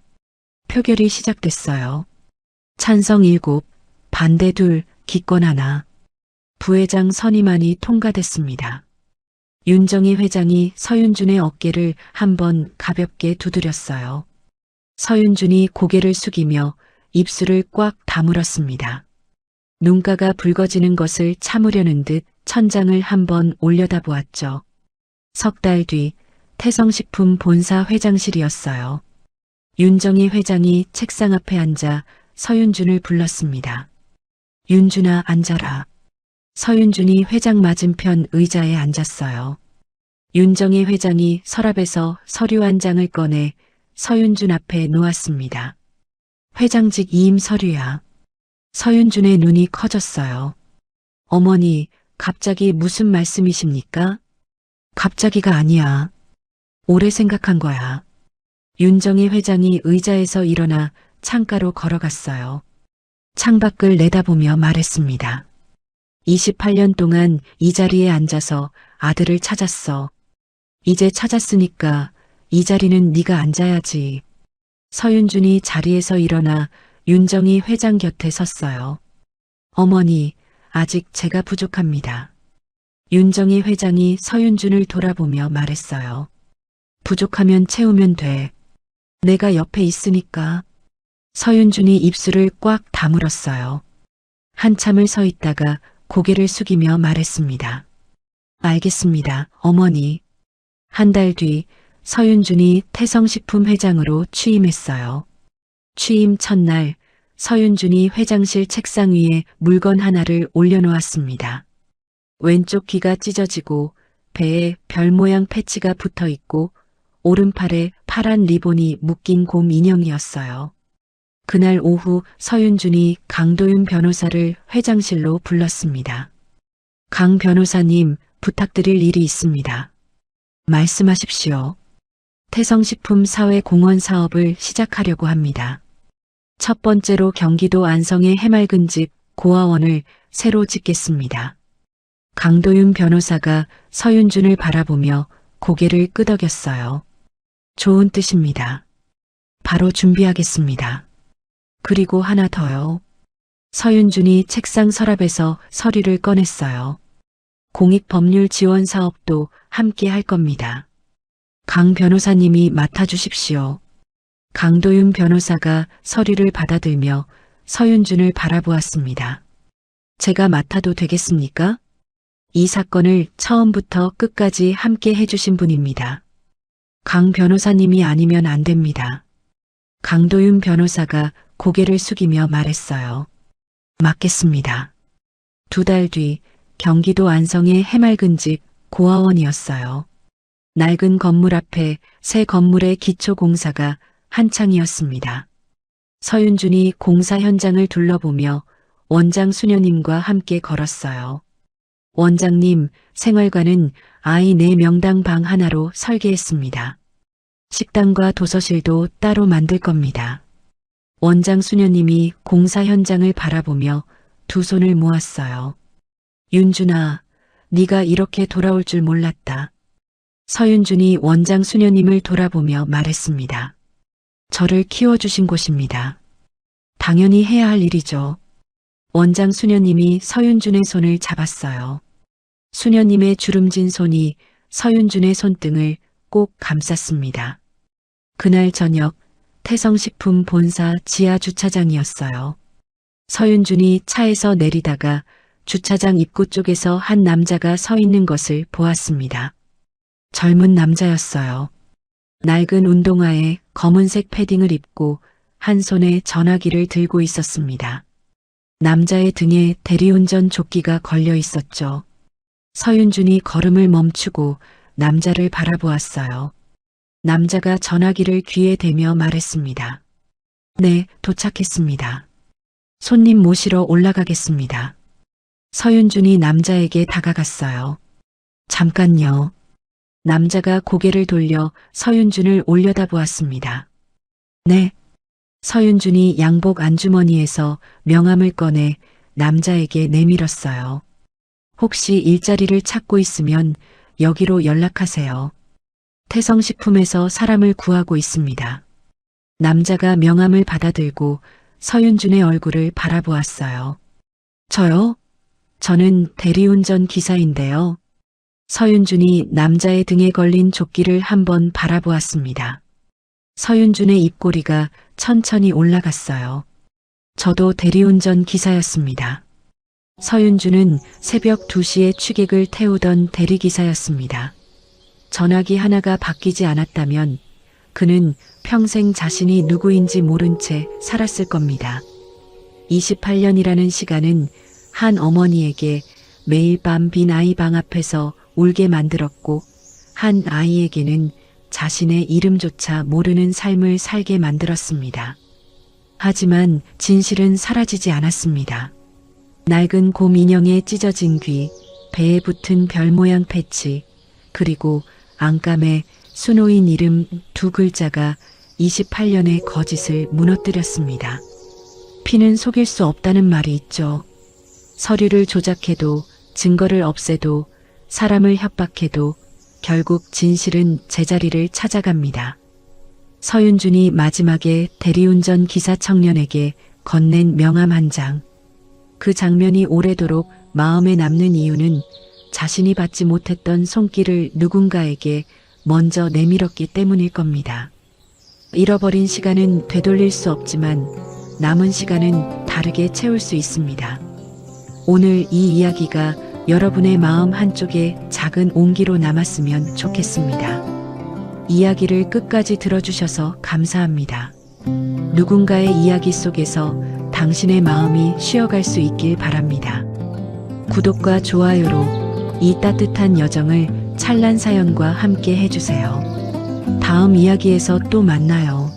표결이 시작됐어요. 찬성 7, 반대 2, 기권 1. 부회장 선임안이 통과됐습니다. 윤정희 회장이 서윤준의 어깨를 한번 가볍게 두드렸어요. 서윤준이 고개를 숙이며 입술을 꽉 다물었습니다. 눈가가 붉어지는 것을 참으려는 듯 천장을 한번 올려다보았죠. 3달 뒤 태성식품 본사 회장실이었어요. 윤정희 회장이 책상 앞에 앉아 서윤준을 불렀습니다. 윤준아, 앉아라. 서윤준이 회장 맞은편 의자에 앉았어요. 윤정희 회장이 서랍에서 서류 한 장을 꺼내 서윤준 앞에 놓았습니다. 회장직 이임 서류야. 서윤준의 눈이 커졌어요. 어머니, 갑자기 무슨 말씀이십니까? 갑자기가 아니야. 오래 생각한 거야. 윤정희 회장이 의자에서 일어나 창가로 걸어갔어요. 창밖을 내다보며 말했습니다. 28년 동안 이 자리에 앉아서 아들을 찾았어. 이제 찾았으니까 이 자리는 네가 앉아야지. 서윤준이 자리에서 일어나 윤정희 회장 곁에 섰어요. 어머니, 아직 제가 부족합니다. 윤정희 회장이 서윤준을 돌아보며 말했어요. 부족하면 채우면 돼. 내가 옆에 있으니까. 서윤준이 입술을 꽉 다물었어요. 한참을 서 있다가 고개를 숙이며 말했습니다. 알겠습니다, 어머니. 한 달 뒤 서윤준이 태성식품 회장으로 취임했어요. 취임 첫날 서윤준이 회장실 책상 위에 물건 하나를 올려놓았습니다. 왼쪽 귀가 찢어지고 배에 별 모양 패치가 붙어 있고 오른팔에 파란 리본이 묶인 곰 인형이었어요. 그날 오후 서윤준이 강도윤 변호사를 회장실로 불렀습니다. 강 변호사님, 부탁드릴 일이 있습니다. 말씀하십시오. 태성식품 사회공헌 사업을 시작하려고 합니다. 첫 번째로 경기도 안성의 해맑은 집 고아원을 새로 짓겠습니다. 강도윤 변호사가 서윤준을 바라보며 고개를 끄덕였어요. 좋은 뜻입니다. 바로 준비하겠습니다. 그리고 하나 더요. 서윤준이 책상 서랍에서 서류를 꺼냈어요. 공익법률 지원 사업도 함께 할 겁니다. 강 변호사님이 맡아주십시오. 강도윤 변호사가 서류를 받아들며 서윤준을 바라보았습니다. 제가 맡아도 되겠습니까? 이 사건을 처음부터 끝까지 함께 해주신 분입니다. 강 변호사님이 아니면 안 됩니다. 강도윤 변호사가 고개를 숙이며 말했어요. 맡겠습니다. 2달 뒤 경기도 안성의 해맑은 집 고아원이었어요. 낡은 건물 앞에 새 건물의 기초 공사가 한창이었습니다. 서윤준이 공사 현장을 둘러보며 원장 수녀님과 함께 걸었어요. 원장님, 생활관은 아이 4명당 방 하나로 설계했습니다. 식당과 도서실도 따로 만들 겁니다. 원장 수녀님이 공사 현장을 바라보며 두 손을 모았어요. 윤준아, 네가 이렇게 돌아올 줄 몰랐다. 서윤준이 원장 수녀님을 돌아보며 말했습니다. 저를 키워주신 곳입니다. 당연히 해야 할 일이죠. 원장 수녀님이 서윤준의 손을 잡았어요. 수녀님의 주름진 손이 서윤준의 손등을 꼭 감쌌습니다. 그날 저녁 태성식품 본사 지하 주차장이었어요. 서윤준이 차에서 내리다가 주차장 입구 쪽에서 한 남자가 서 있는 것을 보았습니다. 젊은 남자였어요. 낡은 운동화에 검은색 패딩을 입고 한 손에 전화기를 들고 있었습니다. 남자의 등에 대리운전 조끼가 걸려 있었죠. 서윤준이 걸음을 멈추고 남자를 바라보았어요. 남자가 전화기를 귀에 대며 말했습니다. 네, 도착했습니다. 손님 모시러 올라가겠습니다. 서윤준이 남자에게 다가갔어요. 잠깐요. 남자가 고개를 돌려 서윤준을 올려다보았습니다. 네, 서윤준이 양복 안주머니에서 명함을 꺼내 남자에게 내밀었어요. 혹시 일자리를 찾고 있으면 여기로 연락하세요. 태성식품에서 사람을 구하고 있습니다. 남자가 명함을 받아들고 서윤준의 얼굴을 바라보았어요. 저요? 저는 대리운전 기사인데요. 서윤준이 남자의 등에 걸린 조끼를 한번 바라보았습니다. 서윤준의 입꼬리가 천천히 올라갔어요. 저도 대리운전 기사였습니다. 서윤준은 새벽 2시에 취객을 태우던 대리기사였습니다. 전화기 하나가 바뀌지 않았다면 그는 평생 자신이 누구인지 모른 채 살았을 겁니다. 28년이라는 시간은 한 어머니에게 매일 밤 빈 아이 방 앞에서 울게 만들었고 한 아이에게는 자신의 이름조차 모르는 삶을 살게 만들었습니다. 하지만 진실은 사라지지 않았습니다. 낡은 곰 인형에 찢어진 귀, 배에 붙은 별 모양 패치, 그리고 안감에 수노인 이름 2글자가 28년의 거짓을 무너뜨렸습니다. 피는 속일 수 없다는 말이 있죠. 서류를 조작해도, 증거를 없애도, 사람을 협박해도 결국 진실은 제자리를 찾아갑니다. 서윤준이 마지막에 대리운전 기사 청년에게 건넨 명함 한 장. 그 장면이 오래도록 마음에 남는 이유는 자신이 받지 못했던 손길을 누군가에게 먼저 내밀었기 때문일 겁니다. 잃어버린 시간은 되돌릴 수 없지만 남은 시간은 다르게 채울 수 있습니다. 오늘 이 이야기가 여러분의 마음 한쪽에 작은 온기로 남았으면 좋겠습니다. 이야기를 끝까지 들어주셔서 감사합니다. 누군가의 이야기 속에서 당신의 마음이 쉬어갈 수 있길 바랍니다. 구독과 좋아요로 이 따뜻한 여정을 찬란 사연과 함께 해주세요. 다음 이야기에서 또 만나요.